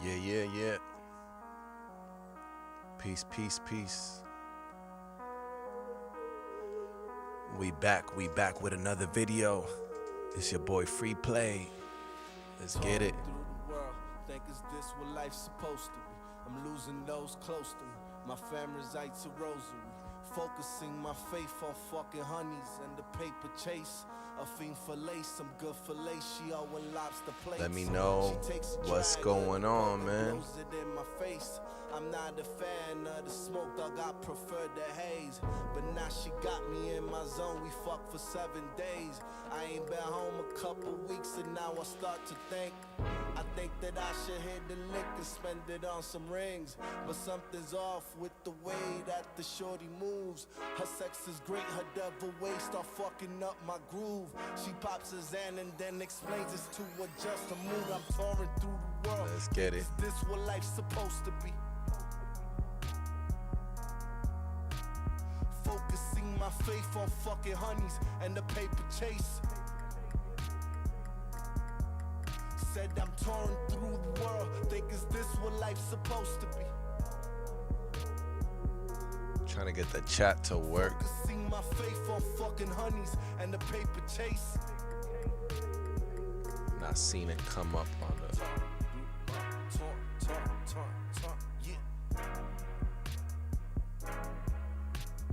Yeah. Peace. We back with another video. It's your boy Freeplay. Let's get it. Through the world, think is this what life's supposed to be? I'm losing those close to me. My family recites a rosary. Focusing my faith on fucking honeys and the paper chase. A fiend for lace, some good fellatio and lobster plates. Let me know what's going on, man. It in my face. I'm not a fan of the smoke, dog. I prefer the haze. But now she got me in my zone. We fucked for 7 days. I ain't been home a couple weeks, and now I start to think. I think that I should hit the lick and spend it on some rings. But something's off with the way that the shorty moves. Her sex is great, her devil ways start fucking up my groove. She pops her Xan and then explains it's to adjust her mood. I'm touring through the world. Let's get it. Is this what life's supposed to be? Focusing my faith on fucking honeys and the paper chase. Said I'm touring through the world. Think is this what life's supposed to be? Trying to get the chat to work. Focusing my faith on fucking honeys and the paper chase. Not seen it come up on the. Yeah.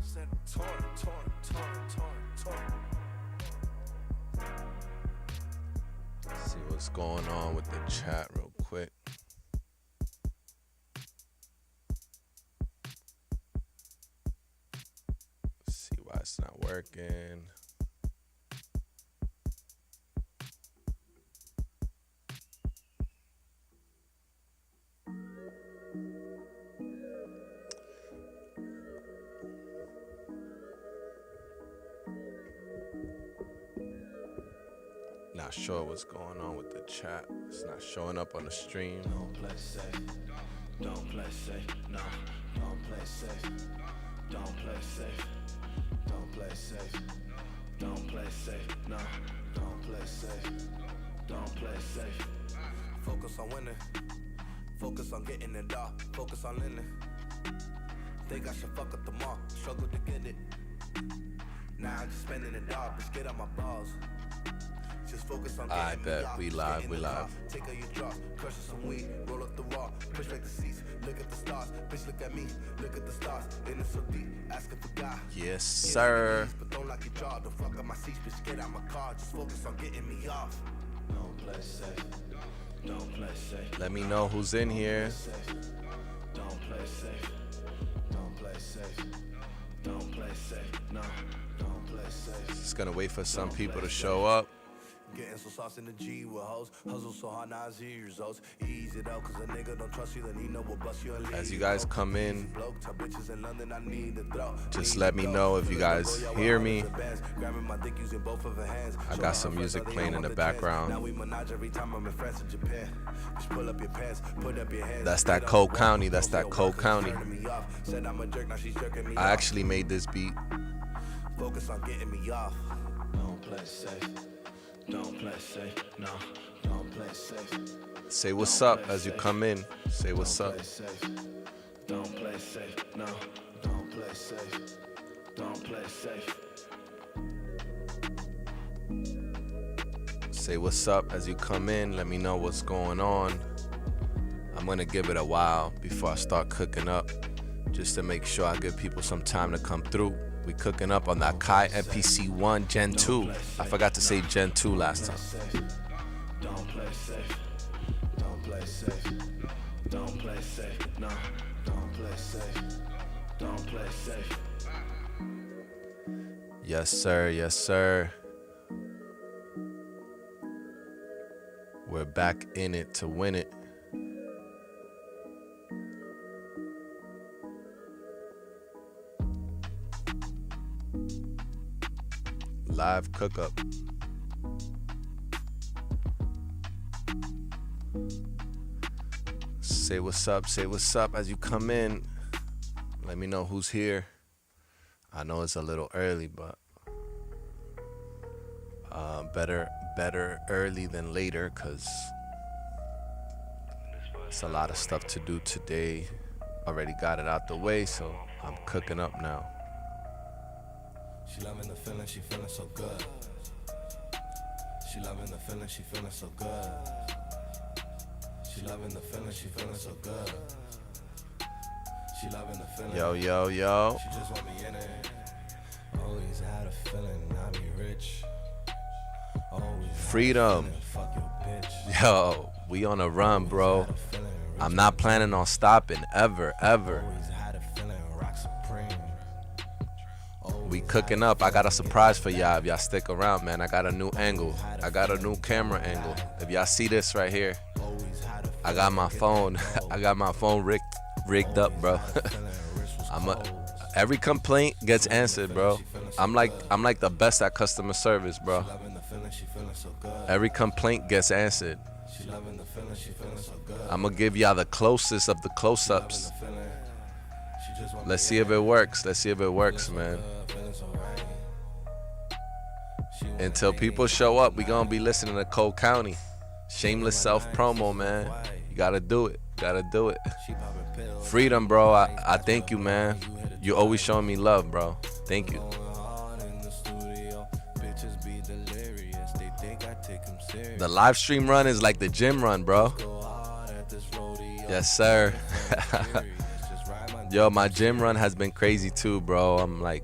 Said torn. See what's going on with the chat real quick. See why it's not working. Not sure what's going on with the chat. It's not showing up on the stream. Don't play safe. Don't play safe. No. Don't play safe. Don't play safe. Don't play safe. Don't play safe. No. Don't play safe. Don't play safe. Focus on winning. Focus on getting it off. Focus on winning. Think I should fuck up the mall. Struggle to get it. Now I'm just spending it all. Bitch, get on my balls. Just focus on I bet we live. Take out your draws, crush some weed, roll up the wall, push back the seats, look at the stars, bitch look at me, look at the stars, in it so deep, asking for God. Yes, sir. But don't like your jaw, don't fuck up my seats, bitch get out my car, just focus on getting me off. Don't play safe, don't play safe. Let me know who's in here. Don't play safe, don't play safe, don't play safe, no, don't play safe. Just gonna wait for some people to show up. Getting so sauce in the G with hoes. Hustle so hard, now I see results. Ease it out, cause a nigga don't trust you, then he know what bust you and leave. As you guys come in, Tell bitches in London I need to throw. just let me know if you guys hear me. Grabbing my dick using both of her hands. I got some music playing in the background. Now we menage every time I'm in France and Japan. Just pull up your pants, put up your hands. That's that Cole County. That's that Cole County. Said I'm a jerk, now she's jerking me I off. actually made this beat. Focus on getting me off. Don't play safe. Don't play safe, no, don't play safe. Say what's up as you come in. Say what's up. Don't play safe, no, don't play safe. Don't play safe. Say what's up as you come in. Let me know what's going on. I'm gonna give it a while before I start cooking up, just to make sure I give people some time to come through. We cooking up on that AKAI MPC One Gen 2. I forgot to say Gen 2 last time. Don't play safe. Don't play safe. Don't play safe. No. Don't play safe. Don't play safe. Yes, sir. Yes, sir. We're back in it to win it. Live Cookup. Say what's up as you come in. Let me know who's here. I know it's a little early, but better early than later, cause It's a lot of stuff to do today. Already got it out the way, so I'm cooking up now. She loving the feeling, she feeling so good. She loving the feeling, she feeling so good. She loving the feeling, she feeling so good. She loving the feeling. Yo, yo, yo. She just want me in it. Always had a feeling I'd be rich. Always Freedom. fuck your bitch. Yo, we on a run, bro. I'm not planning on stopping ever, ever. Always had a feeling rock supreme. We cooking up. I got a surprise for y'all if y'all stick around, man. I got a new angle. I got a new camera angle. If y'all see this right here, I got my phone. I got my phone rigged up, bro. Every complaint gets answered, bro. I'm like the best at customer service, bro. Every complaint gets answered. I'm gonna give y'all the closest of the close-ups. Let's see if it works. Let's see if it works, man. Until people show up, we gonna be listening to Cole County. Shameless self-promo, man. You gotta do it. Gotta do it. Freedom, bro. I thank you, man. You always showing me love, bro. Thank you. The live stream run is like the gym run, bro. Yes, sir. Yo, my gym run has been crazy too, bro. I'm like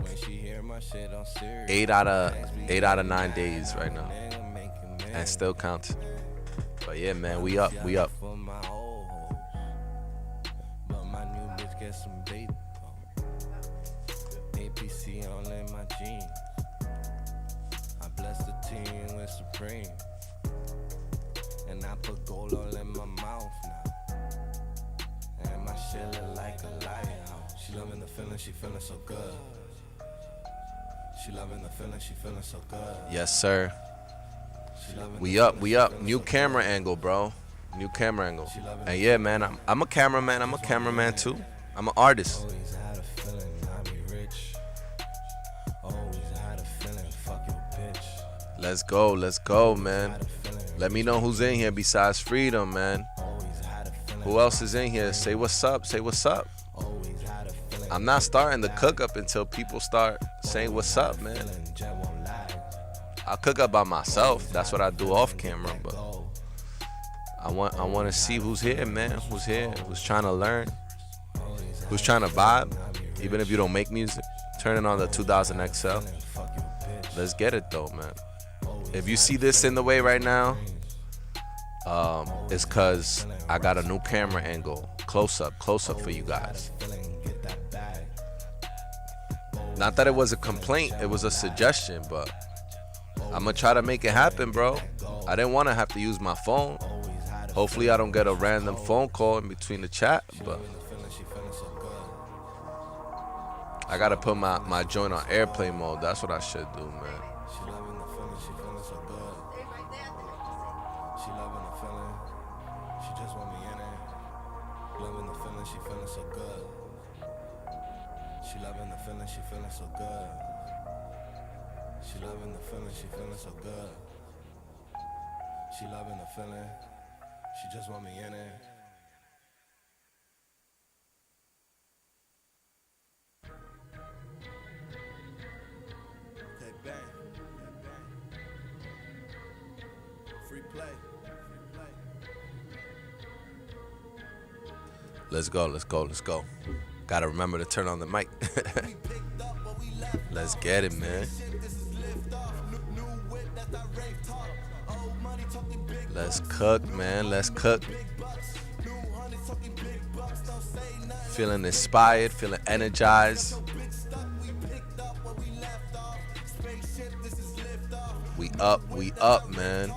8 out of 9 days right now, and still counting. But yeah, man, we up. APC all in my jeans. I bless the team with Supreme, and I put gold all in my mouth now. And my shit look like a lighthouse. She loving the feeling, she feeling so good. She loving the feeling, she feeling so good. Yes, sir. We up. New camera angle, bro. New camera angle. And yeah, man, I'm a cameraman. I'm a cameraman too. I'm an artist. Always had a feeling I'd be rich. Always had a feeling fuck your bitch. Let's go, man. Let me know who's in here besides Freedom, man. Always had a feeling. Who else is in here? Say what's up. Always had a feeling. I'm not starting the cook up until people start saying what's up, man. I'll cook up by myself. That's what I do off camera, but I want to see who's here, man. Who's here? Who's trying to learn? Who's trying to vibe? Even if you don't make music, turning on the 2000 XL. Let's get it though, man. If you see this in the way right now, it's cause I got a new camera angle, close up for you guys. Not that it was a complaint, it was a suggestion, but I'm gonna try to make it happen, bro. I didn't want to have to use my phone. Hopefully I don't get a random phone call in between the chat, but I gotta put my joint on airplane mode. That's what I should do, man. She loving the feeling, she feeling so good. She loving the feeling, she just want me in it. Loving the feeling, she feeling so good. She loving the feeling, she feeling so good. She loving the feeling, she feeling so good. She loving the feeling, she just want me in it. Okay, bang. Freeplay. Let's go. Gotta remember to turn on the mic. Let's get it, man. Let's cook, man. Let's cook. Feeling inspired, feeling energized. We up, man.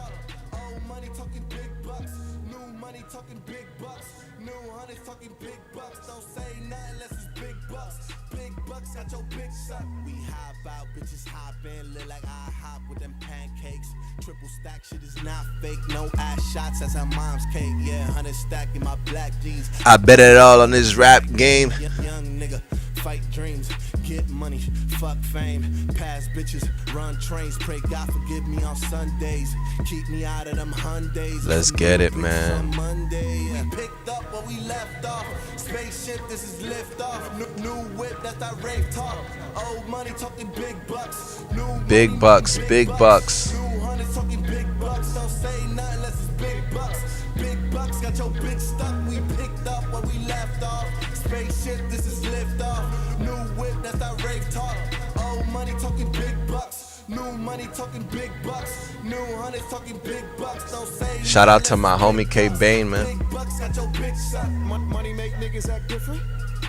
We hop out, bitches hop in, look like I hop with them pancakes. Triple stack shit is not fake, no ass shots, that's how mom's cake. Yeah, 100 stack in my black jeans. I bet it all on this rap game. Young nigga, fight dreams, get money, fuck fame, pass bitches, run trains, pray God forgive me on Sundays, keep me out of them Hyundais. Let's get it, man. We picked up what we left off. Spaceship, this is lift off. New whip, that's that rave talk. Old money talking big bucks. Big bucks, big bucks. New hunters talking big bucks. Don't say nothing unless it's big bucks. Big bucks got your bitch stuck. We picked up what we left off. Spaceship, this is lift off. New whip, that's that rave talk. Old money talking big bucks. New money talking big bucks. New hunters talking big bucks. Don't say Shout out to my homie K Bane, man. big bucks got your bitch stuck. Money make niggas act different.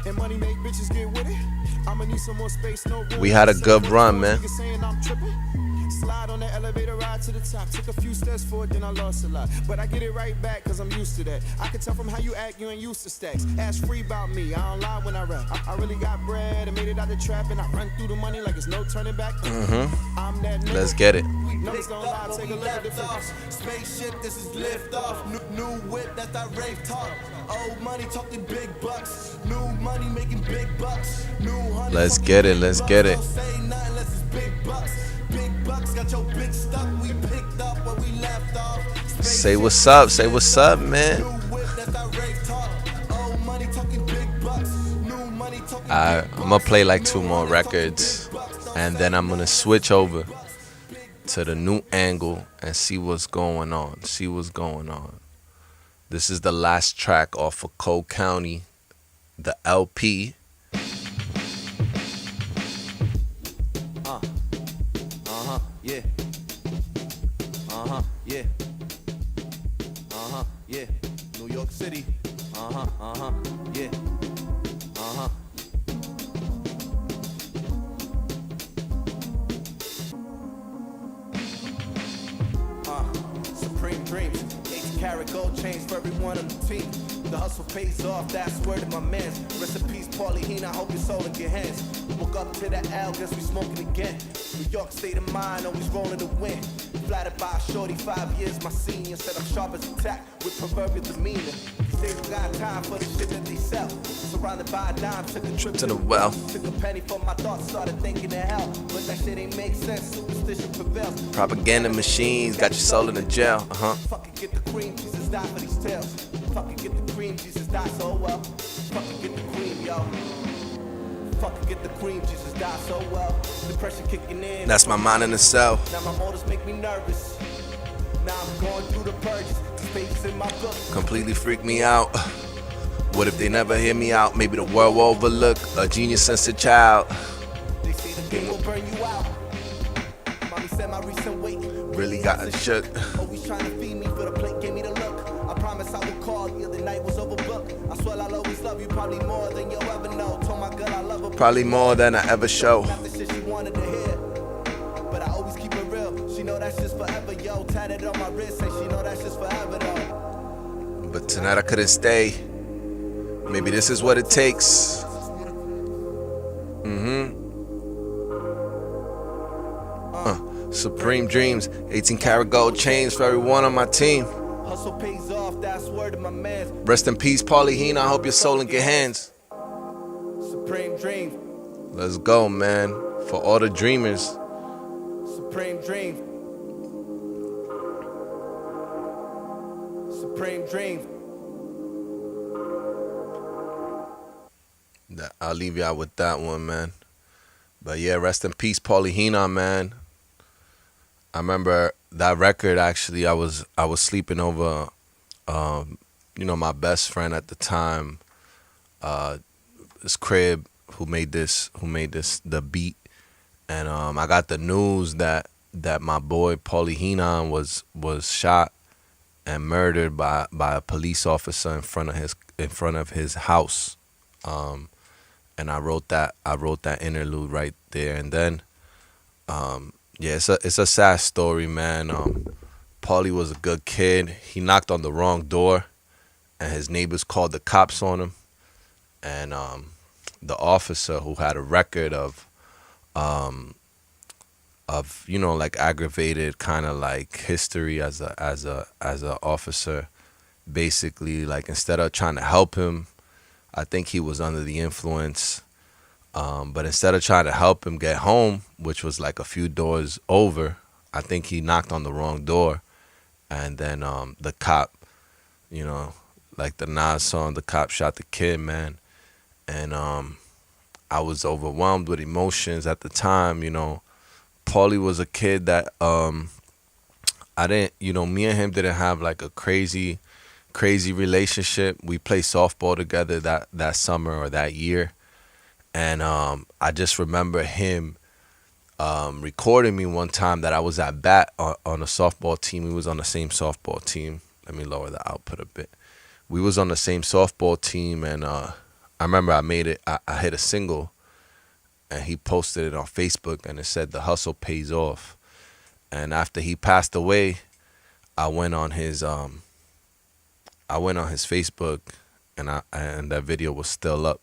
And money make bitches get with it. I'ma need some more space, no room. We had a good run, man. Niggas saying I'm tripping. Slide on the elevator, ride to the top. Took a few steps forward, then I lost a lot. But I get it right back, cause I'm used to that. I can tell from how you act, you ain't used to stacks. Ask free about me, I don't lie when I rap. I really got bread and made it out the trap. And I run through the money like it's no turning back. I'm that nigga. Let's get it. Numbers don't lie, take a look at the spaceship, this is lift off. New whip, that's that rave talk. Old money talking big bucks. New money making big bucks. New honey. Let's get it, let's get it. Don't say nothing unless it's big bucks. Big bucks got your bitch stuck. We picked up what we left off. Say what's up, man. New whip, that's that rave talk. Old money talking big bucks. New money talking I'm gonna play like 2 more records, and then I'm gonna switch over to the new angle and see what's going on. This is the last track off of Cole County, the LP. Yeah. Yeah. Yeah. New York City. Yeah. Supreme dreams. 18-karat gold chains for everyone on the team. The hustle pays off, that's word of my mans. Rest in peace, Pauline, I hope your soul in your hands. Woke up to the L, guess we smoking again. New York state of mind, always rolling to win. Flattered by a shorty, 5 years my senior. Said I'm sharp as a tack with proverbial demeanor. Say we got time for the shit that they sell. Surrounded by a dime, took a trip To the well. Took a penny for my thoughts, started thinking of hell. But that shit ain't make sense, superstition prevails. Propaganda machines got your soul in the jail. Fucking get the cream, Jesus died for these tales. Fucking get the cream, Jesus died so well. Fucking get the cream, yo. Fucking get the cream, Jesus died so well. Depression kicking in. That's my mind in the cell. Now my motives make me nervous. Now I'm going through the purges. Space in my book. Completely freak me out. What if they never hear me out? Maybe the world will overlook a genius sensitive child. They say the game will burn you out. Mommy said my recent weight Really got shook. always trying to feed me for the plate, gave me the look. I promise I will call you, the night was overbooked. I swear I'll always love you, probably more than you'll ever know. Told my girl I love her. Probably more than I ever show. Not the shit she wanted to hear, but I always keep it real. She know that's just forever, yo. Tatted on my wrist, and she know that's just forever, though. But tonight I couldn't stay. Maybe this is what it takes. Supreme dreams, 18-karat gold chains for everyone on my team. Hustle pays off, that's word of my man. Rest in peace, Pauline. I hope your soul in good hands. Supreme dream, Let's go, man. For all the dreamers. supreme dream. Supreme dream. I'll leave y'all with that one, man. But yeah, rest in peace, Paulina, man. I remember that record. Actually, I was sleeping over, my best friend at the time, this crib who made this the beat, and I got the news that my boy Paulina was shot and murdered by a police officer in front of his house. And I wrote that interlude right there, and then it's a sad story, man. Paulie was a good kid. He knocked on the wrong door, and his neighbors called the cops on him. And the officer, who had a record of like aggravated kind of like history as a officer, basically, like, instead of trying to help him, I think he was under the influence. But instead of trying to help him get home, which was like a few doors over, I think he knocked on the wrong door. And then the cop, you know, like the Nas song, the cop shot the kid, man. And I was overwhelmed with emotions at the time, you know. Paulie was a kid that I didn't, you know, me and him didn't have like a crazy relationship. We played softball together that summer or that year. And I just remember him recording me one time that I was at bat on a softball team. We was on the same softball team. Let me lower the output a bit. We was on the same softball team, and I remember I made it. I hit a single, and he posted it on Facebook, and it said the hustle pays off. And after he passed away, I went on his Facebook, and that video was still up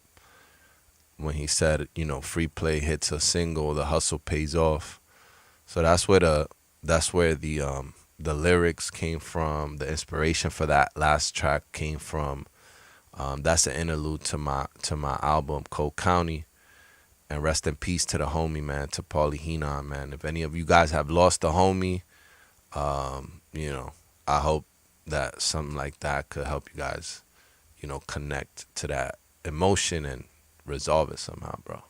when he said, you know, Freeplay hits a single, the hustle pays off. So that's where the lyrics came from, the inspiration for that last track came from. That's an interlude to my album Cold County. And rest in peace to the homie, man, to Paulie Heenan, man. If any of you guys have lost a homie, you know, I hope that something like that could help you guys, you know, connect to that emotion and resolve it somehow, bro.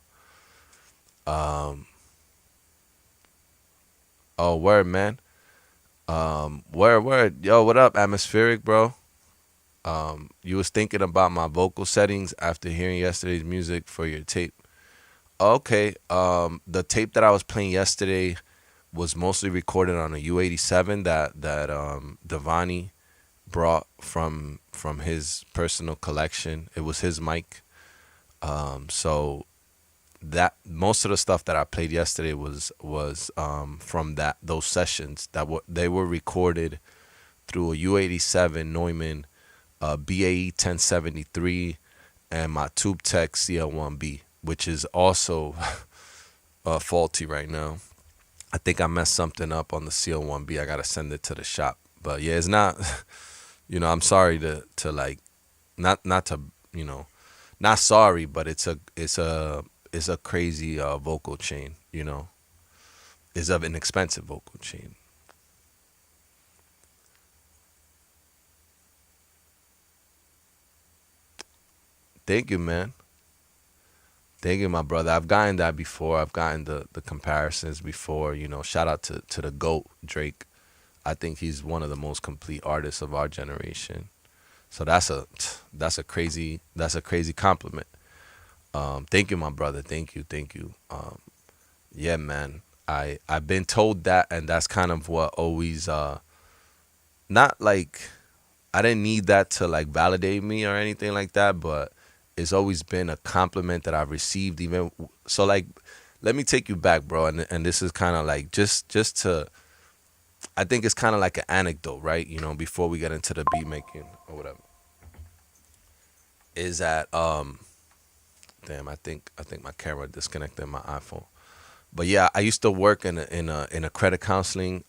Oh, word, man. Word. Yo, what up, Atmospheric, bro? You was thinking about my vocal settings after hearing yesterday's music for your tape. Okay. The tape that I was playing yesterday was mostly recorded on a U87 that Devani brought from his personal collection. It was his mic. So that most of the stuff that I played yesterday was from those sessions they were recorded through a U87 Neumann BAE 1073 and my Tube Tech CL1B, which is also faulty right now. I think I messed something up on the CL1B. I gotta send it to the shop. But yeah, it's not. You know, I'm sorry to like, not to, you know, not sorry, but it's a crazy vocal chain. You know, it's of an expensive vocal chain. Thank you, man. Thank you, my brother. I've gotten that before. I've gotten the comparisons before. You know, shout out to the GOAT, Drake. I think he's one of the most complete artists of our generation. So that's a crazy compliment. Thank you, my brother. Thank you. Yeah, man. I've been told that, and that's kind of what always not like I didn't need that to like validate me or anything like that, but it's always been a compliment that I've received. Even so, like, let me take you back, bro. And this is kind of like just to, I think it's kind of like an anecdote, right? You know, before we get into the beat making or whatever, is that damn, I think my camera disconnected my iPhone. But yeah, I used to work in a credit counseling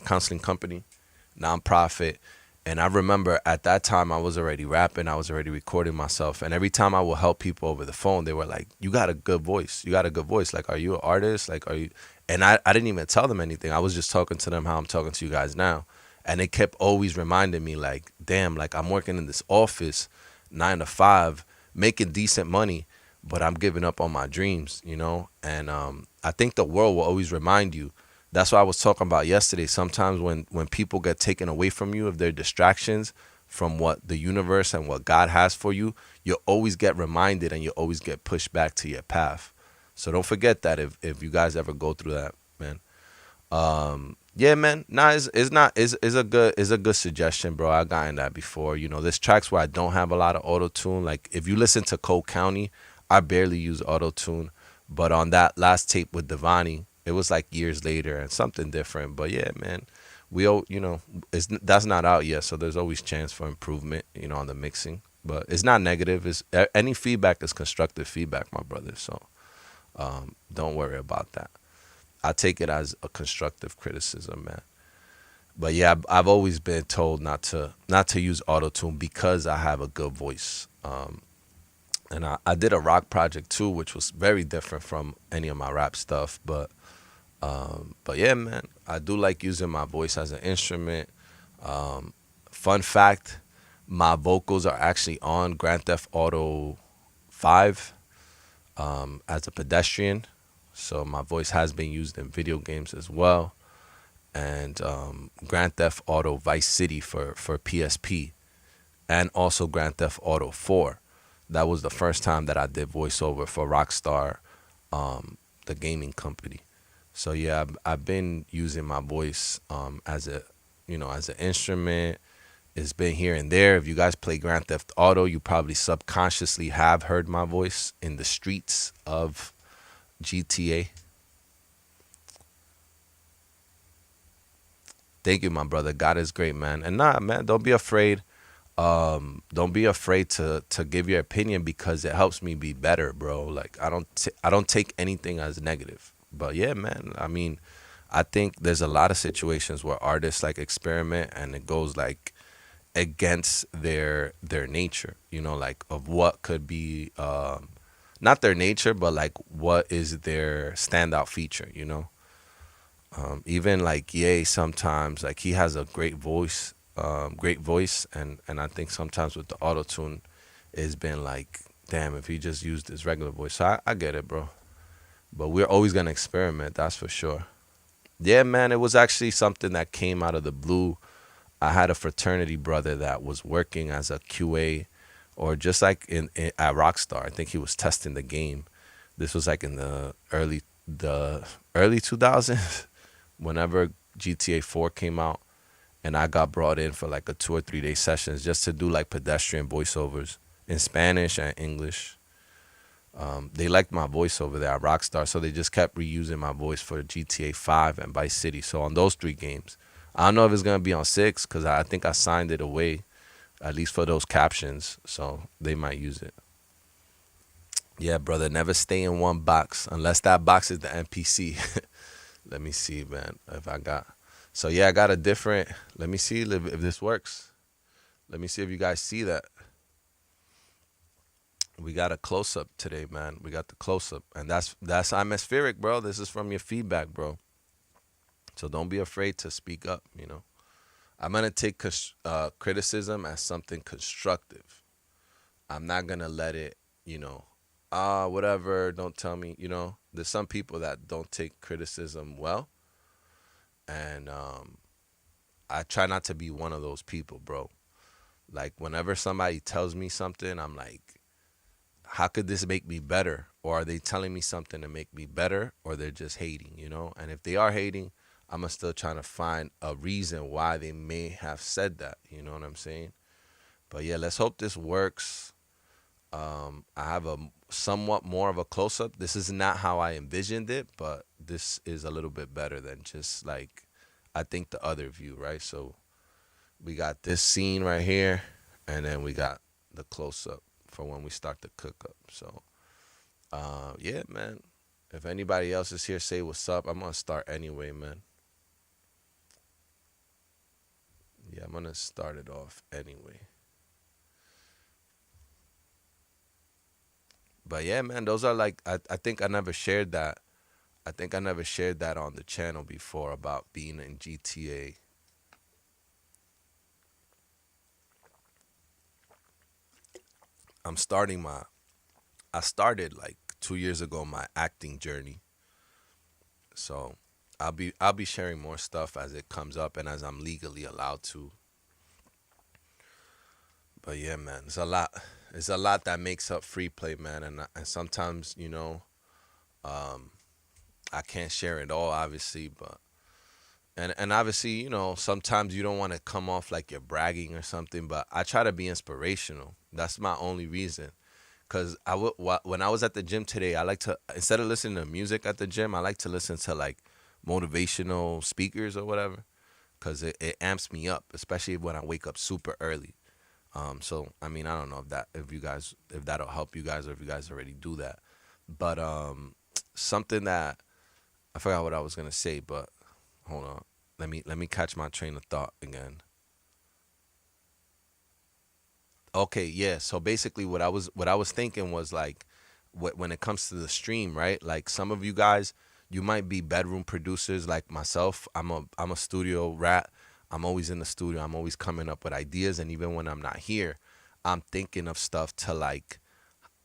counseling company, nonprofit. And I remember at that time I was already rapping, I was already recording myself, and every time I would help people over the phone, they were like, "You got a good voice. You got a good voice. Like, are you an artist? Like, are you?" And I didn't even tell them anything. I was just talking to them how I'm talking to you guys now, and they kept always reminding me, like, "Damn, like I'm working in this office, 9 to 5, making decent money, but I'm giving up on my dreams, you know." And I think the world will always remind you. That's what I was talking about yesterday. Sometimes when people get taken away from you of their distractions from what the universe and what God has for you, you always get reminded and you always get pushed back to your path. So don't forget that if you guys ever go through that, man. Yeah, man. Nah, it's a good suggestion, bro. I've gotten that before. You know, there's tracks where I don't have a lot of auto tune. Like if you listen to Cold County, I barely use auto tune. But on that last tape with Devani, it was like years later and something different. But yeah, man, you know, that's not out yet, so there's always chance for improvement, you know, on the mixing. But it's not negative. It's any feedback is constructive feedback, my brother. So don't worry about that. I take it as a constructive criticism, man. But yeah, I've always been told not to use auto tune because I have a good voice. And I did a rock project too, which was very different from any of my rap stuff. But yeah, man, I do like using my voice as an instrument. Um, Fun fact, my vocals are actually on Grand Theft Auto 5 as a pedestrian. So my voice has been used in video games as well. And Grand Theft Auto Vice City for PSP. And also Grand Theft Auto 4. That was the first time that I did voiceover for Rockstar, the gaming company. So yeah, I've been using my voice as a, as an instrument. It's been here and there. If you guys play Grand Theft Auto, you probably subconsciously have heard my voice in the streets of GTA. Thank you, my brother. God is great, man. And nah, man, don't be afraid. Don't be afraid to give your opinion because it helps me be better, bro. Like I don't take anything as negative. But yeah, man. I mean, I think there's a lot of situations where artists like experiment and it goes like against their nature, like of what could be not their nature, but like what is their standout feature. Even like Ye sometimes like he has a great voice, and I think sometimes with the auto tune, it's been like, damn, if he just used his regular voice. So I get it, bro. But we're always gonna experiment, that's for sure. Yeah, man, it was actually something that came out of the blue. I had a fraternity brother that was working as a QA, or just like at Rockstar. I think he was testing the game. This was like in the early 2000s, whenever GTA 4 came out, and I got brought in for like a 2 or 3 day sessions just to do like pedestrian voiceovers in Spanish and English. They liked my voice over there at Rockstar, so they just kept reusing my voice for GTA 5 and Vice City. So on those 3 games, I don't know if it's gonna be on 6 because I think I signed it away, at least for those captions. So they might use it. Yeah, brother, never stay in one box unless that box is the NPC. Let me see, man, if I got. So yeah, I got a different. Let me see if this works. Let me see if you guys see that. We got a close up today, man. We got the close up, and that's atmospheric, bro. This is from your feedback, bro. So don't be afraid to speak up. I'm gonna take criticism as something constructive. I'm not gonna let it, whatever. Don't tell me. There's some people that don't take criticism well, and I try not to be one of those people, bro. Like whenever somebody tells me something, I'm like, how could this make me better? Or are they telling me something to make me better? Or they're just hating? And if they are hating, I'm still trying to find a reason why they may have said that. You know what I'm saying? But yeah, let's hope this works. I have a somewhat more of a close up. This is not how I envisioned it, but this is a little bit better than just like I think the other view, right? So we got this scene right here, and then we got the close up for when we start the cook up. So yeah, man. If anybody else is here, say what's up. I'm gonna start anyway, man. Yeah, I'm gonna start it off anyway. But yeah, man, those are like I think I never shared that. I think I never shared that on the channel before about being in GTA. I'm starting my I started like 2 years ago my acting journey. So I'll be sharing more stuff as it comes up and as I'm legally allowed to. But yeah, man, it's a lot. It's a lot that makes up free play, man, and sometimes um, I can't share it all, obviously, but and obviously sometimes you don't want to come off like you're bragging or something, but I try to be inspirational. That's my only reason. Cause when I was at the gym today, I like to instead of listening to music at the gym, I like to listen to like motivational speakers or whatever. Cause it amps me up, especially when I wake up super early. So I mean, I don't know if that'll help you guys or if you guys already do that. But something that I forgot what I was gonna say, but hold on. Let me catch my train of thought again. Okay, yeah. So basically, what I was thinking was like, when it comes to the stream, right? Like some of you guys, you might be bedroom producers like myself. I'm a studio rat. I'm always in the studio. I'm always coming up with ideas, and even when I'm not here, I'm thinking of stuff to like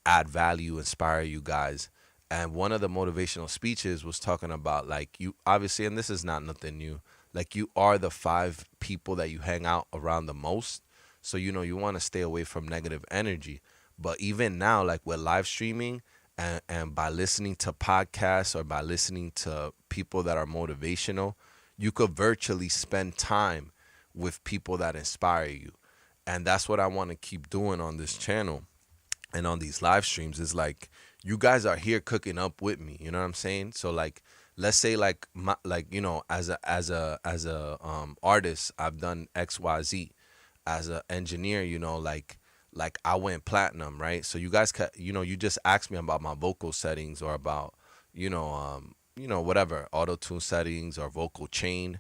add value, inspire you guys. And one of the motivational speeches was talking about like you obviously, and this is not nothing new, like you are the five people that you hang out around the most. So, you want to stay away from negative energy. But even now, like with live streaming and by listening to podcasts or by listening to people that are motivational, you could virtually spend time with people that inspire you. And that's what I want to keep doing on this channel and on these live streams is like you guys are here cooking up with me, you know what I'm saying? So like let's say like as a artist, I've done XYZ. As a engineer, like I went platinum, right? So you guys you just asked me about my vocal settings or about whatever auto tune settings or vocal chain.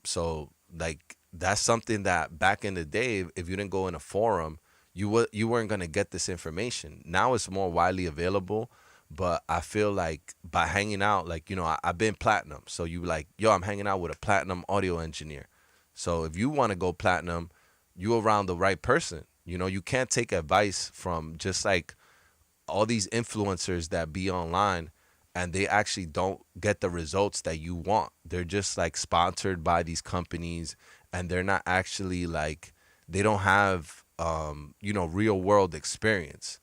So like that's something that back in the day, if you didn't go in a forum, you weren't gonna get this information. Now it's more widely available, but I feel like by hanging out, like I've been platinum. So you like, yo, I'm hanging out with a platinum audio engineer. So if you want to go platinum, you around the right person. You can't take advice from just like all these influencers that be online and they actually don't get the results that you want. They're just like sponsored by these companies and they're not actually like they don't have real world experience.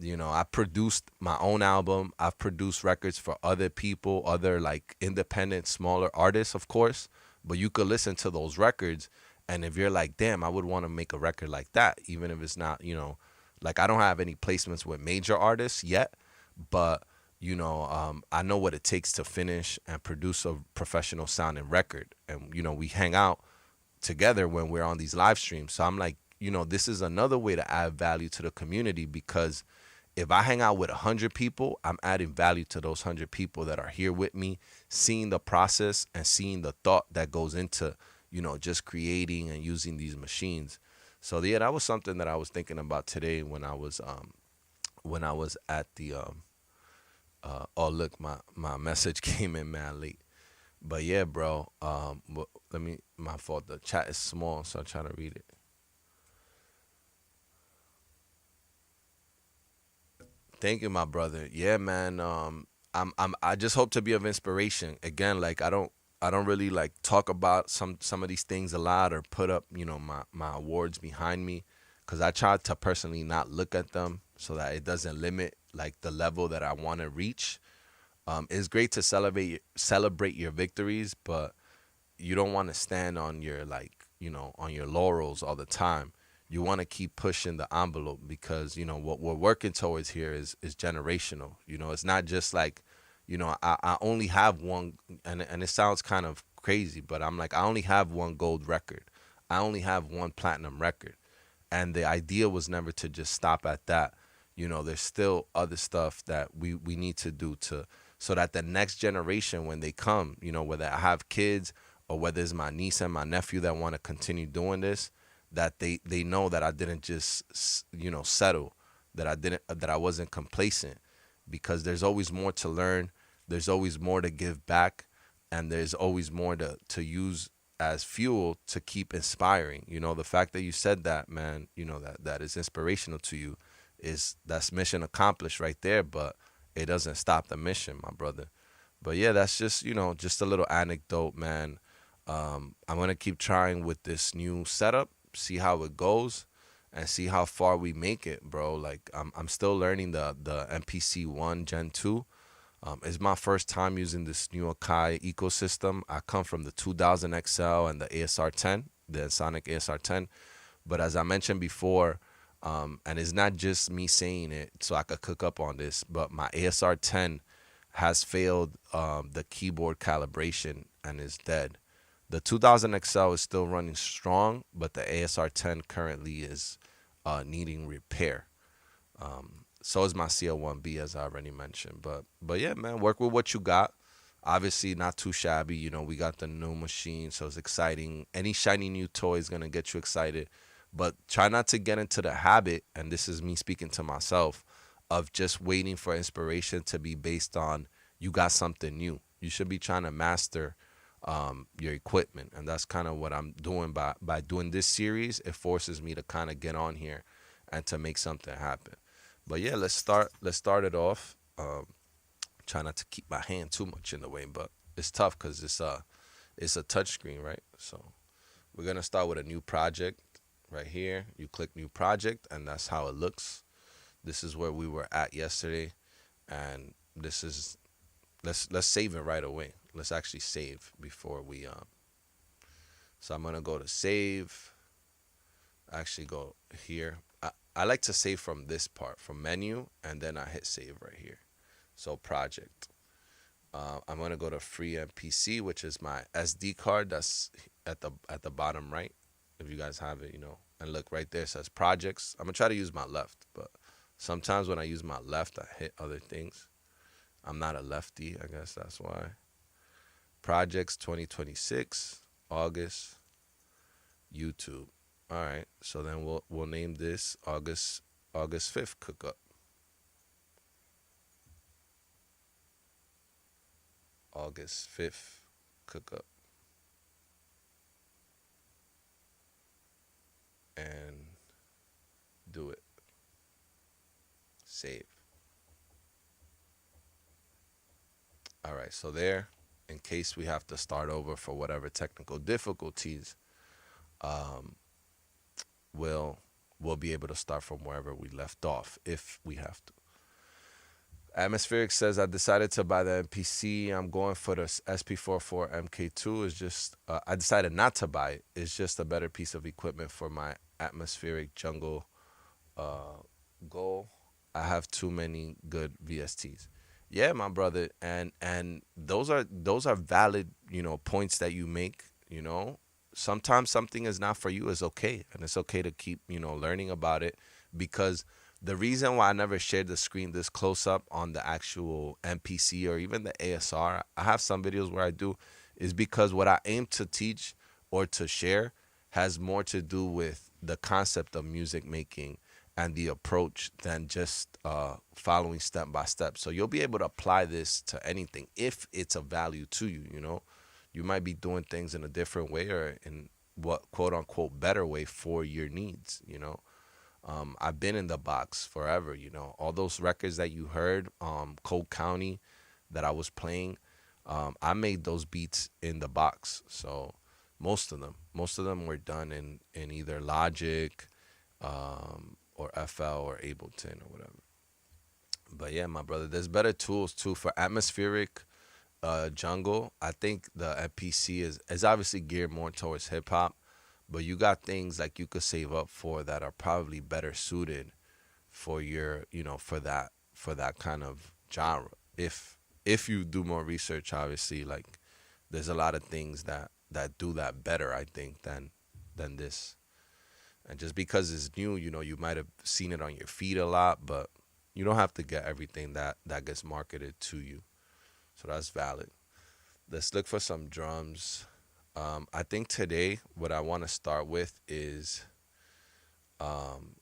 I produced my own album. I've produced records for other people, other like independent smaller artists, of course, but you could listen to those records and if you're like, damn, I would want to make a record like that, even if it's not, like I don't have any placements with major artists yet, but I know what it takes to finish and produce a professional sounding record. And we hang out together when we're on these live streams. So I'm like, this is another way to add value to the community because if I hang out with 100 people, I'm adding value to those 100 people that are here with me, seeing the process and seeing the thought that goes into, just creating and using these machines. So yeah, that was something that I was thinking about today when I was at the oh look, my message came in man late. But yeah, bro. Let me. My fault. The chat is small, so I'm trying to read it. Thank you, my brother. Yeah, man. I just hope to be of inspiration. Again, like I don't really like talk about some of these things a lot or put up, my awards behind me, because I try to personally not look at them so that it doesn't limit like the level that I want to reach. It's great to celebrate your victories, but you don't want to stand on your like on your laurels all the time. You want to keep pushing the envelope because what we're working towards here is generational. It's not just like I only have one, and it sounds kind of crazy, but I'm like I only have one gold record. I only have one platinum record, and the idea was never to just stop at that. There's still other stuff that we need to do to so that the next generation when they come, whether I have kids or whether it's my niece and my nephew that want to continue doing this, that they know that I didn't just settle, that I wasn't complacent, because there's always more to learn, there's always more to give back, and there's always more to use as fuel to keep inspiring. The fact that you said that, man, that is inspirational to you, that's mission accomplished right there. But it doesn't stop the mission, my brother. But yeah, that's just just a little anecdote, man. I'm gonna keep trying with this new setup, see how it goes, and see how far we make it, bro. Like I'm still learning the MPC One Gen 2. It's my first time using this new AKAI ecosystem. I come from the 2000 XL and the ASR 10, the Ensoniq ASR 10. But as I mentioned before, and it's not just me saying it so I could cook up on this, but my ASR 10 has failed the keyboard calibration and is dead. The 2000 XL is still running strong, but the ASR 10 currently is needing repair. So is my CL1B, as I already mentioned. But yeah, man, work with what you got. Obviously, not too shabby. We got the new machine, so it's exciting. Any shiny new toy is gonna get you excited. But try not to get into the habit, and this is me speaking to myself, of just waiting for inspiration to be based on you got something new. You should be trying to master your equipment, and that's kind of what I'm doing by doing this series. It forces me to kind of get on here and to make something happen. But yeah, let's start it off. Try not to keep my hand too much in the way, but it's tough because it's a touch screen, right? So we're gonna start with a new project right here. You click new project, and that's how it looks. This is where we were at yesterday, and this is let's save it right away. Let's. Save before we So I'm gonna go to save. Actually, go here. I like to save from this part, from menu, and then I hit save right here. So project. I'm gonna go to free MPC, which is my SD card. That's at the bottom right. If you guys have it, and look right there, it says projects. I'm gonna try to use my left, but sometimes when I use my left, I hit other things. I'm not a lefty, I guess that's why. Projects 2026 August YouTube. All right, so then we'll name this August 5th Cookup. August 5th Cookup, and do it. Save. All right, so there, in case we have to start over for whatever technical difficulties, um, we'll we'll be able to start from wherever we left off if we have to. Atmospheric says I decided to buy the MPC. I'm going for the SP44 MK2. Is just I decided not to buy it. It's just a better piece of equipment for my atmospheric jungle uh, goal. I have too many good VSTs. Yeah, my brother, and those are valid, points that you make. Sometimes something is not for you is okay, and it's okay to keep learning about it, because the reason why I never shared the screen this close up on the actual MPC or even the ASR, I have some videos where I do, is because what I aim to teach or to share has more to do with the concept of music making and the approach than just following step by step. So you'll be able to apply this to anything if it's of value to you. You might be doing things in a different way or in what quote unquote better way for your needs. I've been in the box forever. All those records that you heard, Cold County, that I was playing, I made those beats in the box. So most of them were done in either Logic, or FL or Ableton or whatever. But yeah, my brother, there's better tools too for atmospheric jungle. I think the MPC is obviously geared more towards hip hop, but you got things like you could save up for that are probably better suited for your, for that kind of genre. If you do more research, obviously, like there's a lot of things that do that better, I think, than this. And just because it's new, you might have seen it on your feed a lot, but you don't have to get everything that gets marketed to you. So that's valid. Let's look for some drums. I think today what I want to start with is um,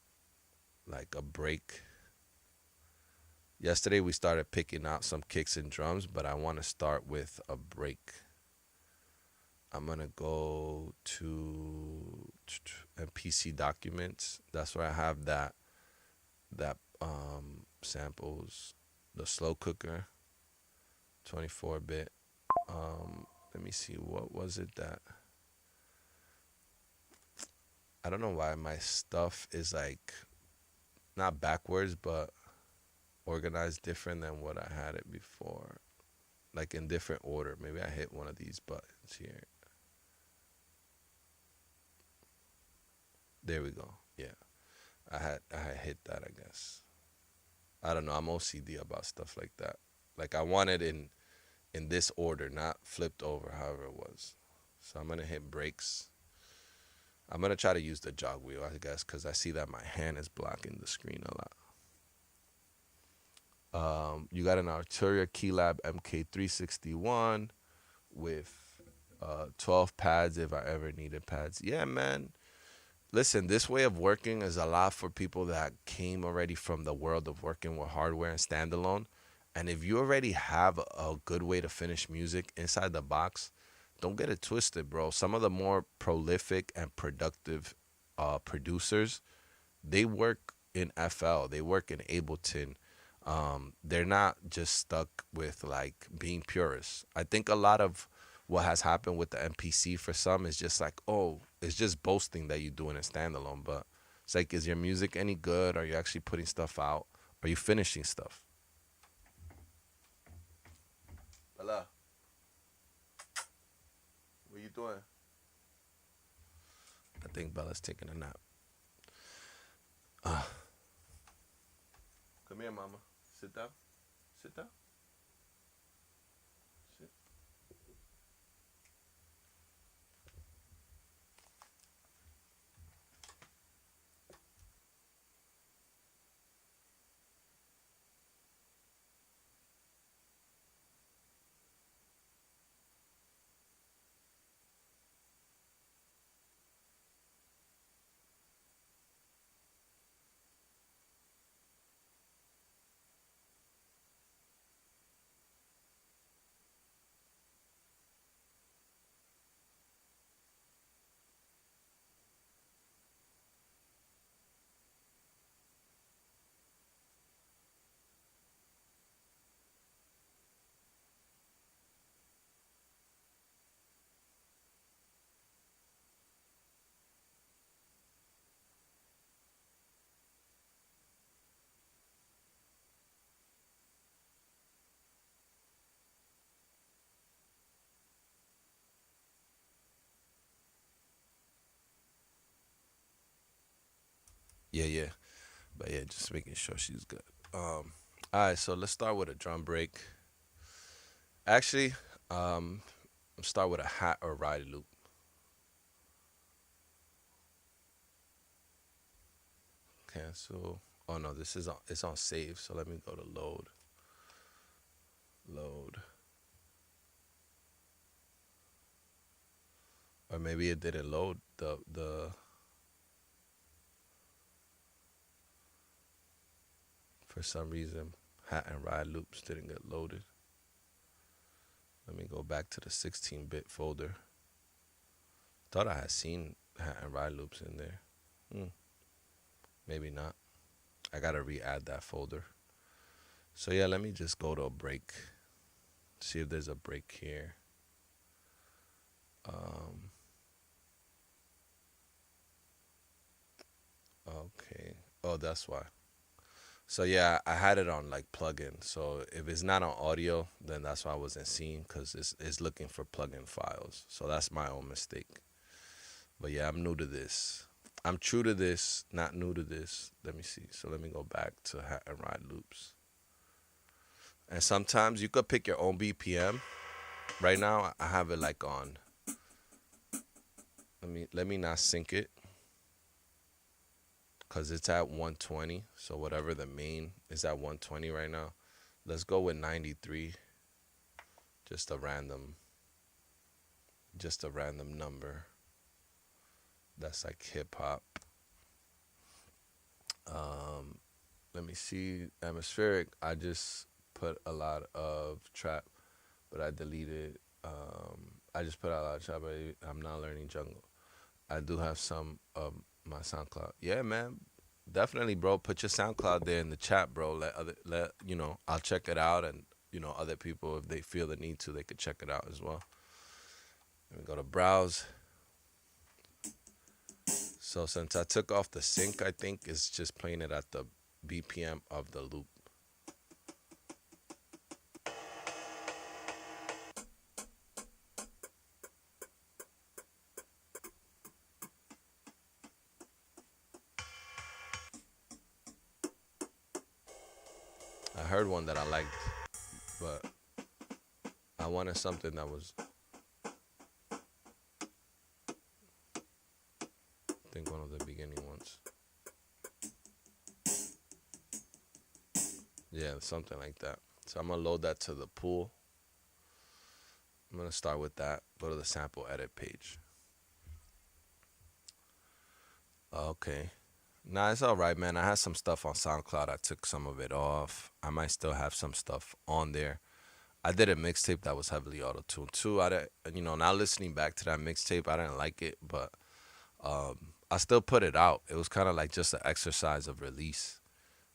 like a break. Yesterday we started picking out some kicks and drums, but I want to start with a break. I'm gonna go to MPC documents. That's where I have that samples, the slow cooker, 24-bit. Let me see, what was it that I don't know why my stuff is like not backwards, but organized different than what I had it before, like in different order. Maybe I hit one of these buttons here. There we go. Yeah, I had hit that, I guess. I don't know. I'm OCD about stuff like that. Like I want it in this order, not flipped over, however it was. So I'm gonna hit breaks. I'm gonna try to use the jog wheel, I guess, because I see that my hand is blocking the screen a lot. You got an Arturia Keylab MK361 with 12 pads if I ever needed pads. Yeah, man. listen, this way of working is a lot for people that came already from the world of working with hardware and standalone. And if you already have a good way to finish music inside the box, don't get it twisted, bro. Some of the more prolific and productive producers, they work in FL, they work in Ableton. They're not just stuck with like being purists. I think a lot of what has happened with the MPC for some is just like, oh, it's just boasting that you're doing it standalone. But it's like, is your music any good? Are you actually putting stuff out? Are you finishing stuff? Bella, what are you doing? I think Bella's taking a nap. Come here, mama. Sit down. Sit down. Sit. Yeah, yeah. But yeah, just making sure she's good. All right, so let's start with a drum break. Actually, let's start with a hat or ride loop. Cancel. Oh no, this is on. It's on save. So let me go to load. Load. Or maybe it didn't load the. For some reason, hat and ride loops didn't get loaded. Let me go back to the 16-bit folder. Thought I had seen hat and ride loops in there. Maybe not. I gotta re-add that folder. So yeah, let me just go to a break. See if there's a break here. Okay. Oh, that's why. So yeah, I had it on like plugin. So if it's not on audio, then that's why I wasn't seeing because it's looking for plugin files. So that's my own mistake. But yeah, I'm new to this. I'm true to this, not new to this. Let me see. So let me go back to hat and ride loops. And sometimes you could pick your own BPM. Right now, I have it like on. Let me not sync it because it's at 120. So whatever the main is at 120 right now. Let's go with 93. Just a random number. That's like hip hop. Let me see. Atmospheric. I just put a lot of trap, but I deleted. I just put out a lot of trap, but I'm not learning jungle. I do have some of my SoundCloud. Yeah, man. Definitely, bro. Put your SoundCloud there in the chat, bro. Let I'll check it out, and other people, if they feel the need to, they could check it out as well. Let me go to browse. So since I took off the sync, I think it's just playing it at the BPM of the loop. I heard one that I liked, but I wanted something that was, I think, one of the beginning ones. Yeah, something like that. So I'm going to load that to the pool. I'm going to start with that. Go to the sample edit page. Okay. Nah, it's all right, man. I had some stuff on SoundCloud. I took some of it off. I might still have some stuff on there. I did a mixtape that was heavily auto-tuned too. I didn't, now listening back to that mixtape, I didn't like it, but I still put it out. It was kind of like just an exercise of release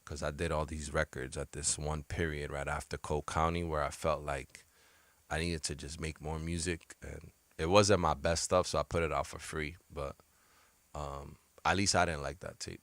because I did all these records at this one period right after Cole County where I felt like I needed to just make more music, and it wasn't my best stuff, so I put it out for free. But at least I didn't like that tape.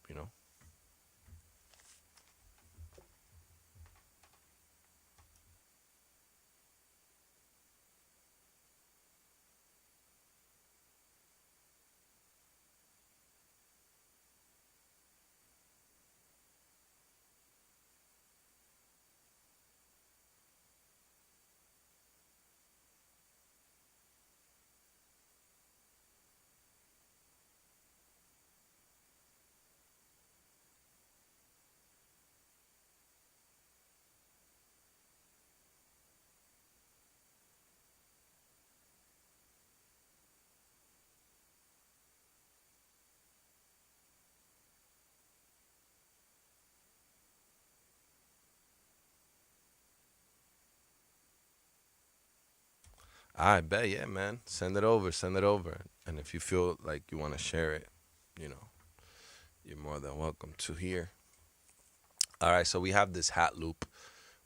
I bet, yeah, man. Send it over, send it over. And if you feel like you want to share it, you know, you're more than welcome to here. All right, so we have this hat loop,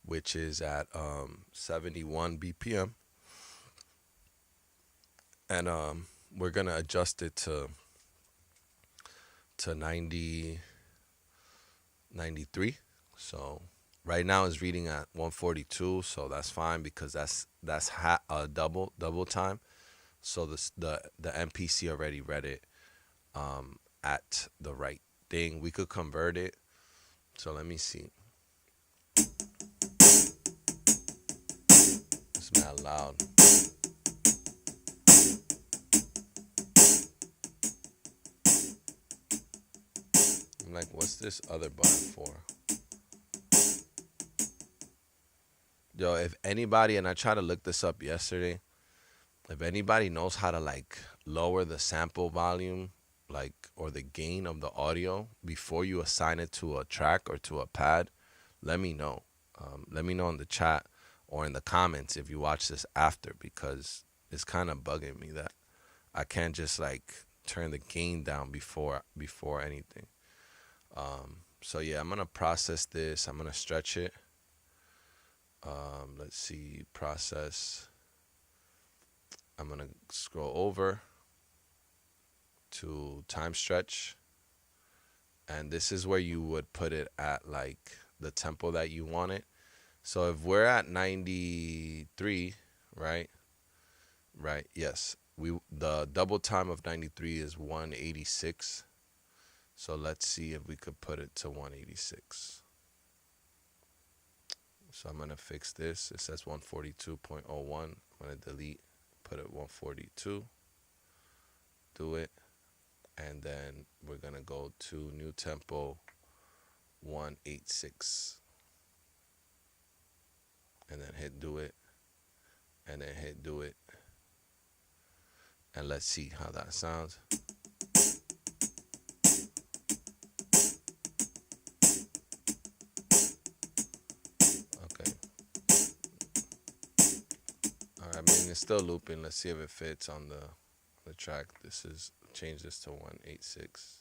which is at 71 BPM, and we're gonna adjust it to 93. So right now it's reading at 142, so that's fine because that's double time. So the MPC already read it at the right thing. We could convert it. So let me see. It's mad loud. I'm like, what's this other button for? Yo, if anybody, and I tried to look this up yesterday, if anybody knows how to like lower the sample volume, like, or the gain of the audio before you assign it to a track or to a pad, let me know. Let me know in the chat or in the comments if you watch this after, because it's kind of bugging me that I can't just like turn the gain down before anything. So yeah, I'm gonna process this. I'm gonna stretch it. Let's see, process. I'm gonna scroll over to time stretch, and this is where you would put it at like the tempo that you want it. So if we're at 93, right? Right, yes. The double time of 93 is 186. So let's see if we could put it to 186. So I'm gonna fix this. It says 142.01. I'm gonna delete, put it 142, do it, and then we're gonna go to new tempo 186, and then hit do it, and then hit do it, and let's see how that sounds. Okay. All right. I mean, it's still looping. Let's see if it fits on the track. This is change this to 186.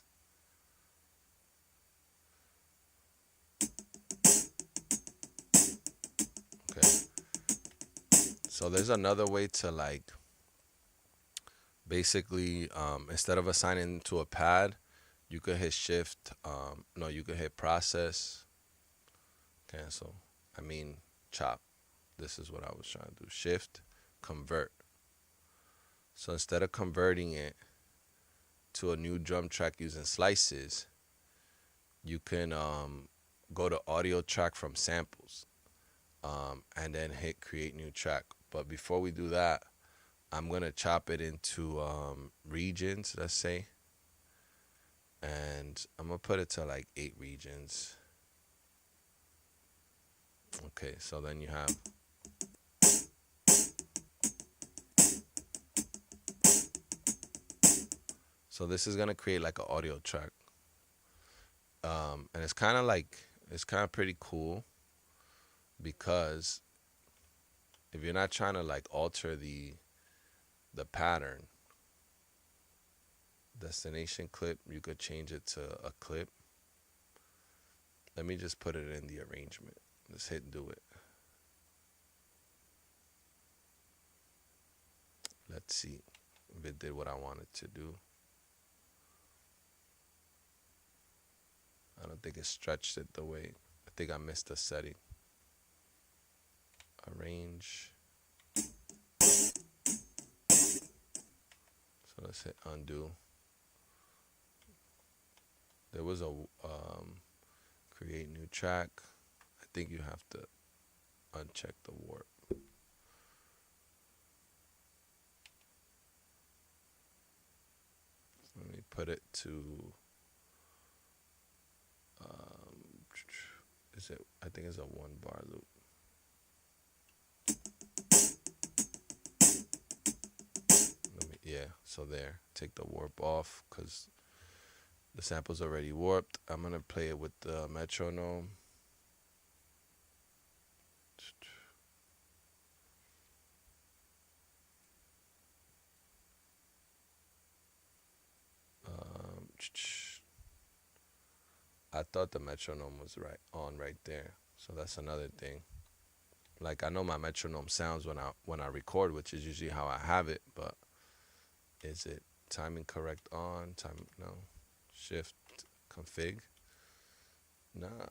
Okay. So there's another way to like basically instead of assigning to a pad, you could hit shift. No, you could hit process, cancel. I mean chop. This is what I was trying to do. Shift, convert. So instead of converting it to a new drum track using slices, you can go to audio track from samples, and then hit create new track. But before we do that, I'm gonna chop it into regions, let's say, and I'm gonna put it to like 8 regions. Okay, so then you have So this is gonna create like an audio track, and it's kind of like it's kind of pretty cool because if you're not trying to like alter the pattern, destination clip, you could change it to a clip. Let me just put it in the arrangement. Let's hit do it. Let's see if it did what I wanted to do. I don't think it stretched it the way. I think I missed a setting. Arrange. So let's hit undo. There was a create new track. I think you have to uncheck the warp. Let me put it to is it? I think it's a 1-bar loop. Yeah, so there. Take the warp off because the sample's already warped. I'm gonna play it with the metronome. I thought the metronome was right there. So that's another thing. Like I know my metronome sounds when I record, which is usually how I have it, but is it timing correct on? Time no. Shift config. Nah.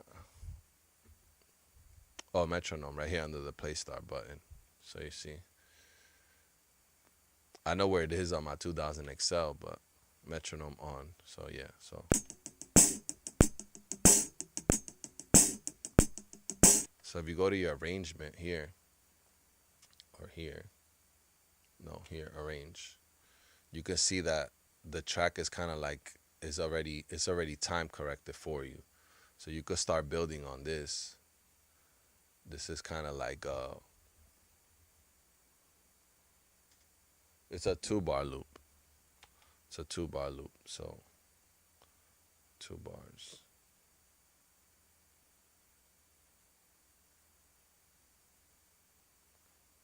Oh, metronome right here under the play start button. So you see. I know where it is on my 2000 XL, but metronome on. So yeah, so if you go to your arrangement here, or here, no, here, arrange, you can see that the track is kind of like, it's already time corrected for you. So you could start building on this. This is kind of like, it's a 2-bar loop. It's a 2-bar loop, so 2 bars.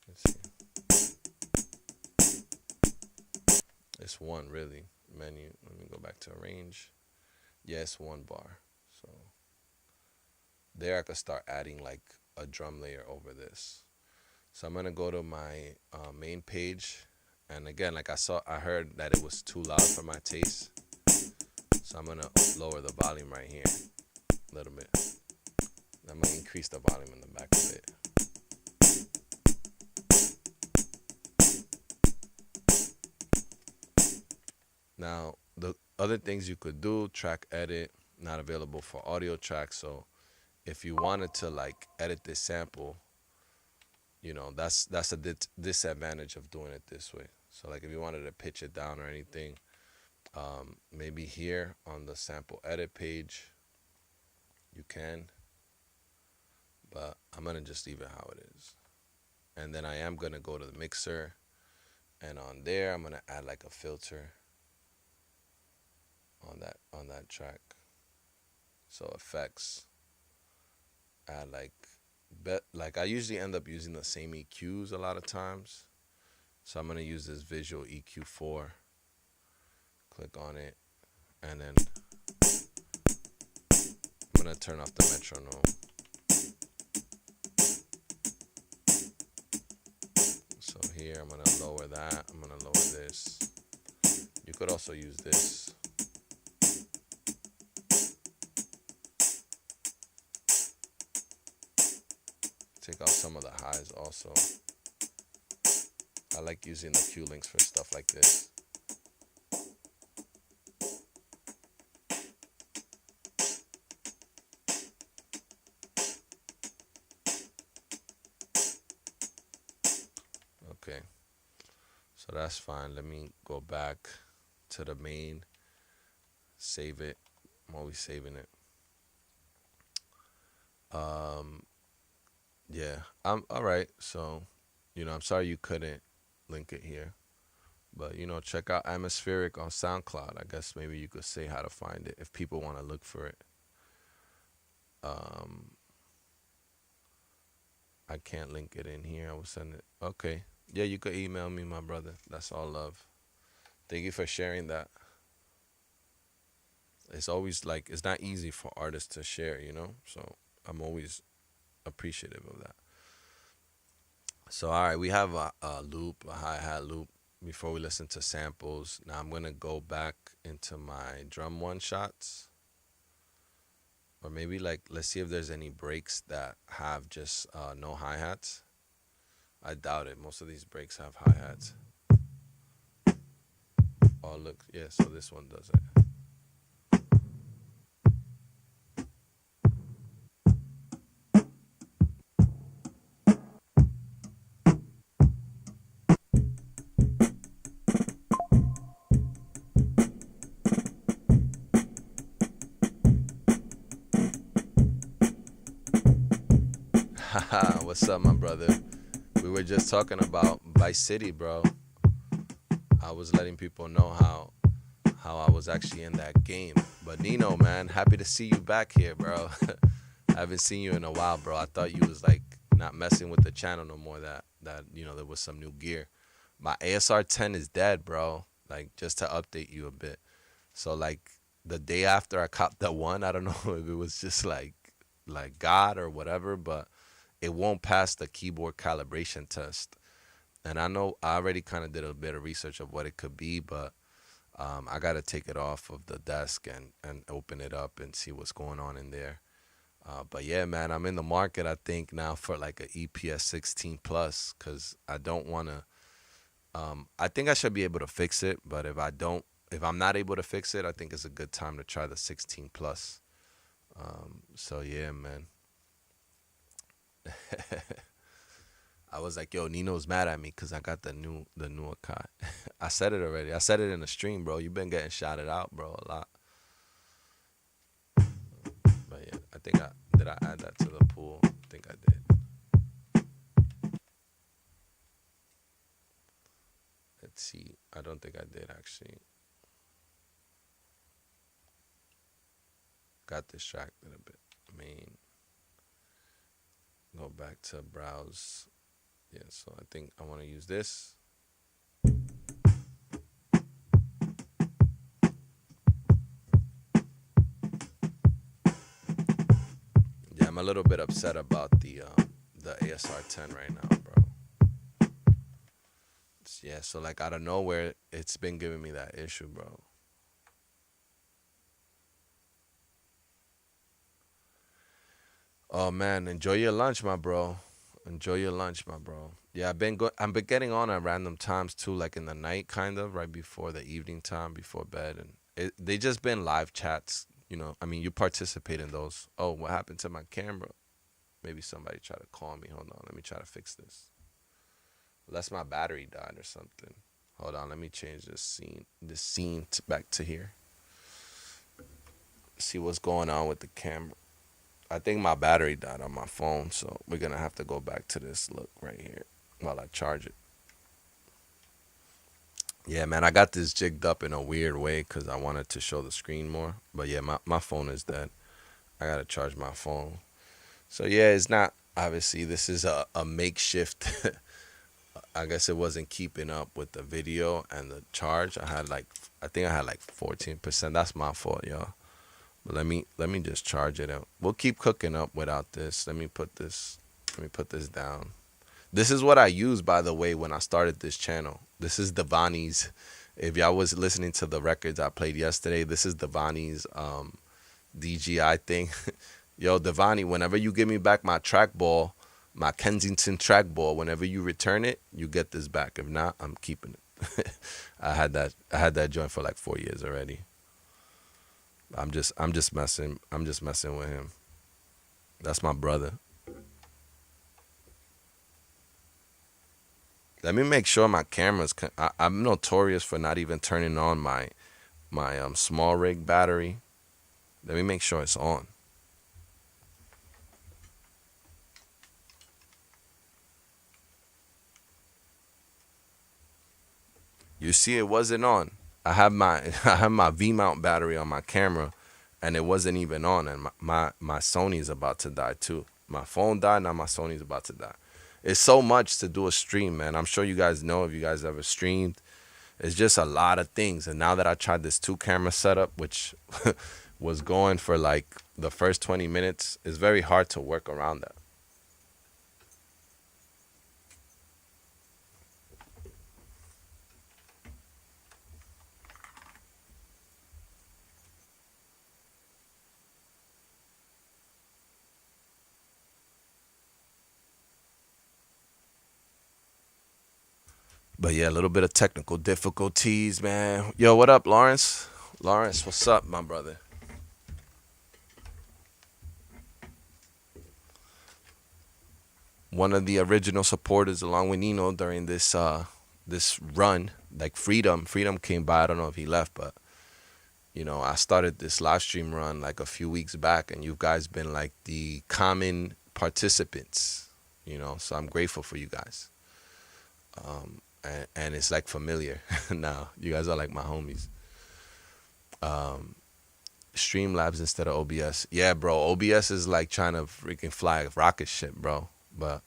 Let's see. It's 1 really. Menu. Let me go back to arrange. Yeah, it's 1 bar. So there I could start adding like a drum layer over this. So I'm gonna go to my main page, and again, like I heard that it was too loud for my taste. So I'm gonna lower the volume right here a little bit. I'm gonna increase the volume in the back a bit. Now, the other things you could do, track edit, not available for audio tracks. So if you wanted to like edit this sample, you know, that's a disadvantage of doing it this way. So like if you wanted to pitch it down or anything, maybe here on the sample edit page, you can, but I'm gonna just leave it how it is. And then I am gonna go to the mixer, and on there I'm gonna add like a filter on that track. So effects, add like I usually end up using the same EQs a lot of times. So I'm gonna use this visual EQ4. Click on it, and then I'm gonna turn off the metronome. So here I'm gonna lower that. I'm gonna lower this. You could also use this. Take out some of the highs also. I like using the Q links for stuff like this. Okay, so that's fine. Let me go back to the main, save it. I'm always saving it. Yeah, I'm all right. So, you know, I'm sorry you couldn't link it here, But check out Atmospheric on SoundCloud. I guess maybe you could say how to find it if people want to look for it. Um, I can't link it in here. I will send it. Okay. Yeah, you could email me, my brother. That's all love. Thank you for sharing that. It's always like it's not easy for artists to share. So I'm always appreciative of that. So all right, we have a loop, a hi-hat loop before we listen to samples. Now I'm gonna go back into my drum one shots. Or maybe like let's see if there's any breaks that have just no hi-hats. I doubt it. Most of these breaks have hi-hats. Oh look, yeah, so this one does it. Haha, what's up, my brother? We were just talking about Vice City, bro. I was letting people know how I was actually in that game. But Nino, man, happy to see you back here, bro. I haven't seen you in a while, bro. I thought you was like not messing with the channel no more. That there was some new gear. My ASR 10 is dead, bro. Like just to update you a bit. So like the day after I copped that one, I don't know if it was just like God or whatever, but it won't pass the keyboard calibration test. And I know I already kind of did a bit of research of what it could be, but I got to take it off of the desk and open it up and see what's going on in there. But yeah, man, I'm in the market, I think, now for like a EPS 16 plus because I don't want to. I think I should be able to fix it, but if I'm not able to fix it, I think it's a good time to try the 16 plus. So yeah, man. I was like, yo, Nino's mad at me because I got the new AKAI. I said it already. I said it in the stream, bro. You've been getting shouted out, bro, a lot. But yeah, I think did I add that to the pool? I think I did. Let's see. I don't think I did actually. Got distracted a bit. Go back to browse. Yeah, so I think I want to use this. Yeah, I'm a little bit upset about the ASR 10 right now, bro. Yeah, so like out of nowhere, it's been giving me that issue, bro. Oh man, enjoy your lunch, my bro. Enjoy your lunch, my bro. Yeah, I've been getting on at random times too, like in the night, kind of right before the evening time, before bed, and they just been live chats. I mean, you participate in those. Oh, what happened to my camera? Maybe somebody tried to call me. Hold on, let me try to fix this. Unless my battery died or something. Hold on, let me change this scene back to here. See what's going on with the camera. I think my battery died on my phone, so we're gonna have to go back to this look right here while I charge it. Yeah, man, I got this jigged up in a weird way because I wanted to show the screen more. But yeah, my phone is dead. I gotta charge my phone. So yeah, it's not obviously this is a makeshift. I guess it wasn't keeping up with the video and the charge. I think I had like 14%. That's my fault, y'all. But let me just charge it out. We'll keep cooking up without this. Let me put this down. This is what I used, by the way, when I started this channel. This is Devani's. If y'all was listening to the records I played yesterday, this is Devani's DGI thing. Yo, Devani, whenever you give me back my trackball, my Kensington trackball, whenever you return it, you get this back. If not, I'm keeping it. I had that joint for like 4 years already. I'm just messing with him. That's my brother. Let me make sure my cameras. I'm notorious for not even turning on my small rig battery. Let me make sure it's on. You see, it wasn't on. I have my I have my V mount battery on my camera, and it wasn't even on. And my Sony's about to die too. My phone died. Now my Sony's about to die. It's so much to do a stream, man. I'm sure you guys know if you guys ever streamed. It's just a lot of things. And now that I tried this 2 camera setup, which was going for like the first 20 minutes, it's very hard to work around that. But yeah, a little bit of technical difficulties, man. Yo, what up, Lawrence? Lawrence, what's up, my brother? One of the original supporters along with Nino during this run, like Freedom. Freedom came by. I don't know if he left, but I started this live stream run like a few weeks back, and you guys been like the common participants. So I'm grateful for you guys. And it's like familiar now. You guys are like my homies. Streamlabs instead of OBS. Yeah, bro. OBS is like trying to freaking fly a rocket ship, bro. But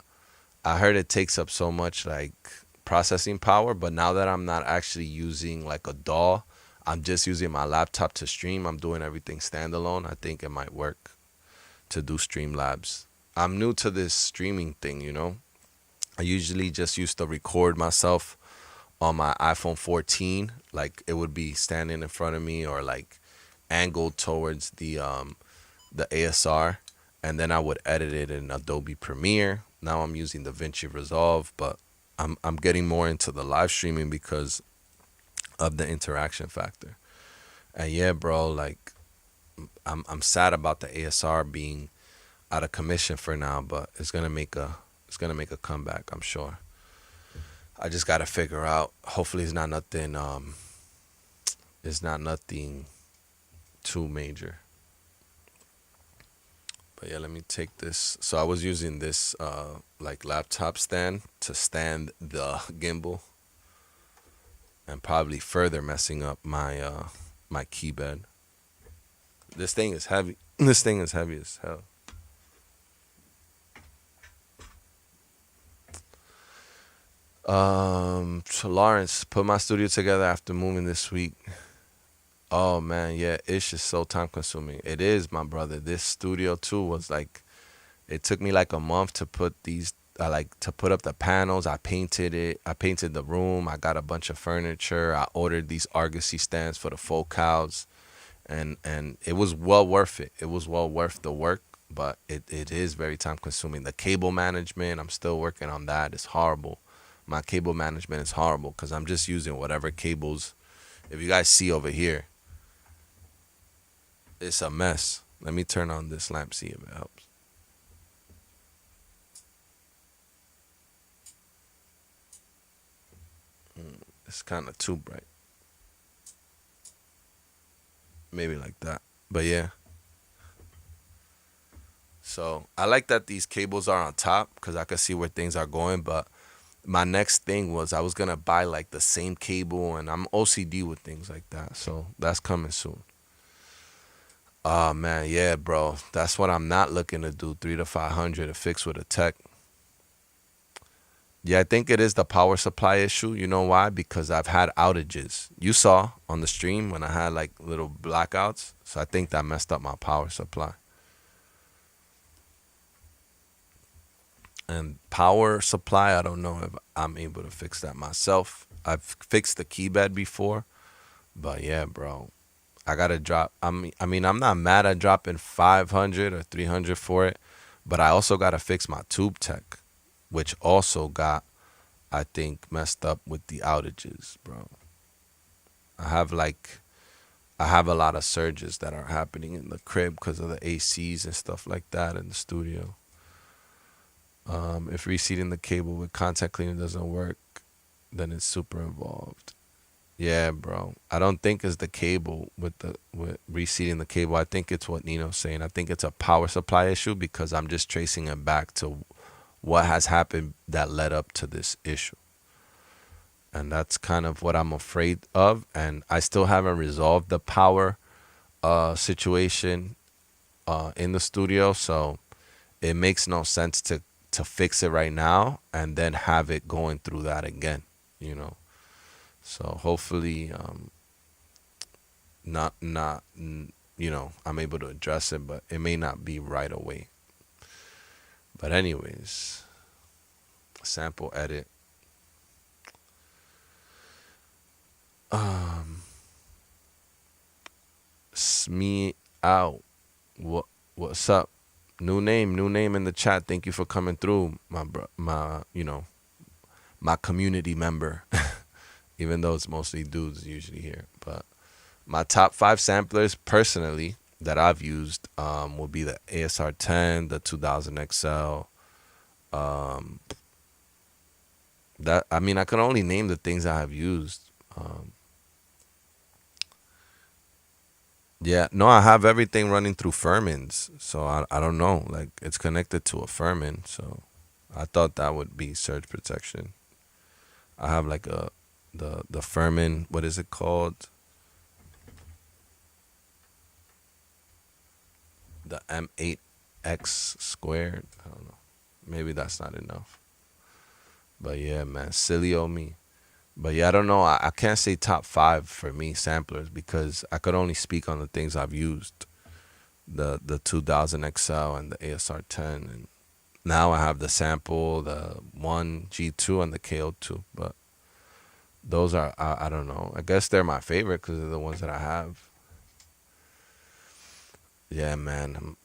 I heard it takes up so much like processing power. But now that I'm not actually using like a DAW, I'm just using my laptop to stream. I'm doing everything standalone. I think it might work to do Streamlabs. I'm new to this streaming thing. I usually just used to record myself on my iPhone 14. Like it would be standing in front of me or like angled towards the ASR, and then I would edit it in Adobe Premiere. Now I'm using DaVinci Resolve, but I'm getting more into the live streaming because of the interaction factor. And yeah, bro, like I'm sad about the ASR being out of commission for now, but it's gonna make a comeback, I'm sure. I just gotta figure out. Hopefully, it's not nothing too major. But yeah, let me take this. So I was using this like laptop stand to stand the gimbal, and probably further messing up my key bed. This thing is heavy. This thing is heavy as hell. So Lawrence, put my studio together after moving this week. Oh man, yeah, it's just so time consuming. It is, my brother. This studio too was like, it took me like a month to put these, like to put up the panels. I painted it. I painted the room. I got a bunch of furniture. I ordered these Argosy stands for the focals, and it was well worth it. It was well worth the work, but it is very time consuming. The cable management, I'm still working on that. It's horrible. My cable management is horrible because I'm just using whatever cables. If you guys see over here, it's a mess. Let me turn on this lamp, see if it helps. It's kind of too bright. Maybe like that. But yeah. So I like that these cables are on top because I can see where things are going. But my next thing was I was going to buy like the same cable, and I'm OCD with things like that. So that's coming soon. Oh man, yeah, bro. That's what I'm not looking to do. 3 to 500 to fix with a tech. Yeah, I think it is the power supply issue. You know why? Because I've had outages. You saw on the stream when I had like little blackouts. So I think that messed up my power supply. And power supply, I don't know if I'm able to fix that myself. I've fixed the key bed before, but yeah, bro, I gotta drop. I mean, I'm not mad at dropping 500 or 300 for it, but I also gotta fix my tube tech, which also got, I think, messed up with the outages, bro. I have like, I have a lot of surges that are happening in the crib because of the ACs and stuff like that in the studio. If reseating the cable with contact cleaner doesn't work, then it's super involved. Yeah, bro. I don't think it's the cable with reseating the cable. I think it's what Nino's saying. I think it's a power supply issue because I'm just tracing it back to what has happened that led up to this issue. and that's kind of what I'm afraid of. And I still haven't resolved the power situation in the studio, so it makes no sense to fix it right now and then have it going through that again, you know. So hopefully, not I'm able to address it, but it may not be right away. But anyways, sample edit. Um, Smee out. What's up? New name in the chat. Thank you for coming through, my my community member. Even though it's mostly dudes usually here, but my top 5 samplers personally that I've used will be the ASR 10, the 2000 XL. Um, that I mean, I can only name the things I have used. Um, yeah, no, I have everything running through Furmans, so I don't know. Like it's connected to a Furman, so I thought that would be surge protection. I have like the Furman. What is it called? The M8X squared. I don't know. Maybe that's not enough. But yeah, man, silly old me. But yeah, I don't know. I can't say top 5 for me samplers because I could only speak on the things I've used. The 2000 XL and the ASR 10, and now I have the sample, the 1G2 and the KO2. But those are I don't know. I guess they're my favorite because they're the ones that I have. Yeah, man.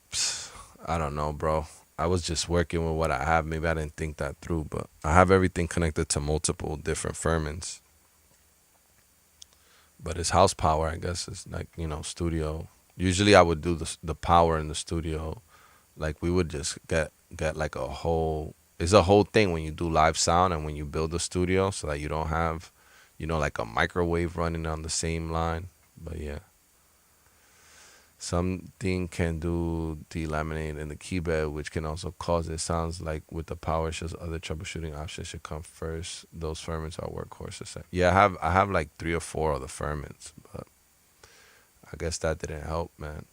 I don't know, bro. I was just working with what I have. Maybe I didn't think that through, but I have everything connected to multiple different Furmans. But it's house power, I guess. It's like, studio. Usually I would do the power in the studio. Like we would just get like a whole, it's a whole thing when you do live sound and when you build a studio so that you don't have, like a microwave running on the same line. But yeah. Something can do delaminate in the keybed, which can also cause it. Sounds like with the power, it's just other troubleshooting options should come first. Those Furmans are workhorses. Yeah, I have like 3 or 4 of the Furmans, but I guess that didn't help, man.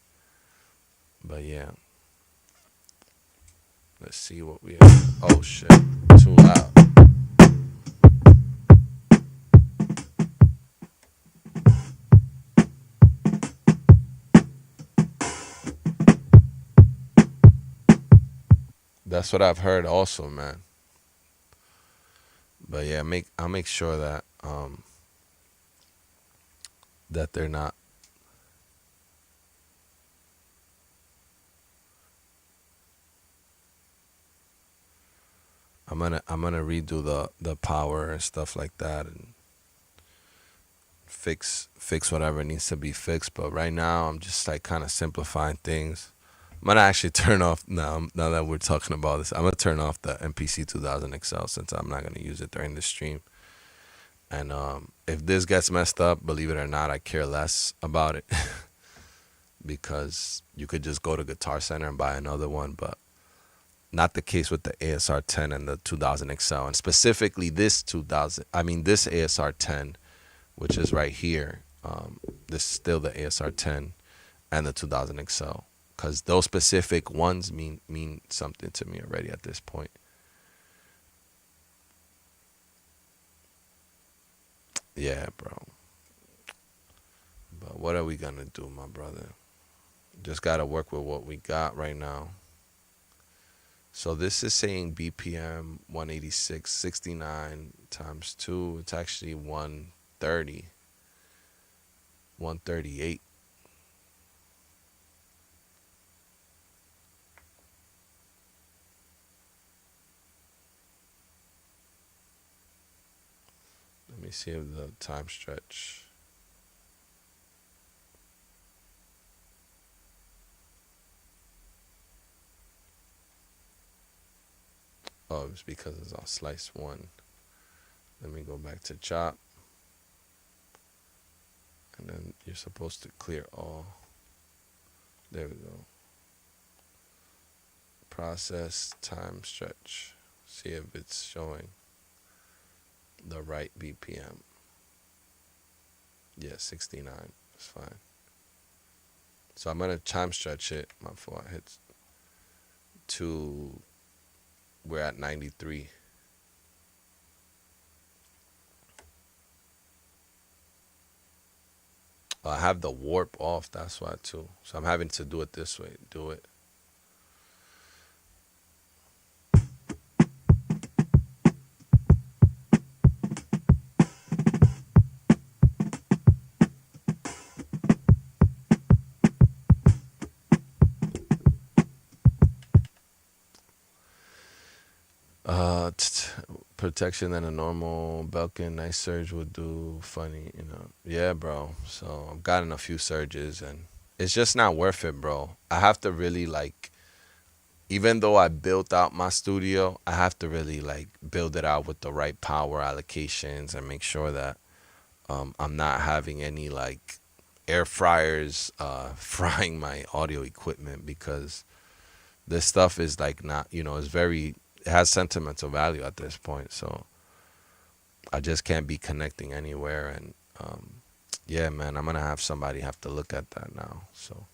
But yeah, let's see what we have. Oh shit, too loud. That's what I've heard also, man. But yeah, I'll make sure that that they're not. I'm gonna redo the power and stuff like that and fix whatever needs to be fixed. But right now I'm just like kind of simplifying things. I'm gonna actually turn off now that we're talking about this. I'm gonna turn off the MPC 2000 XL since I'm not gonna use it during the stream. And if this gets messed up, believe it or not, I care less about it because you could just go to Guitar Center and buy another one. But not the case with the ASR 10 and the 2000 XL, and specifically this 2000. I mean this ASR 10, which is right here. This is still the ASR 10 and the 2000 XL, because those specific ones mean something to me already at this point. Yeah, bro. But what are we gonna do, my brother? Just gotta work with what we got right now. So this is saying BPM 186.69 times 2. It's actually 130. 138. Let me see if the time stretch. Oh, it's because it's on slice 1. Let me go back to chop. And then you're supposed to clear all. There we go. Process time stretch. See if it's showing. the right BPM. Yeah, 69. It's fine. So I'm gonna time stretch it. My fault. Hits to we're at 93. I have the warp off. That's why too. So I'm having to do it this way. Do it. Protection than a normal Belkin. Nice surge would do. Funny, you know. Yeah, bro. So I've gotten a few surges and it's just not worth it, bro. I have to really like, even though I built out my studio, I have to really like build it out with the right power allocations and make sure that I'm not having any like air fryers frying my audio equipment because this stuff is like not, you know, it's very, it has sentimental value at this point. So I just can't be connecting anywhere. And yeah, man, I'm going to have somebody have to look at that now. So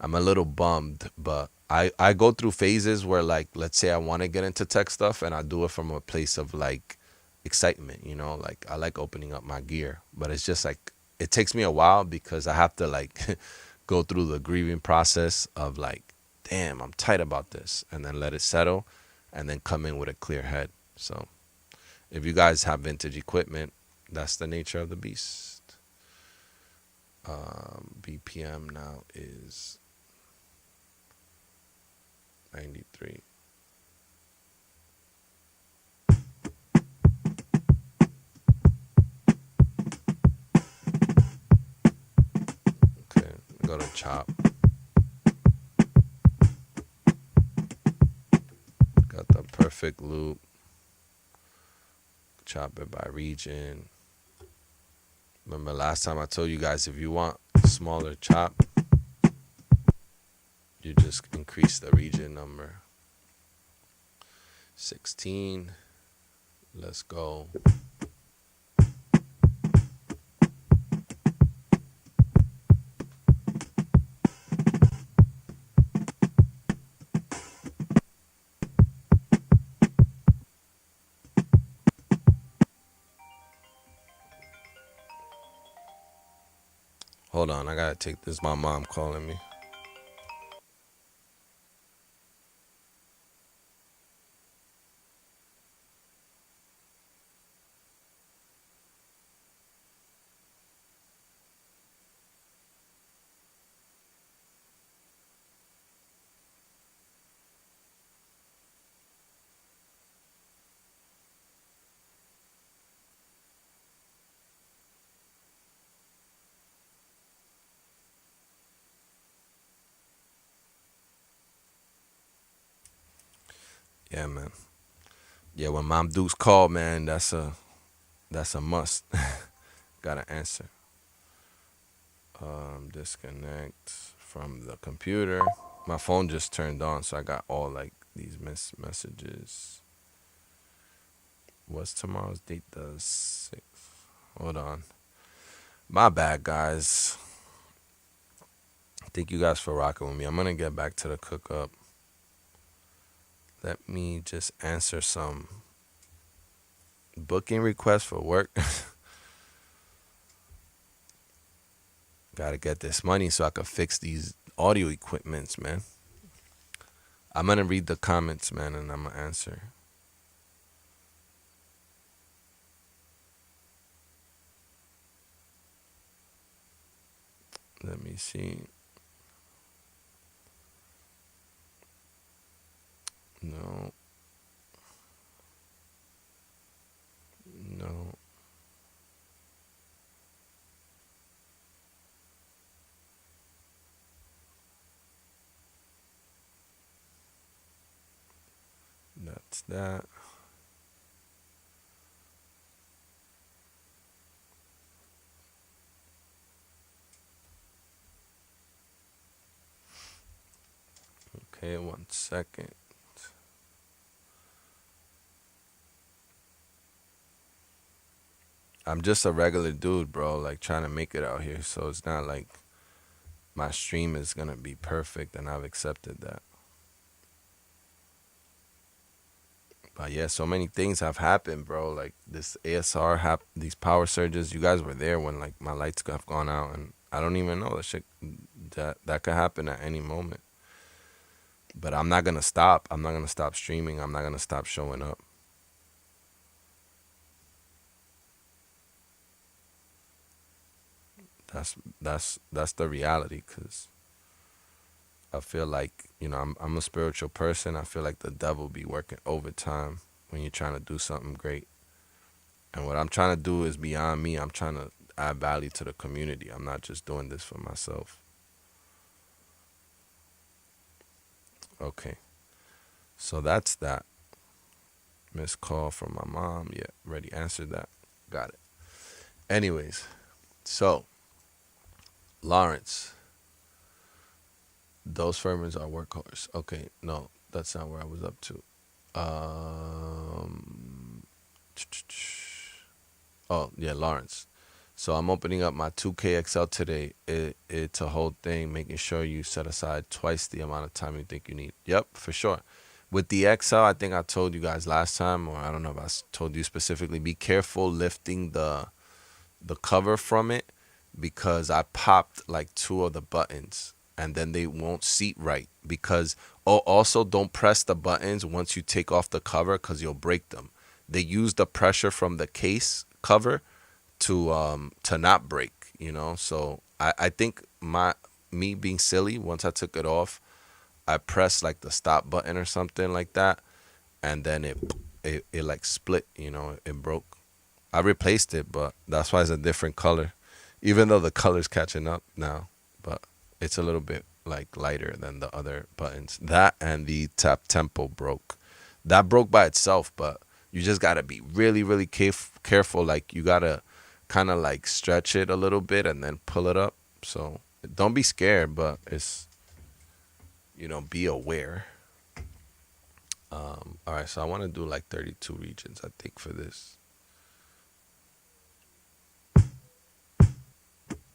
I'm a little bummed, but I go through phases where like, let's say I want to get into tech stuff and I do it from a place of like excitement, you know, like I like opening up my gear, but it's just like, it takes me a while because I have to like go through the grieving process of like, damn, I'm tight about this, and then let it settle and then come in with a clear head. So if you guys have vintage equipment, that's the nature of the beast. BPM now is 93. Okay, go to chop. Got the perfect loop. Chop it by region. Remember last time I told you guys, if you want smaller chop, you just increase the region number. 16. Let's go. Hold on, I gotta take this. My mom calling me. Yeah, man. Yeah, when Mom Dukes call, man, that's a must. Gotta answer. Disconnect from the computer. My phone just turned on, so I got all like these messages. What's tomorrow's date? The 6th. Hold on. My bad, guys. Thank you guys for rocking with me. I'm gonna get back to the Cookup. Let me just answer some booking requests for work. Gotta get this money so I can fix these audio equipments, man. I'm gonna read the comments, man, and I'm gonna answer. Let me see. No. No. That's that. Okay, 1 second. I'm just a regular dude, bro, like trying to make it out here. So it's not like my stream is gonna be perfect, and I've accepted that. But yeah, so many things have happened, bro. Like this these power surges. You guys were there when like my lights have gone out, and I don't even know that could happen at any moment. But I'm not gonna stop. I'm not gonna stop streaming. I'm not gonna stop showing up. That's the reality. Cause I feel like I'm a spiritual person. I feel like the devil be working overtime when you're trying to do something great. And what I'm trying to do is beyond me. I'm trying to add value to the community. I'm not just doing this for myself. Okay. So that's that. Missed call from my mom. Yeah, already answered that. Got it. Anyways, so Lawrence, those Furmans are workhorse. Okay, no, that's not where I was up to. Oh yeah, Lawrence. So I'm opening up my 2K XL today. It's a whole thing, making sure you set aside twice the amount of time you think you need. Yep, for sure. With the XL, I think I told you guys last time, or I don't know if I told you specifically, be careful lifting the cover from it, because I popped like two of the buttons and then they won't seat right. Because also don't press the buttons once you take off the cover, because you'll break them. They use the pressure from the case cover to not break, so I think me being silly, once I took it off, I pressed like the stop button or something like that, and then it like split, it broke. I replaced it, but that's why it's a different color, even though the color's catching up now. But it's a little bit like lighter than the other buttons. That and the tap tempo broke. That broke by itself, but you just gotta be really, really careful. Like you gotta kind of like stretch it a little bit and then pull it up. So don't be scared, but it's be aware. All right, so I want to do like 32 regions, I think, for this.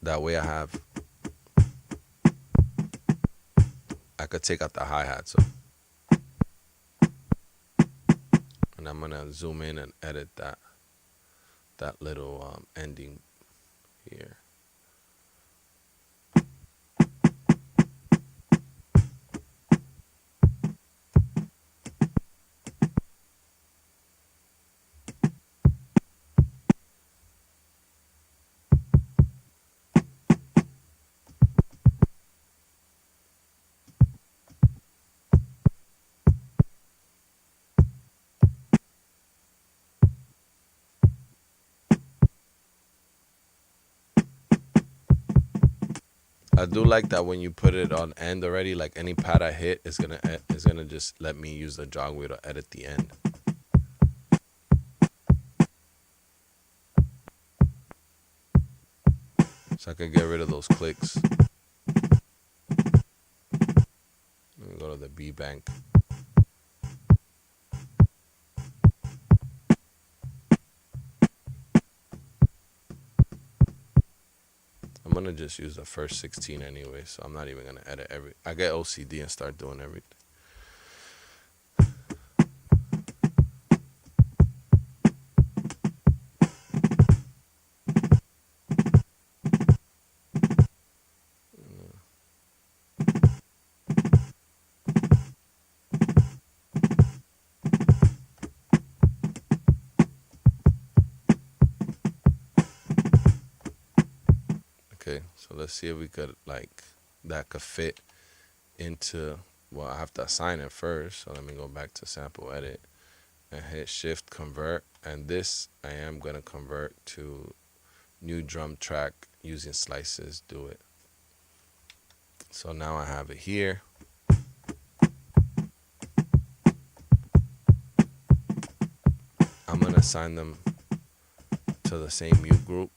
That way I could take out the hi-hat, so. And I'm gonna zoom in and edit that little ending here. I do like that when you put it on end already, like any pad I hit is gonna just let me use the jog wheel to edit the end. So I can get rid of those clicks. Let me go to the B bank. I'm gonna just use the first 16 anyway, so I'm not even gonna edit I get OCD and start doing everything. Okay, so let's see if we could that could fit into. Well, I have to assign it first, so let me go back to sample edit and hit shift convert, and this I am gonna convert to new drum track using slices. Do it. So now I have it here. I'm gonna assign them to the same mute group.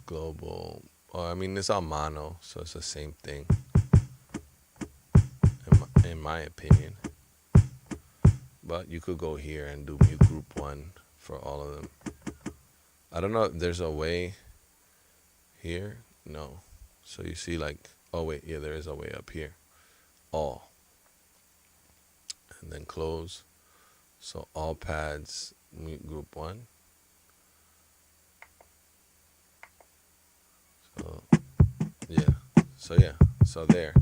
Global. Well, I mean, it's all mono, so it's the same thing, in my opinion. But you could go here and do mute group 1 for all of them. I don't know if there's a way here. No. So you see like, oh wait, yeah, there is a way up here. All. And then close. So all pads, mute group 1. So yeah. So there.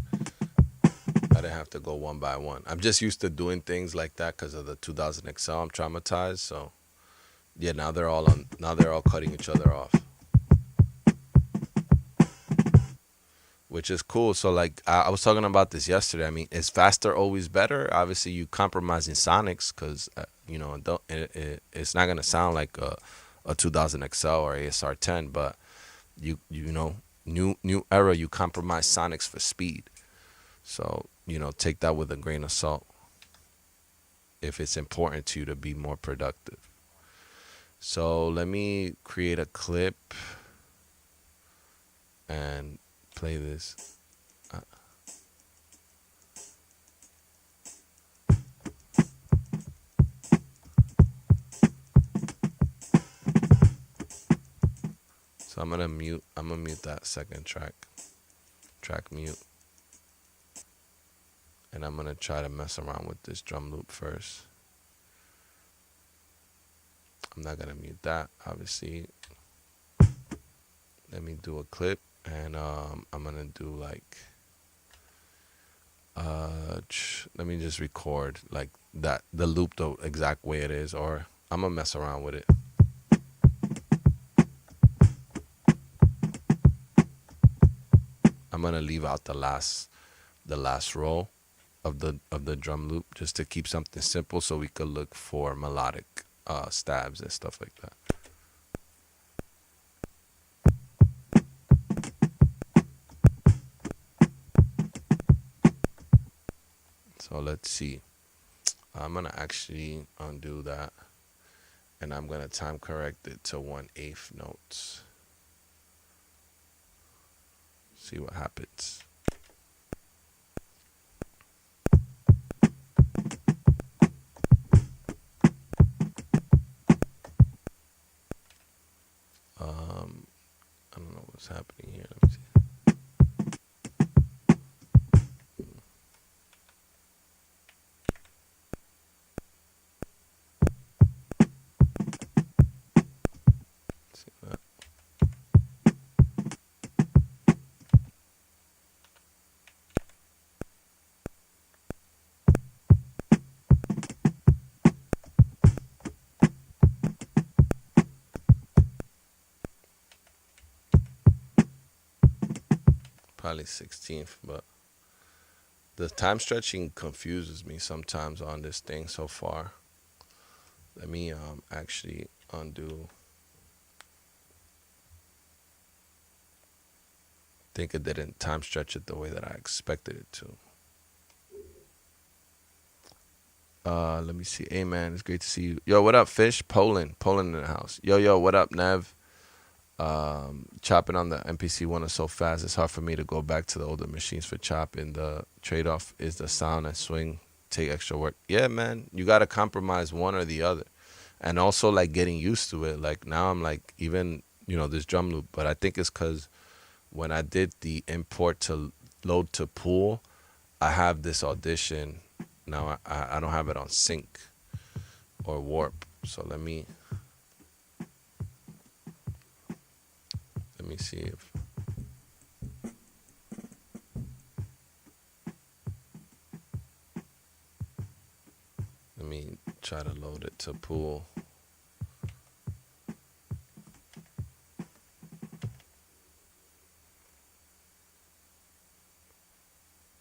I didn't have to go one by one. I'm just used to doing things like that because of the 2000 XL. I'm traumatized. So yeah, now they're all cutting each other off, which is cool. So like I was talking about this yesterday. I mean, is faster always better? Obviously, you compromise Ensoniqs because it's not gonna sound like a 2000 XL or ASR 10, but you know, new era, you compromise Sonics for speed. So take that with a grain of salt if it's important to you to be more productive. So let me create a clip and play this. So I'm gonna mute that second track mute. And I'm gonna try to mess around with this drum loop first. I'm not gonna mute that, obviously. Let me do a clip, and I'm gonna do like, let me just record like that, the loop the exact way it is, or I'm gonna mess around with it. I'm gonna leave out the last row of the drum loop just to keep something simple, so we could look for melodic stabs and stuff like that. So let's see. I'm gonna actually undo that, and I'm gonna time correct it to 1/8 notes. See what happens. I don't know what's happening here. Let me see. See that? Probably 16th, but the time stretching confuses me sometimes on this thing so far. Let me actually undo. I think it didn't time stretch it the way that I expected it to. Let me see. Hey man, it's great to see you. Yo, what up, Fish? Poland in the house. Yo, what up, Nev? Chopping on the MPC One is so fast, it's hard for me to go back to the older machines for chopping. The trade-off is the sound and swing take extra work. Yeah, man, you got to compromise one or the other. And also like getting used to it. Like now I'm like, even, this drum loop, but I think it's because when I did the import to load to pool, I have this audition. Now I don't have it on sync or warp. So let me see if let me try to load it to pool.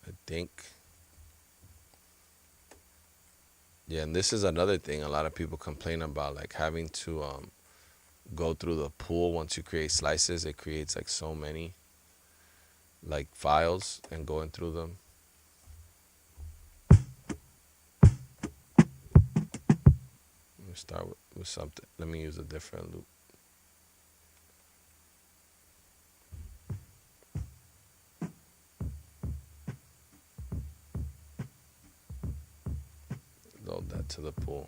I think. Yeah, and this is another thing a lot of people complain about, like having to go through the pool. Once you create slices, it creates like so many like files, and going through them. Let me start with something. Let me use a different loop. Load that add to the pool.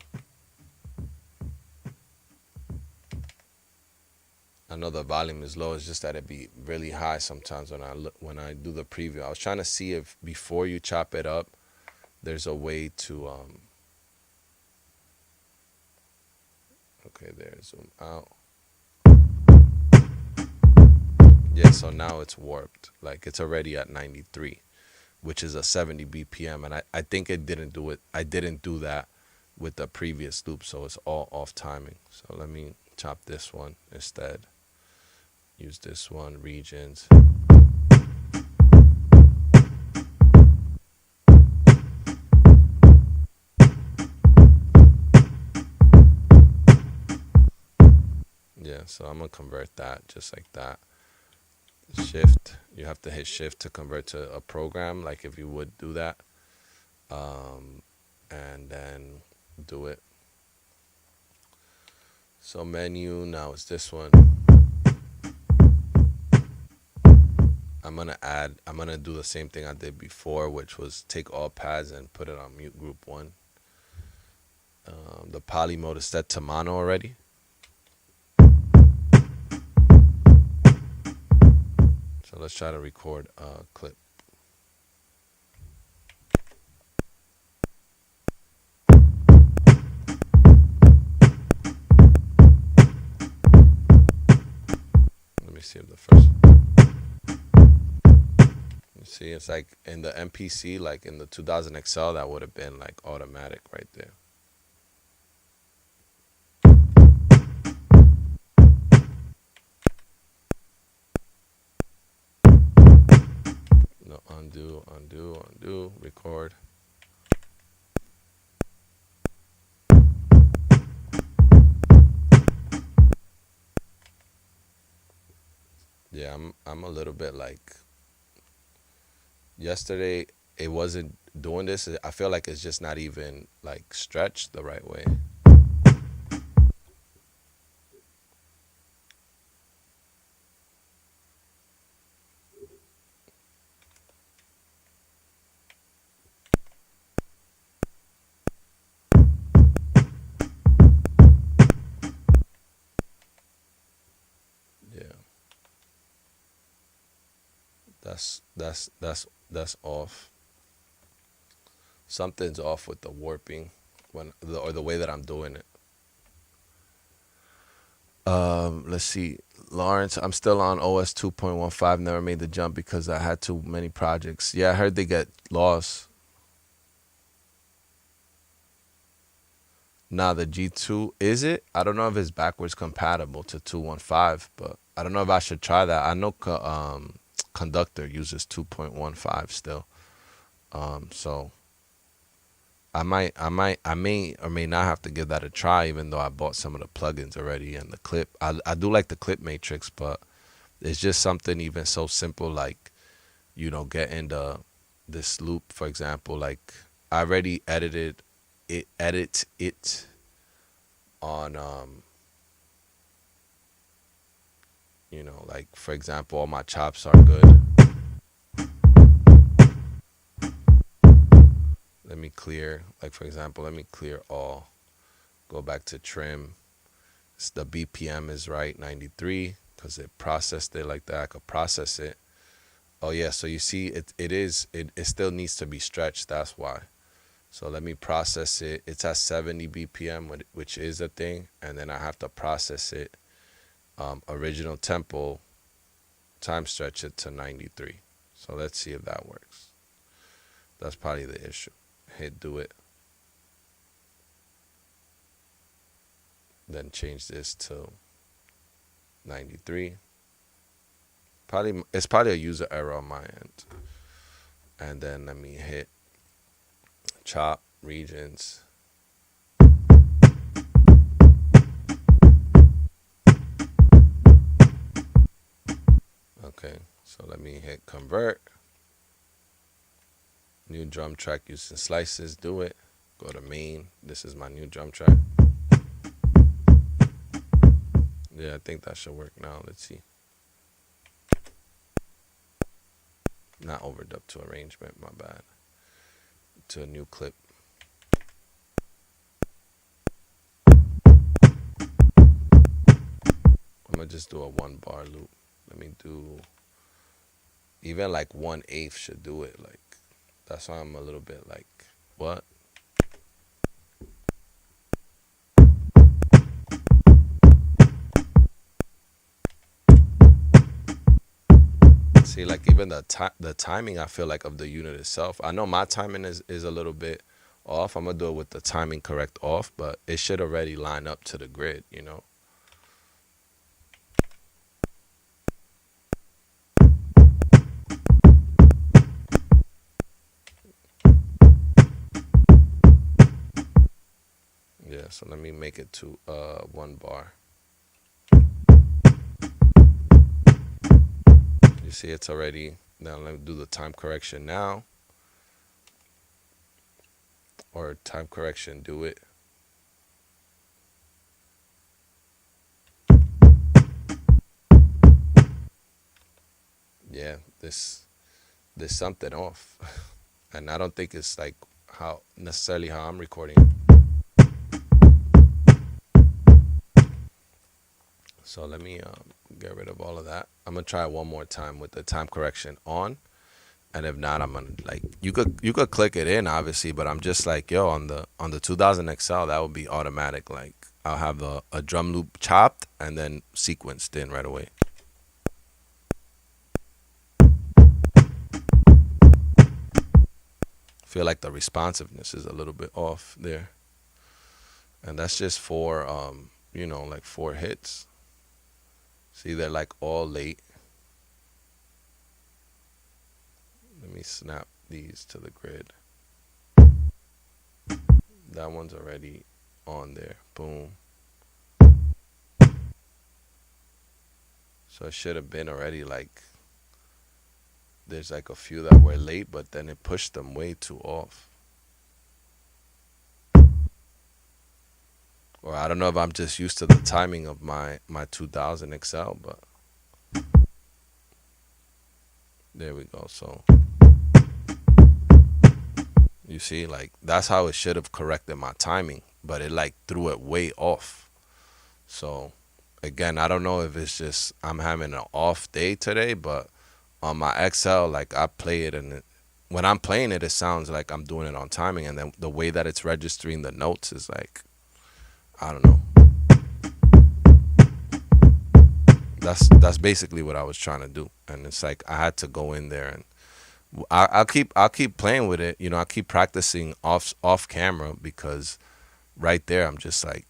I know the volume is low. It's just that it be really high sometimes when I do the preview. I was trying to see if before you chop it up, there's a way to okay, there, zoom out. Yeah, so now it's warped. Like it's already at 93, which is a 70 BPM, and I think it didn't do it. I didn't do that with the previous loop, so it's all off timing. So let me chop this one instead. Use this one, regions. Yeah, so I'm gonna convert that just like that. Shift, you have to hit shift to convert to a program, like if you would do that. And then do it. So menu, now it's this one. I'm gonna do the same thing I did before, which was take all pads and put it on mute group 1. The poly mode is set to mono already. So let's try to record a clip. Let me see if the first. You see, it's like in the MPC, like in the 2000 XL, that would have been like automatic right there. No, undo, record. Yeah, I'm a little bit like, yesterday it wasn't doing this. I feel like it's just not even like stretched the right way. Yeah. That's off. Something's off with the warping or the way that I'm doing it. Let's see, Lawrence. I'm still on OS 2.15. Never made the jump because I had too many projects. Yeah, I heard they get lost. Nah, the G2 is it? I don't know if it's backwards compatible to 2.15, but I don't know if I should try that. I know Conductor uses 2.15 still. So I may or may not have to give that a try, even though I bought some of the plugins already and the clip. I do like the clip matrix, but it's just something even so simple like, getting this loop, for example. Like I already edit it on like for example, all my chops are good. Let me clear, like for example, let me clear all. Go back to trim. The BPM is right, 93, because it processed it like that. I could process it. Oh yeah, so you see it still needs to be stretched, that's why. So let me process it. It's at 70 BPM, which is a thing, and then I have to process it. Original tempo, time stretch it to 93. So let's see if that works. That's probably the issue. Hit do it. Then change this to 93. It's probably a user error on my end. And then let me hit chop regions. Okay, so let me hit convert. New drum track using slices, do it. Go to main. This is my new drum track. Yeah, I think that should work now. Let's see. Not overdubbed to arrangement, my bad. To a new clip. gonna just do a 1-bar loop. Let me do, even like 1/8 should do it. Like, that's why I'm a little bit like, what? See, like even the timing, I feel like, of the unit itself. I know my timing is a little bit off. I'm gonna do it with the timing correct off, but it should already line up to the grid, you know. Yeah, so let me make it to 1 bar. You see it's already, now let me do the time correction now. Or time correction, do it. Yeah, there's something off. And I don't think it's like how necessarily how I'm recording. So let me get rid of all of that. I'm gonna try it one more time with the time correction on, and if not, I'm gonna, like, you could click it in obviously, but I'm just like, yo, on the 2000 XL, that would be automatic. Like, I'll have a drum loop chopped and then sequenced in right away. Feel like the responsiveness is a little bit off there, and that's just for you know, like 4 hits. See, they're like all late. Let me snap these to the grid. That one's already on there. Boom. So it should have been already, like, there's like a few that were late, but then it pushed them way too off. Or I don't know if I'm just used to the timing of my 2000 XL, but there we go. So you see, like, that's how it should have corrected my timing, but it like threw it way off. So again, I don't know if it's just I'm having an off day today, but on my XL, like, I play it, and when I'm playing it, it sounds like I'm doing it on timing, and then the way that it's registering the notes is like, I don't know. That's basically what I was trying to do, and it's like I had to go in there, and I'll keep playing with it. You know, I'll keep practicing off camera, because right there I'm just like,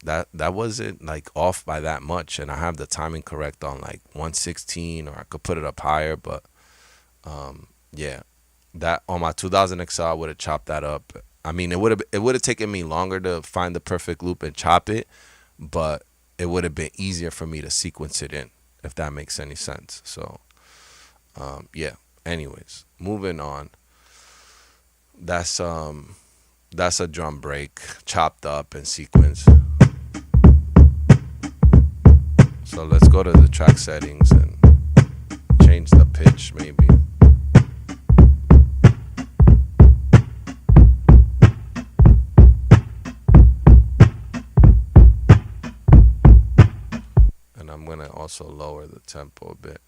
that wasn't like off by that much, and I have the timing correct on like 116, or I could put it up higher, but yeah, that on my 2000 XL I would have chopped that up. I mean, it would have taken me longer to find the perfect loop and chop it, but it would have been easier for me to sequence it in, if that makes any sense. So yeah, anyways, moving on. That's a drum break chopped up and sequenced. So let's go to the track settings and change the pitch maybe. And I'm gonna also lower the tempo a bit.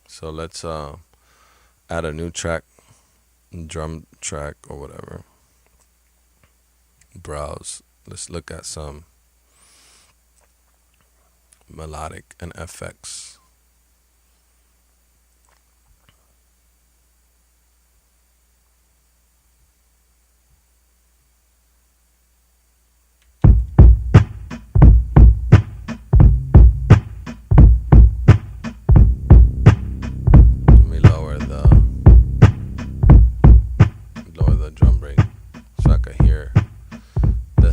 So let's add a new track, drum track or whatever. Browse. Let's look at some melodic and FX.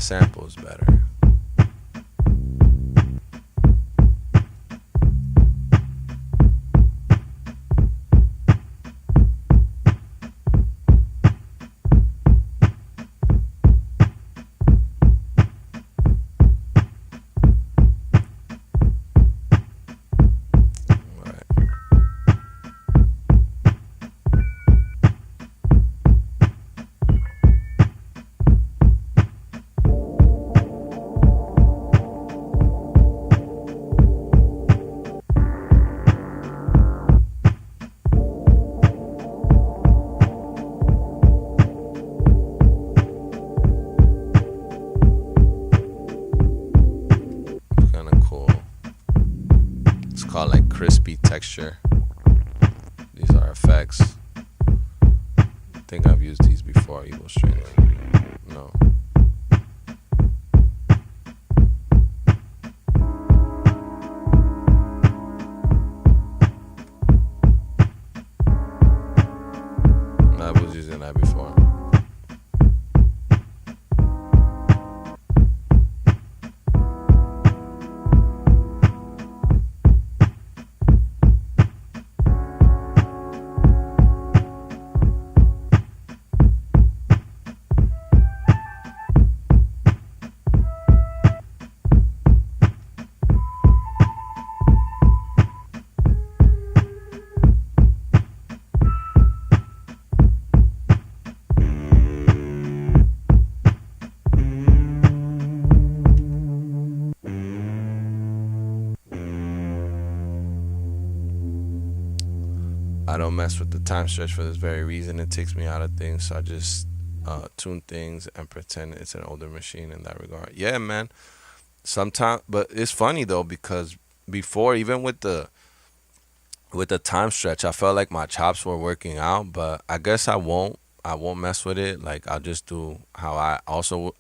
Samples better. All right. called like crispy texture. These are effects. I think I've used these before, Evil Strings. No. I was using that before. I don't mess with the time stretch for this very reason. It takes me out of things, so I just tune things and pretend it's an older machine in that regard. Yeah, man. Sometimes, but it's funny though, because before, even with the time stretch, I felt like my chops were working out, but I guess I won't mess with it. Like, I'll just do how I also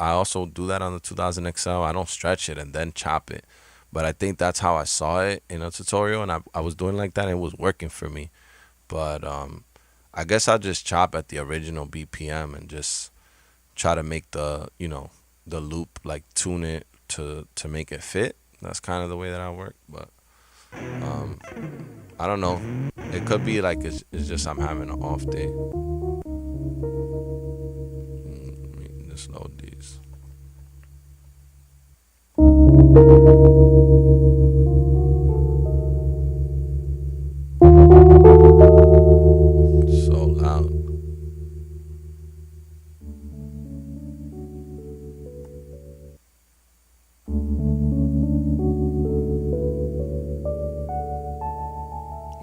do that on the 2000 XL. I don't stretch it and then chop it, but I think that's how I saw it in a tutorial, and I was doing like that and it was working for me. But I guess I'll just chop at the original BPM and just try to make the loop, like tune it to make it fit. That's kind of the way that I work. But I don't know. It could be like it's just I'm having an off day. Let me just load these. So loud.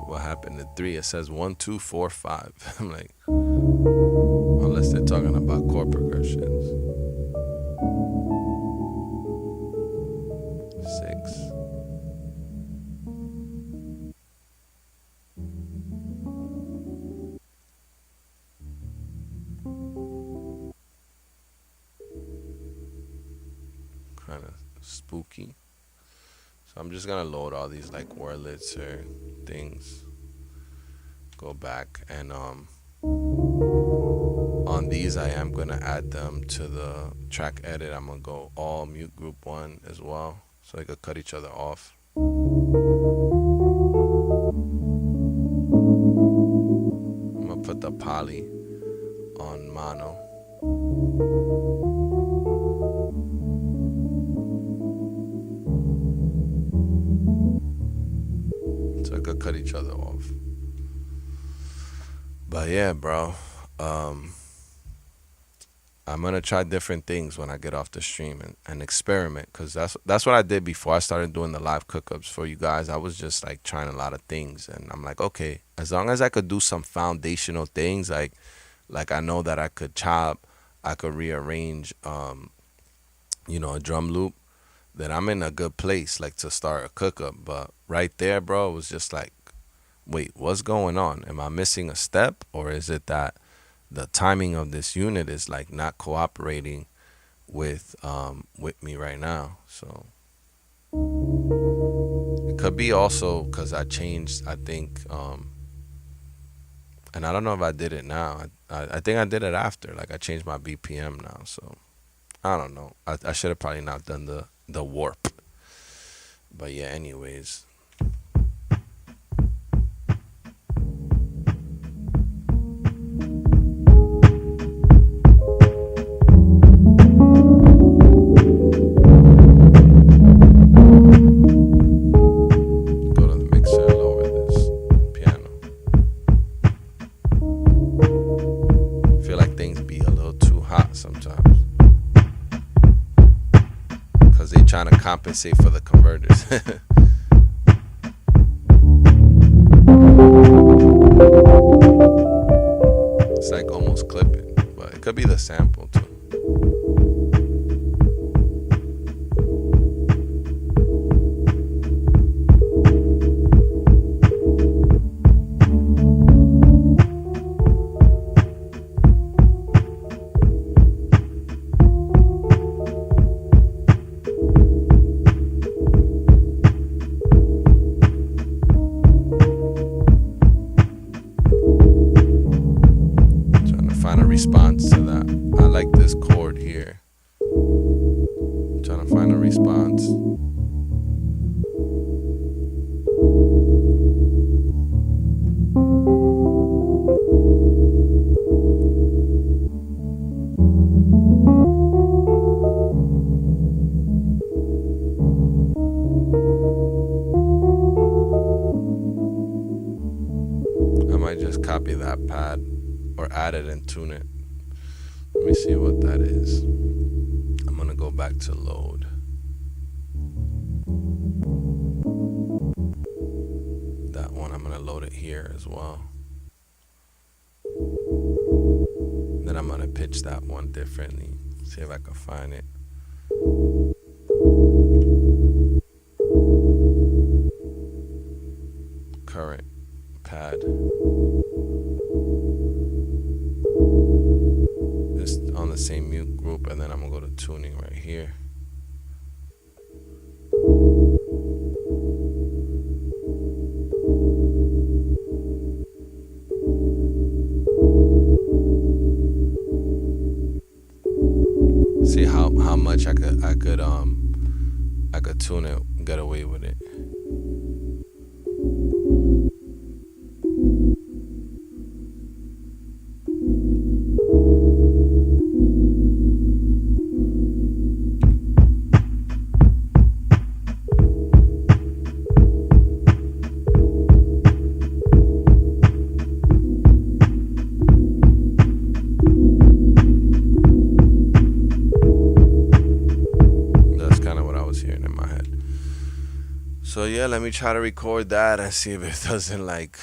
What happened to 3? It says 1, 2, 4, 5. I'm like, unless they're talking about chord progressions. 6. Kind of spooky. So I'm just gonna load all these like wordlets or things. Go back and on these I am gonna add them to the track edit. I'm gonna go all mute group 1 as well, so they could cut each other off. I'm gonna put the poly on mono. So I could cut each other off. But yeah, bro, I'm gonna try different things when I get off the stream and experiment, because that's what I did before I started doing the live cookups for you guys. I was just like trying a lot of things, and I'm like, okay, as long as I could do some foundational things, like I know that I could chop, I could rearrange, a drum loop, then I'm in a good place, like, to start a cookup. But right there, bro, it was just like, wait, what's going on? Am I missing a step, or is it that the timing of this unit is like not cooperating with me right now? So it could be also because I changed, I think, and I don't know if I did it now. I think I did it after, like I changed my BPM now. So I don't know. I should have probably not done the warp. But yeah, anyways. Trying to compensate for the converters. It's like almost clipping, but it could be the sample too. response to that. I like this chord here. I'm trying to find a response. I might just copy that pad or add it and tune it. Let me see what that is. I'm gonna go back to load. That one, I'm gonna load it here as well. Then I'm gonna pitch that one differently. See if I can find it. Current pad. Just on the same mute group, and then I'm gonna go to tuning right here. See how much I could tune it and get away with it. So yeah, let me try to record that and see if it doesn't like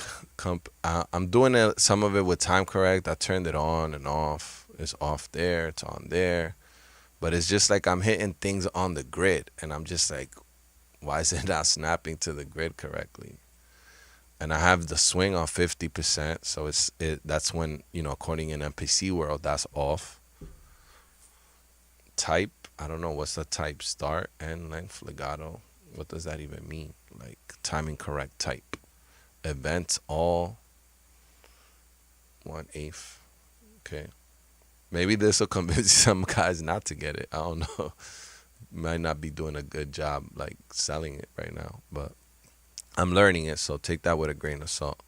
I'm doing it, some of it with time correct. I turned it on and off. It's off there, it's on there. But it's just like I'm hitting things on the grid and I'm just like, why is it not snapping to the grid correctly? And I have the swing on 50%, so that's when, you know, according in MPC world, that's off. Type, I don't know what's the type, start, end, length, legato. What does that even mean? Like timing correct type. Events all 1/8. Okay. Maybe this will convince some guys not to get it. I don't know. Might not be doing a good job like selling it right now, but I'm learning it, so take that with a grain of salt.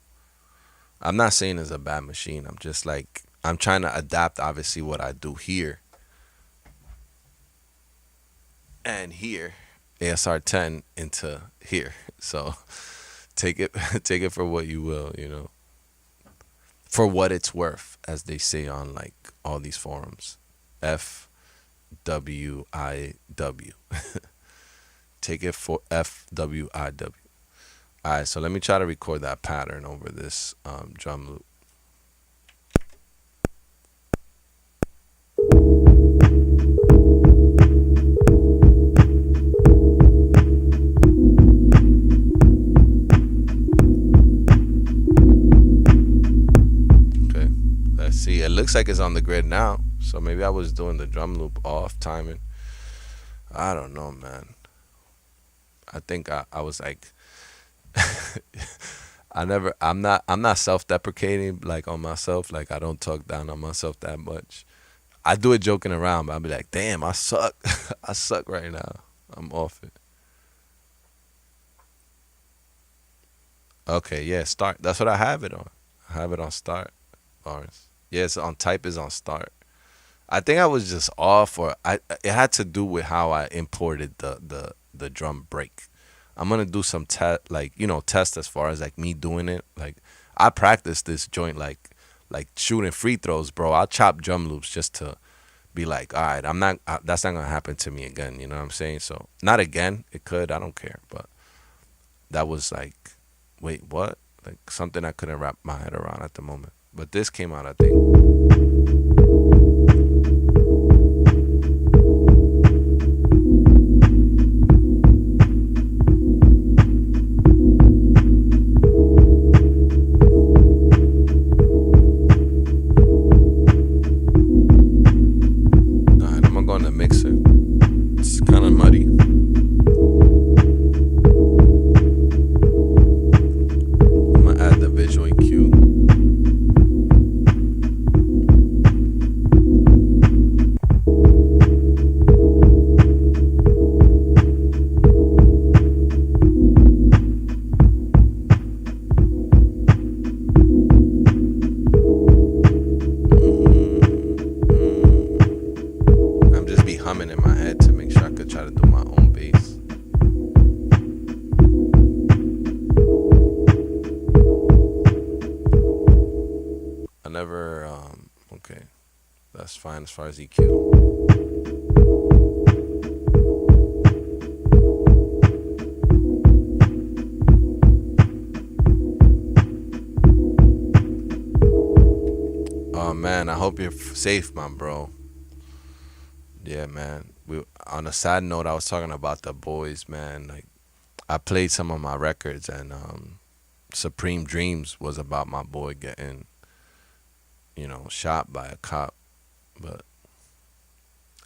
I'm not saying it's a bad machine. I'm just like, I'm trying to adapt obviously what I do here and here. ASR 10 into here, so take it for what you will, you know, for what it's worth, as they say on like all these forums. FWIW. Take it for FWIW. All right, so let me try to record that pattern over this drum loop. See, it looks like it's on the grid now, so maybe I was doing the drum loop off timing. I don't know, man. I think I was like, I'm not self-deprecating like on myself. Like I don't talk down on myself that much. I do it joking around, but I'll be like, damn, I suck. I suck right now. I'm off it. Okay, yeah, start. That's what I have it on. I have it on start, Lawrence. Yes, on type is on start. I think I was just off, or it had to do with how I imported the drum break. I'm gonna do some test, like, you know, test as far as like me doing it. Like I practice this joint like shooting free throws, bro. I'll chop drum loops just to be like, all right, that's not gonna happen to me again. You know what I'm saying? So not again. It could. I don't care. But that was like, wait, what? Like something I couldn't wrap my head around at the moment. But this came out, I think. Alright, I'm gonna go in the mixer. It's kind of muddy. I'm gonna add the visual EQ. never. Okay, that's fine as far as EQ. Oh man, I hope you're safe, my bro. Yeah, man. We on a side note, I was talking about the boys, man. Like I played some of my records, and Supreme Dreams was about my boy getting, shot by a cop, but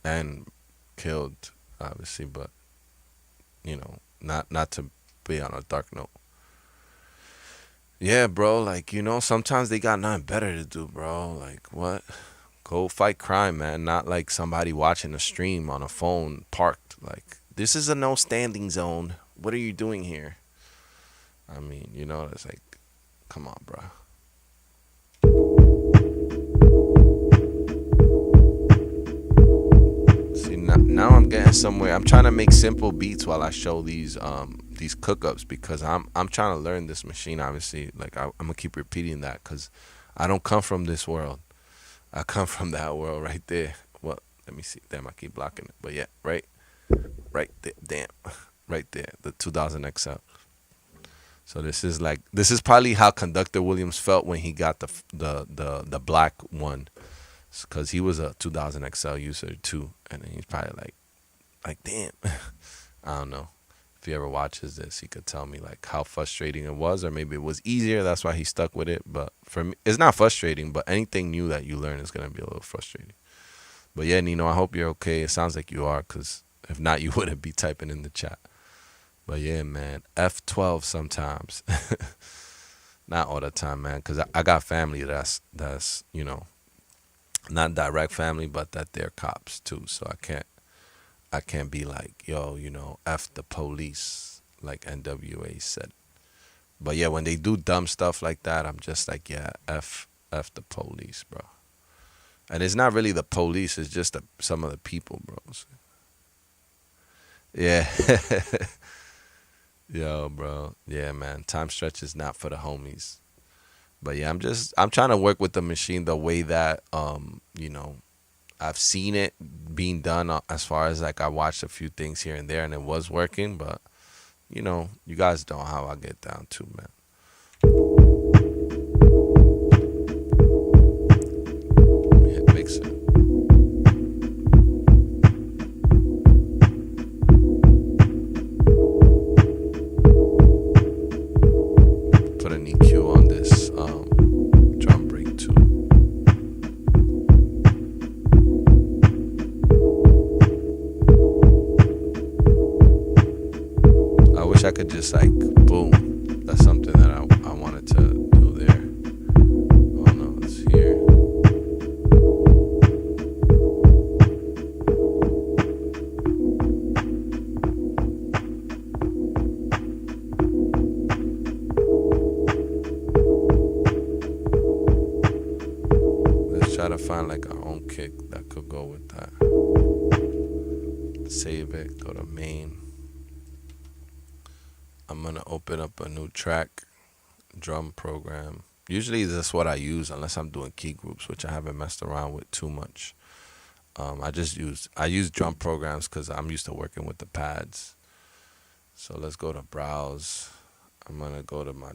and killed, obviously, but not to be on a dark note. Yeah, bro. Like sometimes they got nothing better to do, bro. Like what? Go fight crime, man. Not like somebody watching a stream on a phone parked. Like this is a no standing zone. What are you doing here? I mean, it's like, come on, bro. See, now I'm getting somewhere. I'm trying to make simple beats while I show these cookups because I'm trying to learn this machine. Obviously, like I'm gonna keep repeating that because I don't come from this world. I come from that world right there. Well, let me see. Damn, I keep blocking it. But yeah, right there. Damn, right there. The 2000 XL. So this is probably how Conductor Williams felt when he got the black one, because he was a 2000 XL user too, and then he's probably like damn. I don't know. If he ever watches this, he could tell me like how frustrating it was, or maybe it was easier. That's why he stuck with it. But for me, it's not frustrating. But anything new that you learn is gonna be a little frustrating. But yeah, Nino, I hope you're okay. It sounds like you are, cause if not, you wouldn't be typing in the chat. But yeah, man, F12 sometimes, not all the time, man. Cause I got family that's not direct family, but that they're cops too. So I can't be like, yo, F the police, like NWA said. But yeah, when they do dumb stuff like that, I'm just like, yeah, F the police, bro. And it's not really the police, it's just some of the people, bros. Yeah. Yo, bro. Yeah, man. Time stretch is not for the homies. But yeah, I'm trying to work with the machine the way that, I've seen it being done, as far as like I watched a few things here and there and it was working, but you guys know how I get down too, man. Hit mixer. Put an EQ on this drum break too. I wish I could just like boom. That's something that I wanted to do there. Oh no, it's here. Let's try to find like our own kick that could go with that. Save it, go to main. I'm gonna open up a new track, drum program. Usually that's what I use unless I'm doing key groups, which I haven't messed around with too much. I use drum programs because I'm used to working with the pads. So let's go to browse. I'm gonna go to my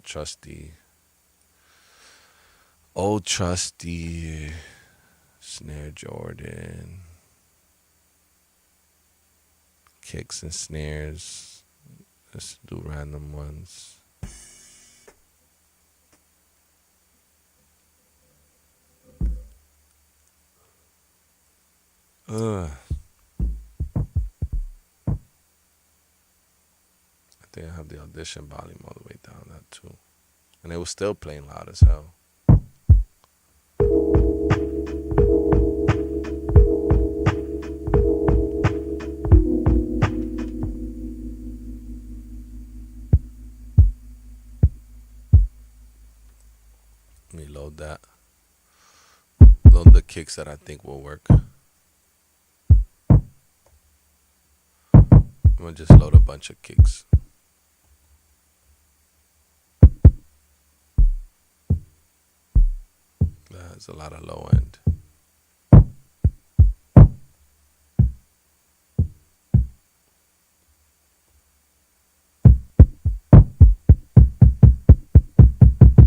old trusty snare Jordan, kicks and snares. Let's do random ones. I think I have the audition volume all the way down, that too. And it was still playing loud as hell. Let me load that. Load the kicks that I think will work. I'm gonna just load a bunch of kicks. That. There's a lot of low end.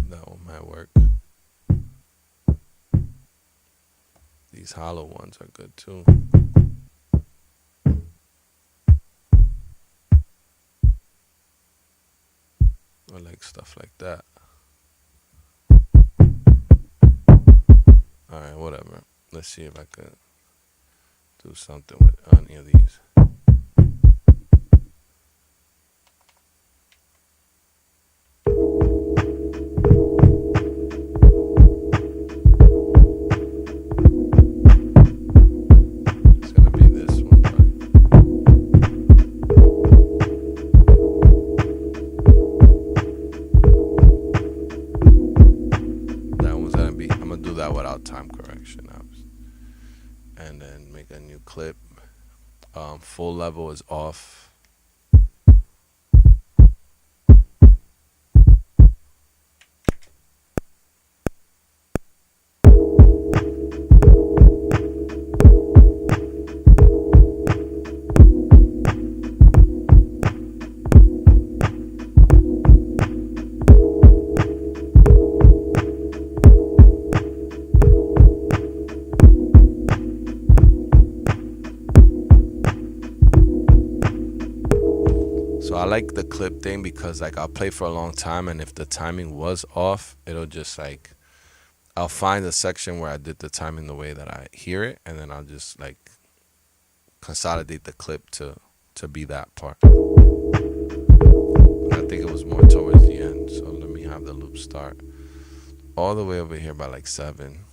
That one might work. These hollow ones are good too. I like stuff like that. Alright, whatever. Let's see if I could do something with any of these. It's gonna be this one, right? That one's gonna be, I'm gonna do that without time correction, obviously. And then make a new clip. Full level is off. So I like the clip thing because like I'll play for a long time, and if the timing was off, it'll just like, I'll find a section where I did the timing the way that I hear it, and then I'll just like consolidate the clip to be that part. I think it was more towards the end, so let me have the loop start all the way over here by like 7.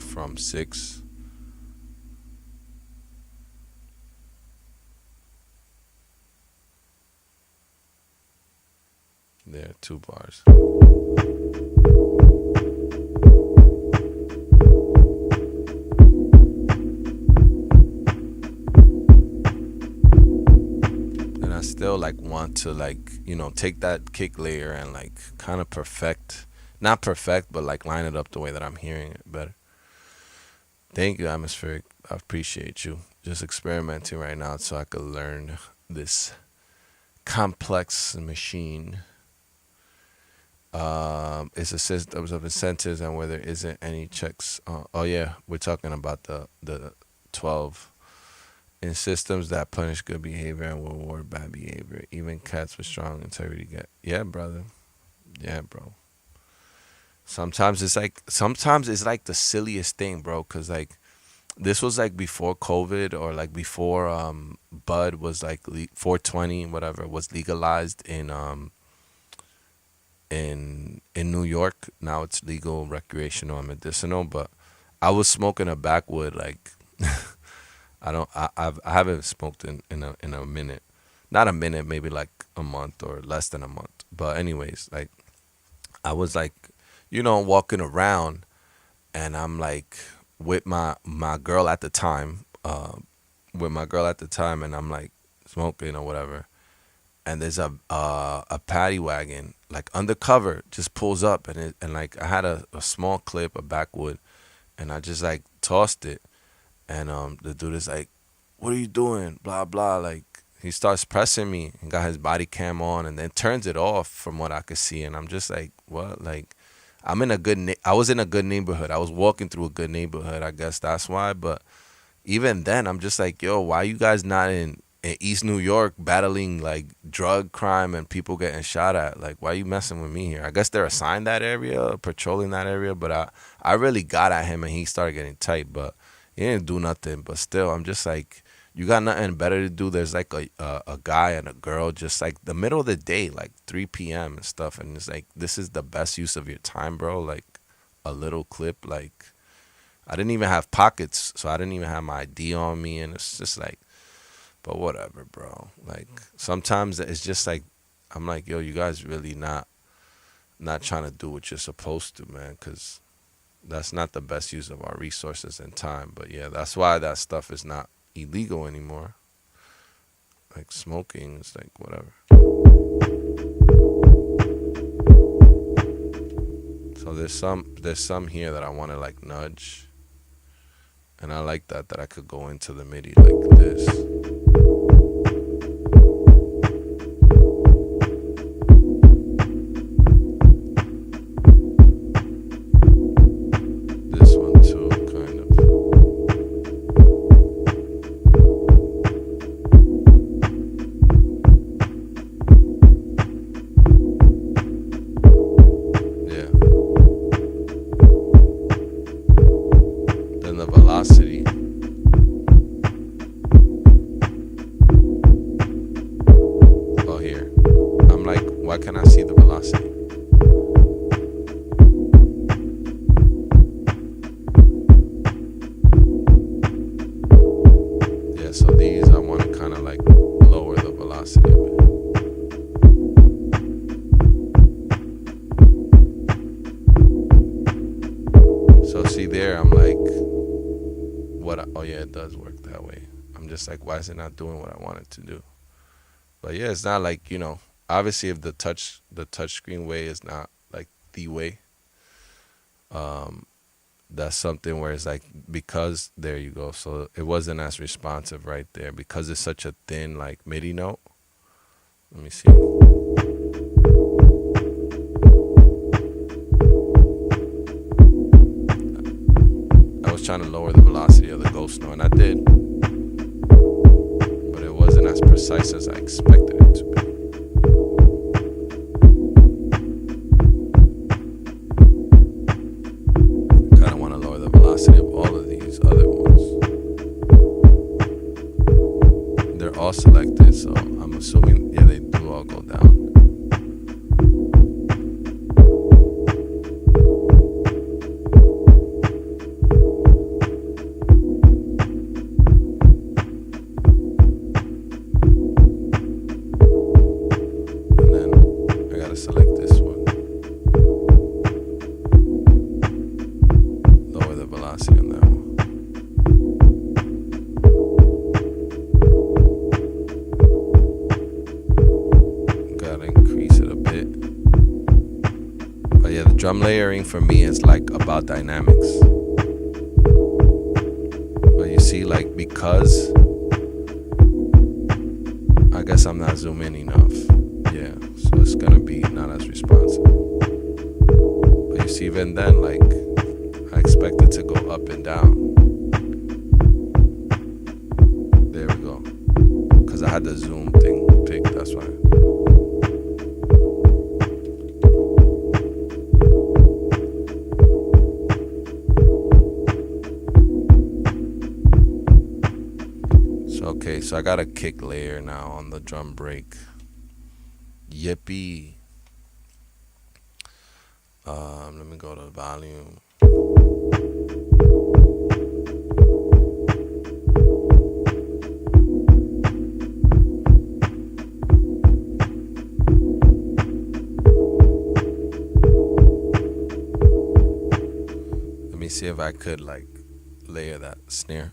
From 6. There, 2 bars. And I still like want to like, you know, take that kick layer and like kind of not perfect, but like line it up the way that I'm hearing it better. Thank you, Atmospheric. I appreciate you. Just experimenting right now so I could learn this complex machine. It's a system of incentives and where there isn't any checks. Oh yeah, we're talking about the 12 in systems that punish good behavior and reward bad behavior. Even cats with strong integrity get. Yeah, brother. Yeah, bro. Sometimes it's like the silliest thing, bro, because like this was like before COVID, or like before bud was like 420 whatever was legalized in New York. Now it's legal, recreational, and medicinal. But I was smoking a backwood like I haven't smoked in a minute, not a minute, maybe like a month or less than a month. But anyways, like I was like, you know, walking around, and I'm like with my girl at the time, and I'm like smoking or whatever, and there's a paddy wagon like undercover just pulls up, and like I had a small clip, a backwood, and I just like tossed it, and the dude is like, "What are you doing?" Blah blah, like. He starts pressing me and got his body cam on, and then turns it off from what I could see, and I'm just like, what? Like, I was in a good neighborhood. I was walking through a good neighborhood. I guess that's why. But even then, I'm just like, yo, why you guys not in East New York battling like drug crime and people getting shot at? Like, why you messing with me here? I guess they're assigned that area, patrolling that area. But I really got at him, and he started getting tight. But he didn't do nothing. But still, I'm just like, you got nothing better to do. There's like a guy and a girl, just like the middle of the day, like 3 p.m. and stuff. And it's like, this is the best use of your time, bro. Like a little clip. Like I didn't even have pockets, so I didn't even have my ID on me. And it's just like, but whatever, bro. Like sometimes it's just like, I'm like, yo, you guys really not. not trying to do what you're supposed to, man, because that's not the best use of our resources and time. But yeah, that's why that stuff is not illegal anymore. Like smoking is like whatever. So there's some here that I want to like nudge, and I like that I could go into the MIDI like this. This one too, kind of. Yeah. Then the velocity. Oh, here. I'm like, why can't I see the velocity? Yeah, so these I want to kind of like lower the velocity a bit. So see there, I'm like, oh yeah, it does work that way. I'm just like, why is it not doing what I want it to do? But yeah, it's not like, obviously if the touch screen way is not like the way, that's something where it's like, because there you go. So it wasn't as responsive right there because it's such a thin like MIDI note. Let me see. I was trying to lower the velocity of the ghost note, and I did, but it wasn't as precise as I expected it to be. Kind of want to lower the velocity of all of these other ones. They're all selected, so I'm assuming, yeah, they do all go down. Select this one. Lower the velocity on that one. Gotta increase it a bit. But yeah, the drum layering for me is like about dynamics. But you see, like, because I guess I'm not zooming enough. Yeah, so it's gonna be not as responsive. But you see, even then, like, I expect it to go up and down. There we go. Because I had the zoom thing picked, that's why. So, okay, so I got a kick layer now on the drum break. Yippee. Let me go to volume. Let me see if I could like layer that snare.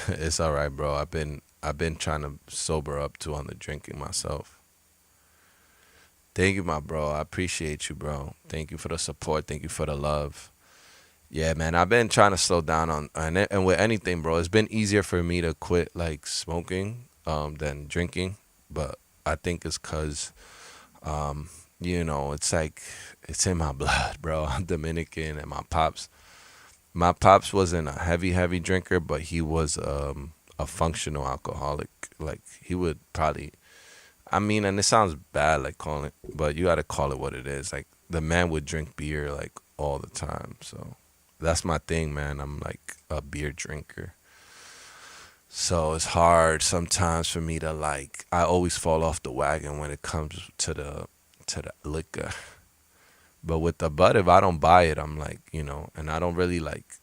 It's all right, bro. I've been trying to sober up too on the drinking myself. Thank you, my bro. I appreciate you, bro. Thank you for the support. Thank you for the love. Yeah, man. I've been trying to slow down on and with anything, bro. It's been easier for me to quit like smoking than drinking, but I think it's cause it's like it's in my blood, bro. I'm Dominican, and my pops wasn't a heavy drinker, but he was a functional alcoholic. Like, he would probably, and it sounds bad like calling it, but you gotta call it what it is. Like, the man would drink beer like all the time. So that's my thing, man. I'm like a beer drinker. So it's hard sometimes for me to like, I always fall off the wagon when it comes to the liquor. But with the bud, if I don't buy it, I'm like, and I don't really like,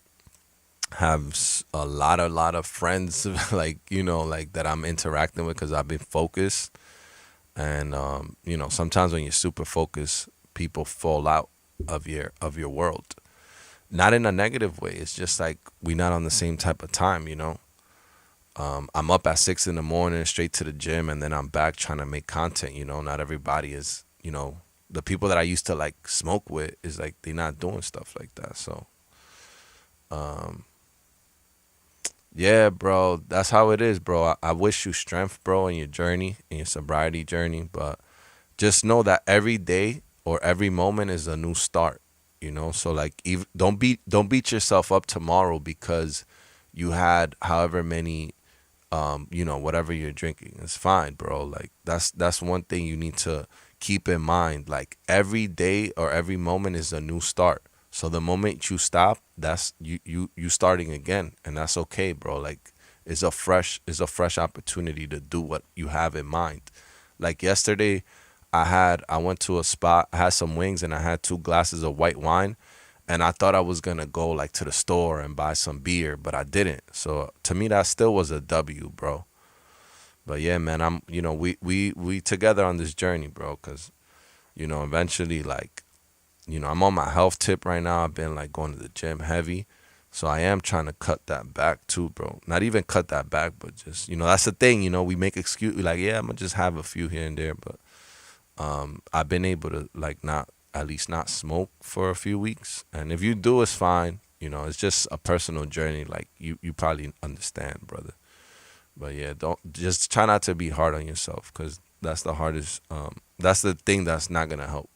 have a lot of friends like like that I'm interacting with because I've been focused. And sometimes when you're super focused, people fall out of your world. Not in a negative way. It's just like we're not on the same type of time. I'm up at 6 in the morning, straight to the gym, and then I'm back trying to make content. Not everybody is. The people that I used to like smoke with is like they're not doing stuff like that. So, um, yeah, bro, that's how it is, bro. I wish you strength, bro, in your journey, in your sobriety journey. But just know that every day or every moment is a new start. So like, even don't beat yourself up tomorrow because you had however many whatever you're drinking. It's fine, bro. Like that's one thing you need to keep in mind. Like every day or every moment is a new start. So the moment you stop, that's you starting again, and that's okay, bro. Like it's a fresh opportunity to do what you have in mind. Like yesterday, I went to a spot, I had some wings, and I had 2 glasses of white wine, and I thought I was gonna go like to the store and buy some beer, but I didn't. So to me, that still was a W, bro. But yeah, man, we together on this journey, bro. Cause eventually, like, I'm on my health tip right now. I've been like going to the gym heavy, so I am trying to cut that back too, bro. Not even cut that back, but just that's the thing. We make excuse, we like, yeah, I'm gonna just have a few here and there, but I've been able to like not at least not smoke for a few weeks. And if you do, it's fine. It's just a personal journey. Like you probably understand, brother. But yeah, don't just try not to be hard on yourself because that's the hardest. That's the thing that's not gonna help.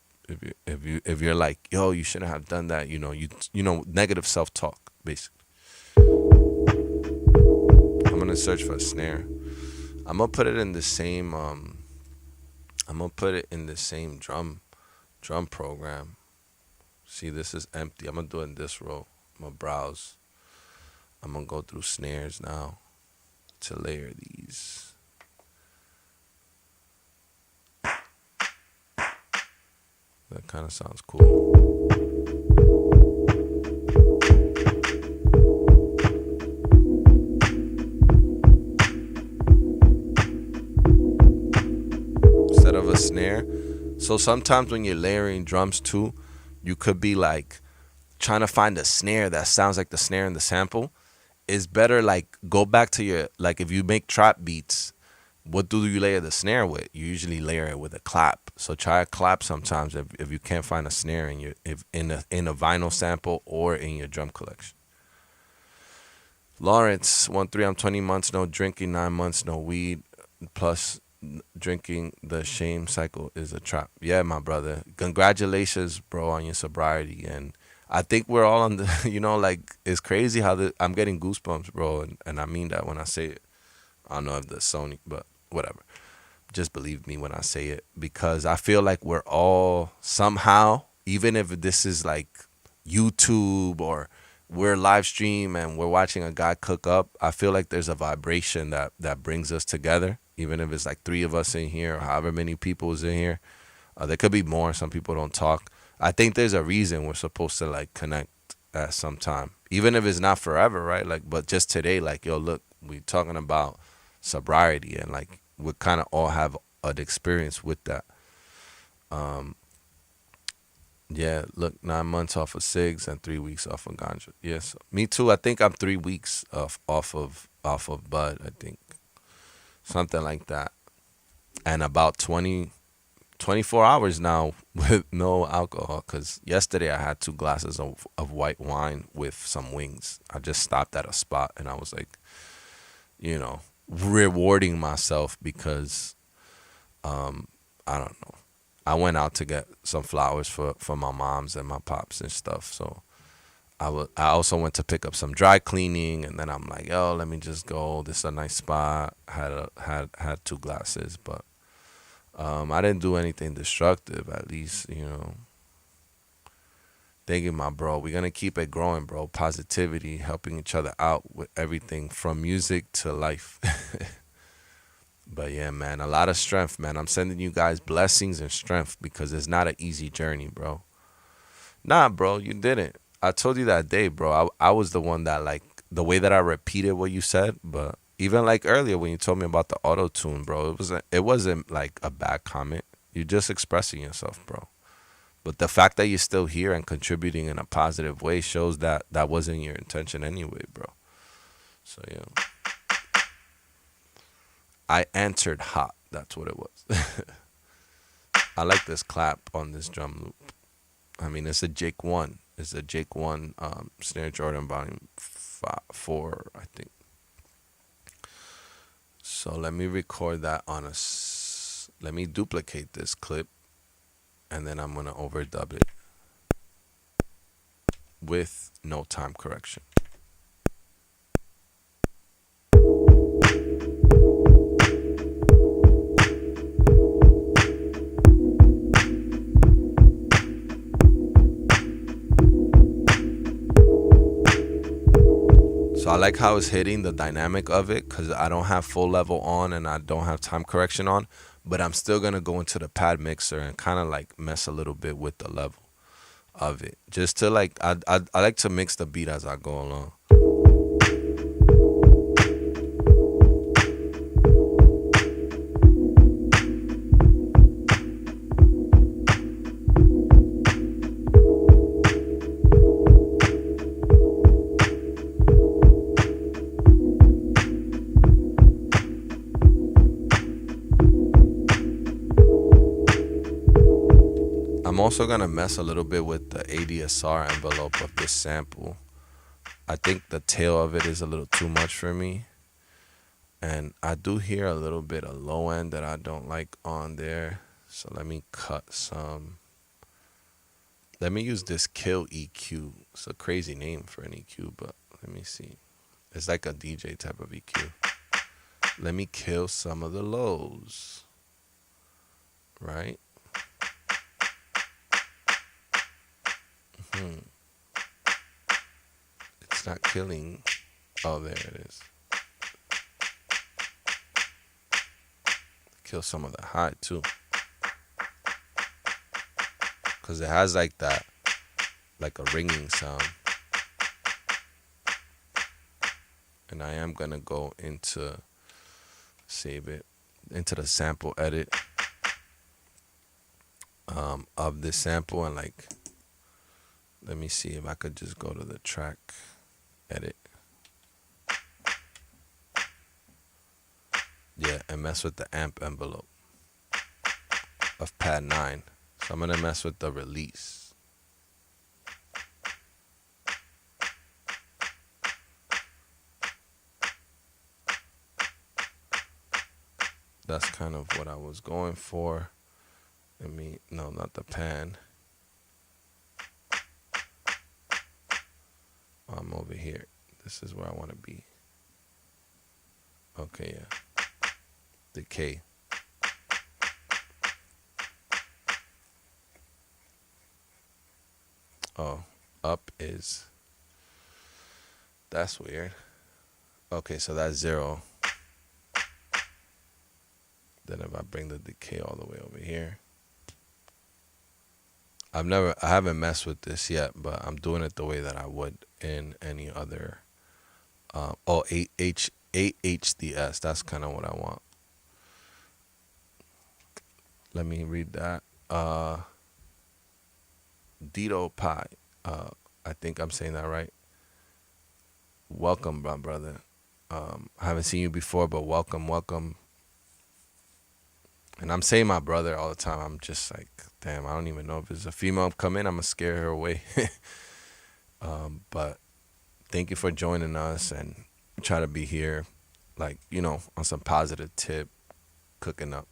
If you're like, yo, you shouldn't have done that. Negative self talk basically. I'm gonna search for a snare. I'm gonna put it in the same. I'm gonna put it in the same drum program. See, this is empty. I'm gonna do it in this row. I'm gonna browse. I'm gonna go through snares now to layer these. That kind of sounds cool. Instead of a snare. So sometimes when you're layering drums too, you could be like trying to find a snare that sounds like the snare in the sample. It's better like go back to your like if you make trap beats, what do you layer the snare with? You usually layer it with a clap. So try a clap sometimes if you can't find a snare in your if in a vinyl sample or in your drum collection. Lawrence 1-3. I'm 20 months no drinking, 9 months no weed. Plus drinking the shame cycle is a trap. Yeah, my brother. Congratulations, bro, on your sobriety. And I think we're all on the like it's crazy how I'm getting goosebumps, bro, and I mean that when I say it. I don't know if the Sony, but whatever. Just believe me when I say it because I feel like we're all somehow, even if this is like YouTube or we're live stream and we're watching a guy cook up, I feel like there's a vibration that brings us together. Even if it's like 3 of us in here or however many people is in here, there could be more. Some people don't talk. I think there's a reason we're supposed to like connect at some time, even if it's not forever, right? Like, but just today, like, yo, look, we talking about sobriety and like we kind of all have an experience with that. Um, yeah, look, 9 months off of cigs and 3 weeks off of ganja. Yes, me too. I think I'm 3 weeks off of bud. I think something like that, and about 24 hours now with no alcohol. Cause yesterday I had 2 glasses of white wine with some wings. I just stopped at a spot and I was like, rewarding myself because I don't know. I went out to get some flowers for my moms and my pops and stuff. So I also went to pick up some dry cleaning, and then I'm like, yo, let me just go. This is a nice spot. Had 2 glasses, but I didn't do anything destructive. At least Thank you, my bro. We're gonna keep it growing, bro. Positivity, helping each other out with everything from music to life. But yeah, man, a lot of strength, man. I'm sending you guys blessings and strength because it's not an easy journey, bro. Nah, bro, you didn't. I told you that day, bro. I was the one that like the way that I repeated what you said, but even like earlier when you told me about the auto tune, bro, it wasn't like a bad comment. You're just expressing yourself, bro. But the fact that you're still here and contributing in a positive way shows that that wasn't your intention anyway, bro. So yeah, I answered hot. That's what it was. I like this clap on this drum loop. I mean, it's a Jake One. It's a Jake One Snare Jordan Volume 4, I think. So let me record that on let me duplicate this clip, and then I'm gonna overdub it with no time correction. So I like how it's hitting the dynamic of it because I don't have full level on and I don't have time correction on, but I'm still gonna go into the pad mixer and kind of like mess a little bit with the level of it, just to like I like to mix the beat as I go along. I'm also gonna mess a little bit with the ADSR envelope of this sample. I think the tail of it is a little too much for me. And I do hear a little bit of low end that I don't like on there. So let me cut some. Let me use this Kill EQ. It's a crazy name for an EQ, but let me see. It's like a DJ type of EQ. Let me kill some of the lows. Right? It's not killing. Oh, there it is. Kill some of the high too, because it has like that, like a ringing sound. And I am gonna go into save it into the sample edit of this sample, and like, let me see if I could just go to the track edit. Yeah, and mess with the amp envelope of pad 9. So I'm gonna mess with the release. That's kind of what I was going for. No, not the pan. I'm over here. This is where I want to be. Okay, yeah. Decay. Oh, up is. That's weird. Okay, so that's 0. Then if I bring the decay all the way over here. I haven't messed with this yet, but I'm doing it the way that I would in any other. HDS. That's kind of what I want. Let me read that. Dito Pie. I think I'm saying that right. Welcome, my brother. I haven't seen you before, but welcome. And I'm saying my brother all the time. I'm just like, damn, I don't even know if it's a female come in. I'm going to scare her away. But thank you for joining us and try to be here, like, on some positive tip, cooking up.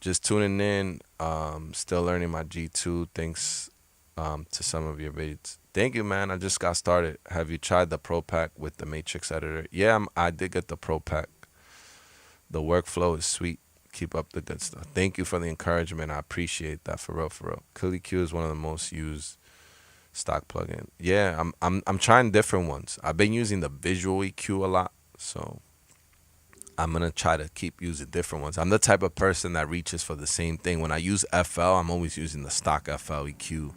Just tuning in, still learning my G2. Thanks to some of your videos. Thank you, man. I just got started. Have you tried the Pro Pack with the Matrix editor? Yeah, I did get the Pro Pack. The workflow is sweet. Keep up the good stuff. Thank you for the encouragement. I appreciate that, for real. Kill EQ is one of the most used stock plugin. Yeah, I'm trying different ones. I've been using the visual EQ a lot, so I'm gonna try to keep using different ones. I'm the type of person that reaches for the same thing. When I use FL, I'm always using the stock FL EQ,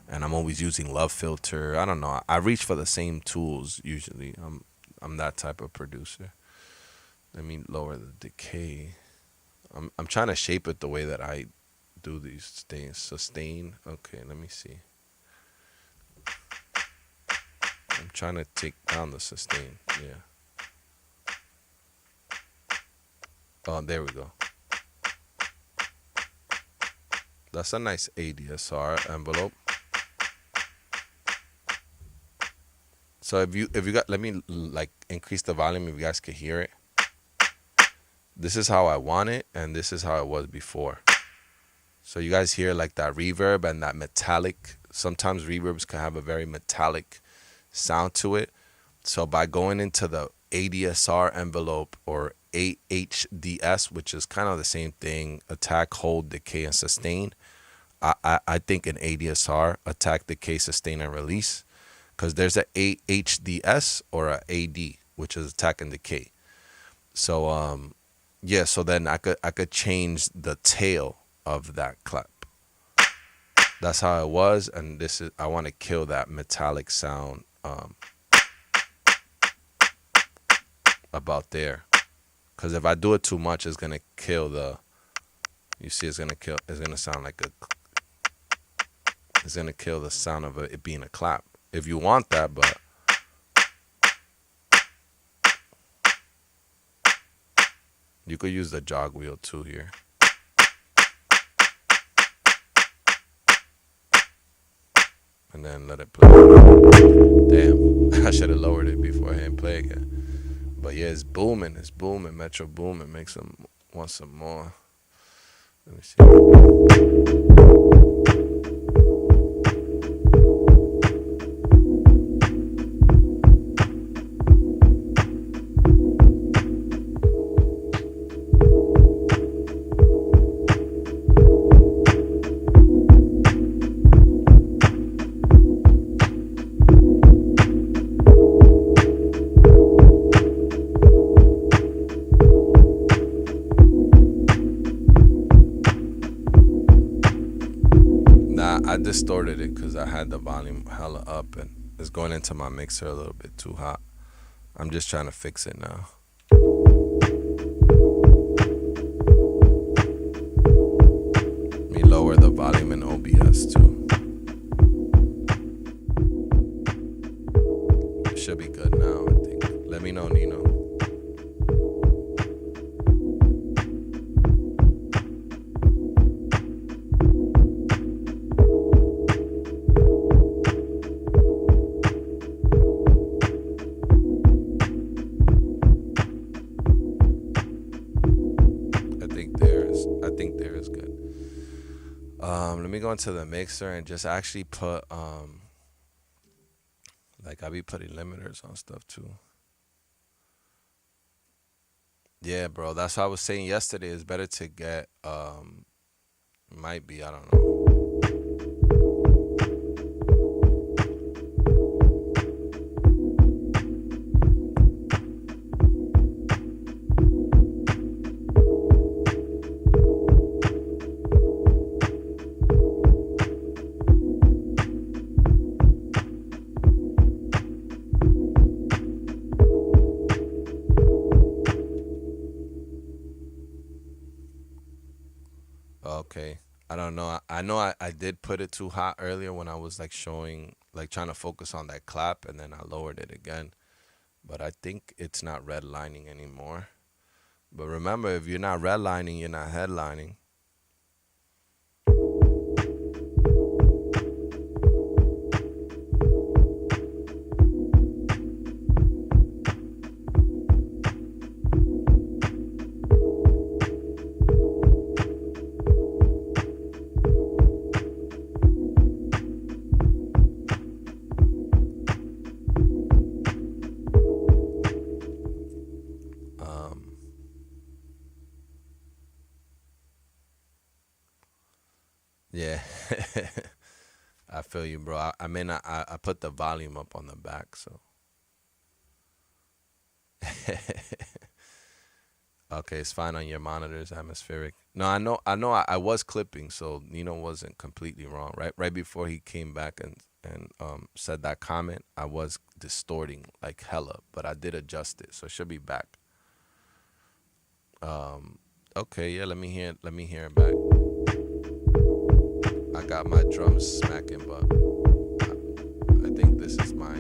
and I'm always using Love Filter. I don't know. I reach for the same tools usually. I'm that type of producer. Let me lower the decay. I'm trying to shape it the way that I do these things. Sustain. Okay, let me see. I'm trying to take down the sustain. Yeah. Oh, there we go. That's a nice ADSR envelope. So if you got, let me like increase the volume if you guys could hear it. This is how I want it, and this is how it was before. So you guys hear like that reverb and that metallic. Sometimes reverbs can have a very metallic sound to it. So by going into the ADSR envelope or AHDS, which is kind of the same thing, attack, hold, decay, and sustain. I think an ADSR, attack, decay, sustain, and release, because there's a AHDS or a AD, which is attack and decay. So yeah, so then I could change the tail of that clap. That's how it was, and this is, I want to kill that metallic sound about there, because if I do it too much, it's gonna kill the. You see, it's gonna sound like a. It's gonna kill the sound of it being a clap. If you want that, but you could use the jog wheel too here. And then let it play. Damn, I should have lowered it before I hit play again. But yeah, it's booming. It's booming. Metro booming. Makes them want some more. Let me see. I distorted it because I had the volume hella up and it's going into my mixer a little bit too hot. I'm just trying to fix it now. Let me lower the volume in OBS too. It should be good now, I think. Let me know, Nino. Let me go into the mixer and just actually put like I be putting limiters on stuff too. Yeah, bro, that's what I was saying yesterday. It's better to get might be, I don't know. Okay. I don't know. I know I did put it too hot earlier when I was like showing, like trying to focus on that clap, and then I lowered it again. But I think it's not redlining anymore. But remember, if you're not redlining, you're not headlining. Yeah. I feel you, bro. I mean, I put the volume up on the back, so. Okay, it's fine on your monitors, atmospheric. No, I was clipping, so Nino wasn't completely wrong. Right before he came back and said that comment, I was distorting like hella, but I did adjust it, so it should be back. Okay, yeah, let me hear it back. I got my drums smacking, but I think this is my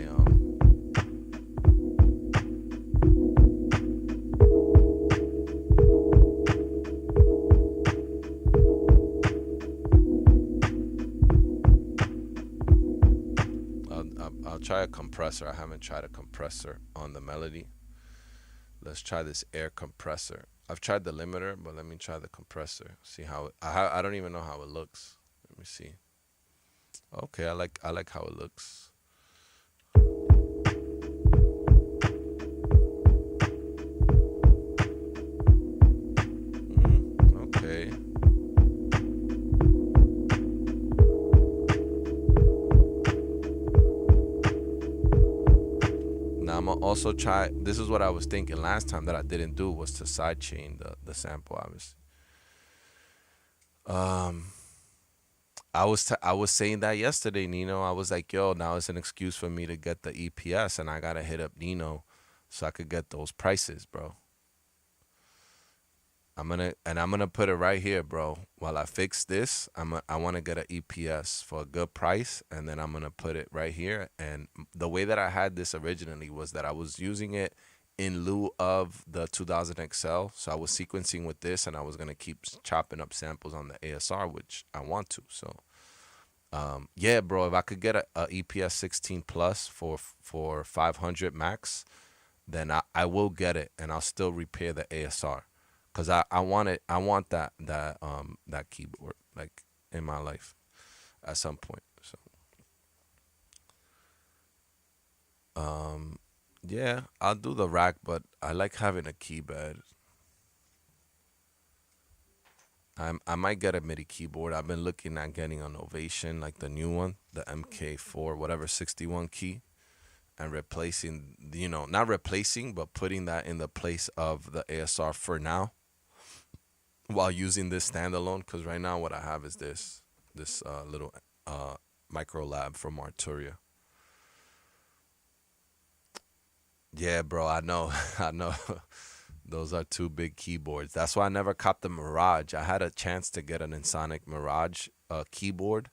I'll try a compressor. I haven't tried a compressor on the melody. Let's try this air compressor. I've tried the limiter, but let me try the compressor. See how I don't even know how it looks. Let me see. Okay, I like how it looks. Okay. Now I'm gonna also try. This is what I was thinking last time that I didn't do was to sidechain the sample. Obviously, um, I was saying that yesterday, Nino. I was like, yo, now it's an excuse for me to get the EPS, and I gotta hit up Nino so I could get those prices, bro. I'm gonna put it right here, bro. While I fix this, I want to get an EPS for a good price, and then I'm gonna put it right here. And the way that I had this originally was that I was using it in lieu of the 2000 XL, so I was sequencing with this, and I was gonna keep chopping up samples on the ASR, which I want to. So, yeah, bro, if I could get a EPS 16 plus for 500 max, then I will get it, and I'll still repair the ASR, cause I want it. I want that keyboard like in my life at some point. So yeah, I'll do the rack, but I like having a keypad. I might get a MIDI keyboard. I've been looking at getting an Ovation, like the new one, the MK4, whatever 61 key, and replacing, not replacing, but putting that in the place of the ASR for now, while using this standalone. Because right now, what I have is this little micro lab from Arturia. Yeah, bro, I know, I know. Those are two big keyboards. That's why I never copped the Mirage. I had a chance to get an Ensoniq Mirage keyboard,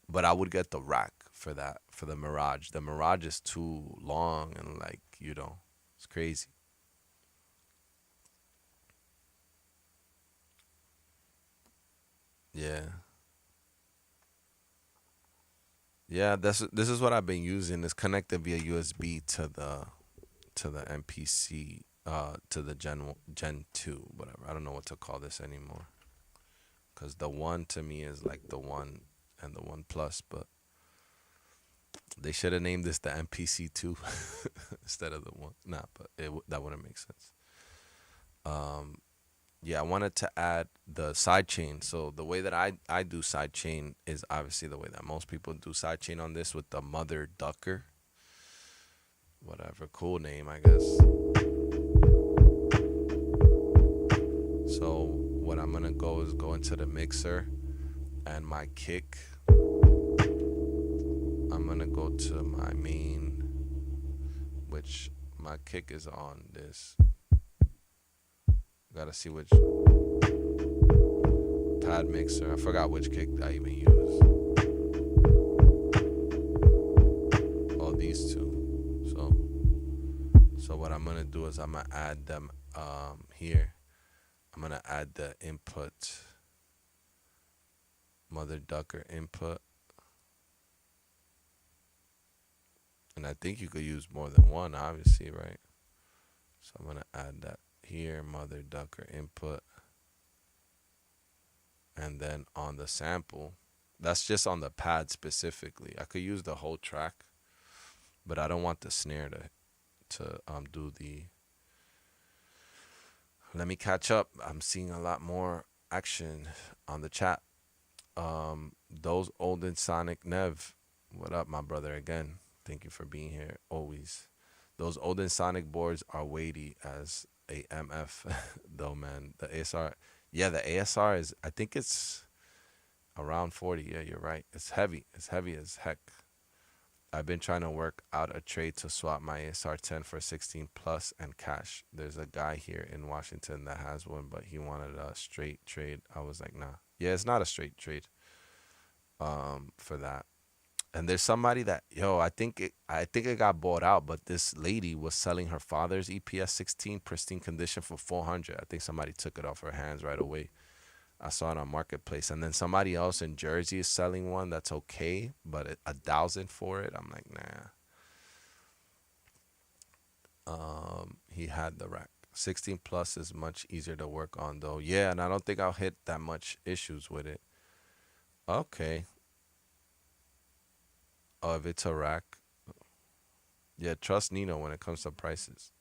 but I would get the rack for that, for the Mirage. The Mirage is too long and like, it's crazy. Yeah. Yeah, this is what I've been using. It's connected via USB to the MPC to the Gen 2, whatever. I don't know what to call this anymore, cuz the 1 to me is like the 1 and the 1 plus, but they should have named this the MPC 2 instead of the 1. Nah, but that wouldn't make sense. Um yeah, I wanted to add the sidechain. So the way that I do sidechain is obviously the way that most people do sidechain on this, with the Mother Ducker, whatever, cool name, I guess. So what I'm gonna go is go into the mixer, and my kick. I'm gonna go to my main, which my kick is on this. Gotta see which pad mixer. I forgot which kick I even use. Oh, these two. So what I'm gonna do is I'm gonna add them here. I'm gonna add the input, Mother Ducker input, and I think you could use more than one, obviously, right? So I'm gonna add that here, Mother Ducker input, and then on the sample, that's just on the pad specifically. I could use the whole track, but I don't want the snare to do the. Let me catch up. I'm seeing a lot more action on the chat. Those old Ensoniq Nev, what up, my brother? Again, thank you for being here always. Those old Ensoniq boards are weighty as AMF though, man. The ASR, yeah, the ASR is. I think it's around 40. Yeah, you're right. It's heavy. It's heavy as heck. I've been trying to work out a trade to swap my ASR 10 for 16 plus and cash. There's a guy here in Washington that has one, but he wanted a straight trade. I was like, nah. Yeah, it's not a straight trade. For that. And there's somebody that I think it got bought out, but this lady was selling her father's EPS 16 pristine condition for 400. I think somebody took it off her hands right away. I saw it on Marketplace, and then somebody else in Jersey is selling one that's okay, but 1,000 for it. I'm like, nah. He had the rack. 16 plus is much easier to work on though. Yeah, and I don't think I'll hit that much issues with it. Okay. Oh, if it's a rack, yeah. Trust Nino when it comes to prices.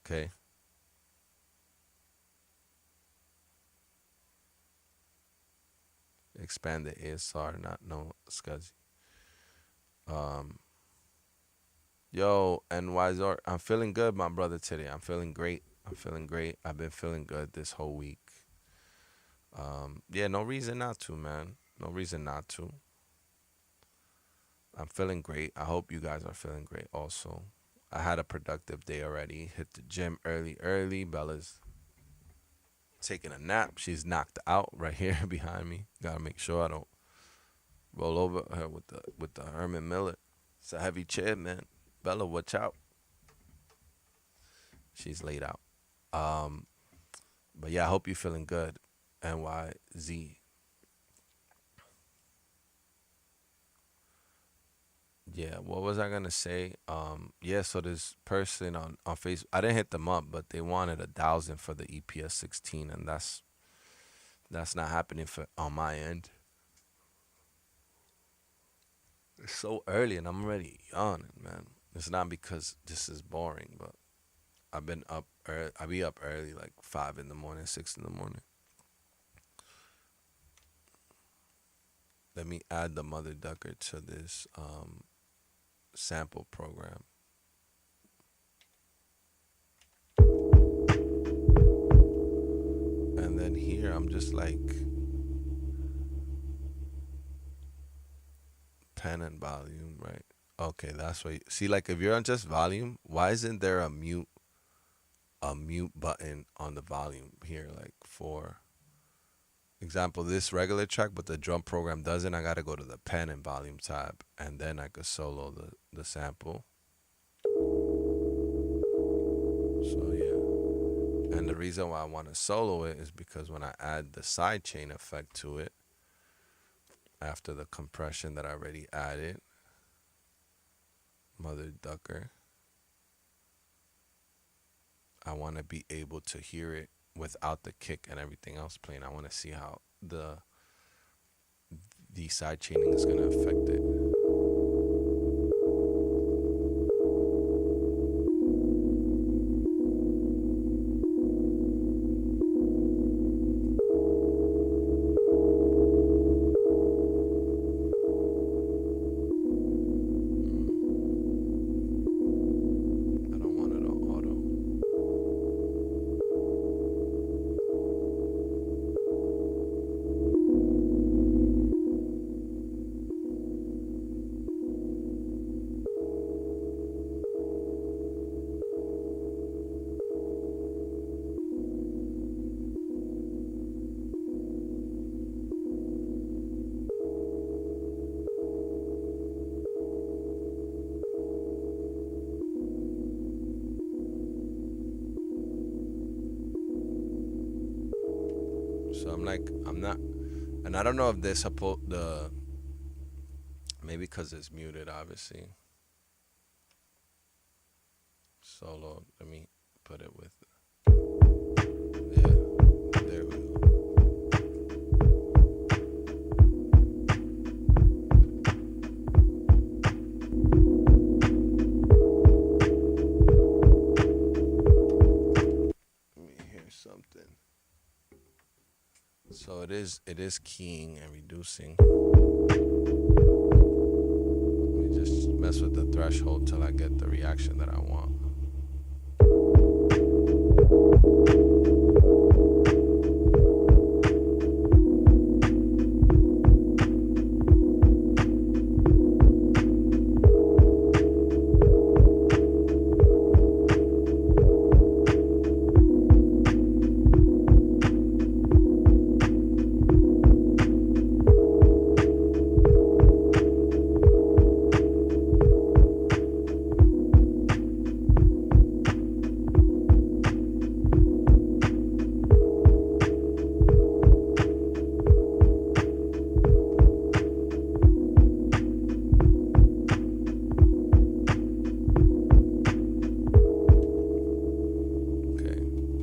Okay. Expand the ASR, not no scuzzy. Um, Yo, and Wizor, I'm feeling good, my brother. Today, I'm feeling great. I'm feeling great. I've been feeling good this whole week. Yeah, no reason not to, man. No reason not to. I'm feeling great. I hope you guys are feeling great also. I had a productive day already. Hit the gym early. Bella's taking a nap. She's knocked out right here behind me. Gotta make sure I don't roll over her with the Herman Miller. It's a heavy chair, man. Bella, watch out. She's laid out. Um, but yeah, I hope you're feeling good. NYZ. Yeah, what was I gonna say? Yeah, so this person on Facebook, I didn't hit them up, but they wanted 1,000 for the EPS 16, and that's not happening for on my end. It's so early, and I'm already yawning, man. It's not because this is boring, but I've been up. I be up early, like 5 in the morning, 6 in the morning. Let me add the mother ducker to this sample program, and then here I'm just like pen and volume, right? Okay, that's what. See, like if you're on just volume, why isn't there a mute button on the volume here? Like for example, this regular track, but the drum program doesn't. I gotta go to the pen and volume tab, and then I could solo the sample. So yeah, and the reason why I want to solo it is because when I add the sidechain effect to it after the compression that I already added, mother ducker, I want to be able to hear it without the kick and everything else playing. I want to see how the side chaining is gonna affect it. I don't want it on auto. So I'm like, I'm not, and I don't know if they're supposed the maybe because it's muted, obviously. Solo. Let me put it with. Yeah, there we go. Let me hear something. So it is keying and reducing. mess with the threshold till I get the reaction that I want.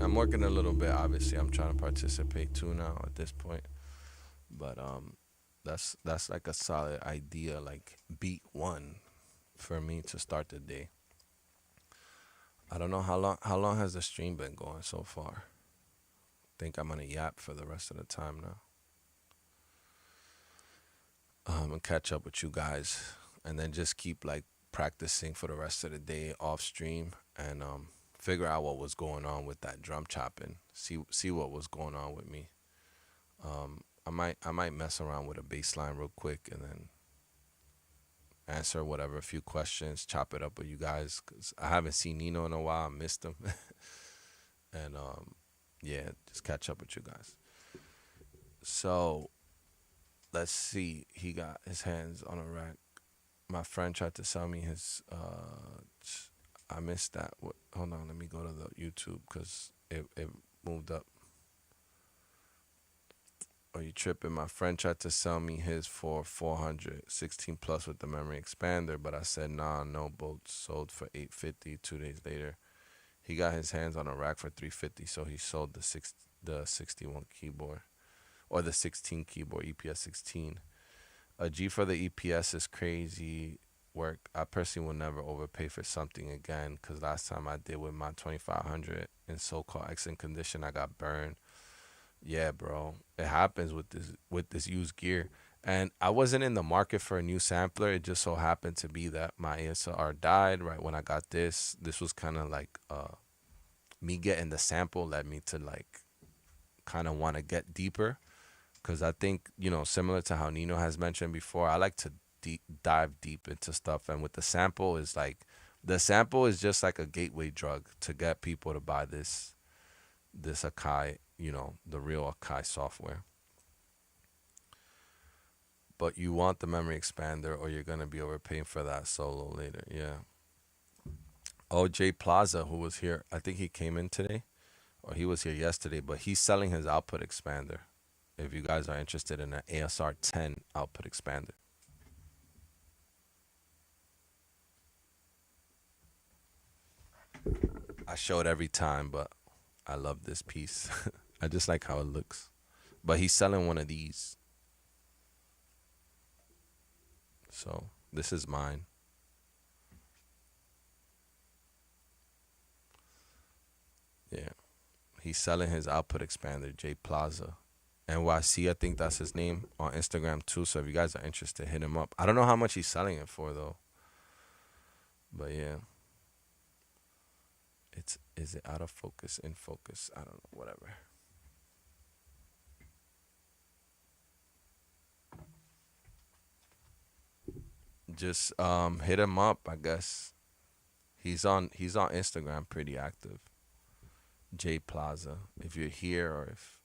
I'm working a little bit. Obviously, I'm trying to participate too now at this point. But that's like a solid idea, like beat one for me to start the day. I don't know how long has the stream been going so far. Think I'm gonna yap for the rest of the time now. And catch up with you guys, and then just keep like practicing for the rest of the day off stream, and figure out what was going on with that drum chopping. See what was going on with me. I might mess around with a bass line real quick, and then answer whatever a few questions, chop it up with you guys, because I haven't seen Nino in a while. I missed him. And yeah, just catch up with you guys. So let's see. He got his hands on a rack. My friend tried to sell me his. I missed that. Hold on, let me go to the YouTube because it moved up. Are you tripping? My friend tried to sell me his for 400, 16 plus with the memory expander, but I said nah, no. Both sold for 850. 2 days later, he got his hands on a rack for 350, so he sold the 61 keyboard, or the 16 keyboard, EPS 16. A G for the EPS is crazy work. I personally will never overpay for something again, because last time I did with my 2500 in so-called excellent condition, I got burned. Yeah, bro, it happens with this used gear. And I wasn't in the market for a new sampler. It just so happened to be that my ASR died right when I got this. This was kind of like me getting the sample led me to like kind of want to get deeper, because I think, similar to how Nino has mentioned before, I like to dive deep into stuff. And with the sample is like, the sample is just like a gateway drug to get people to buy this AKAI, the real AKAI software. But you want the memory expander, or you're gonna be overpaying for that solo later. Yeah. Oh, Jay Plaza, who was here, I think he came in today, or he was here yesterday, but he's selling his output expander. If you guys are interested in an ASR 10 output expander. I show it every time, but I love this piece. I just like how it looks. But he's selling one of these. So this is mine. Yeah. He's selling his output expander, J Plaza. NYC, I think that's his name, on Instagram too. So if you guys are interested, hit him up. I don't know how much he's selling it for though. But yeah. Is it out of focus, in focus? I don't know, whatever. Just hit him up, I guess. He's on Instagram pretty active. J Plaza. If you're here, or if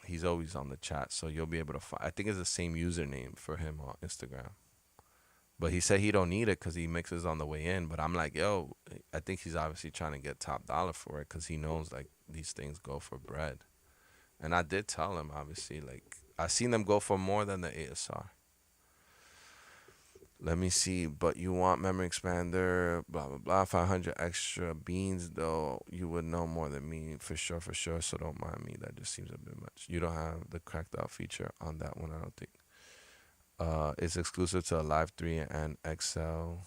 he's always on the chat, so you'll be able to find. I think it's the same username for him on Instagram. But he said he don't need it because he mixes on the way in. But I'm like, yo, I think he's obviously trying to get top dollar for it, because he knows like these things go for bread. And I did tell him, obviously, like I seen them go for more than the ASR. Let me see. But you want memory expander, blah blah blah. 500 extra beans though. You would know more than me for sure, for sure. So don't mind me. That just seems a bit much. You don't have the cracked out feature on that one, I don't think. It's exclusive to a Live 3 and XL.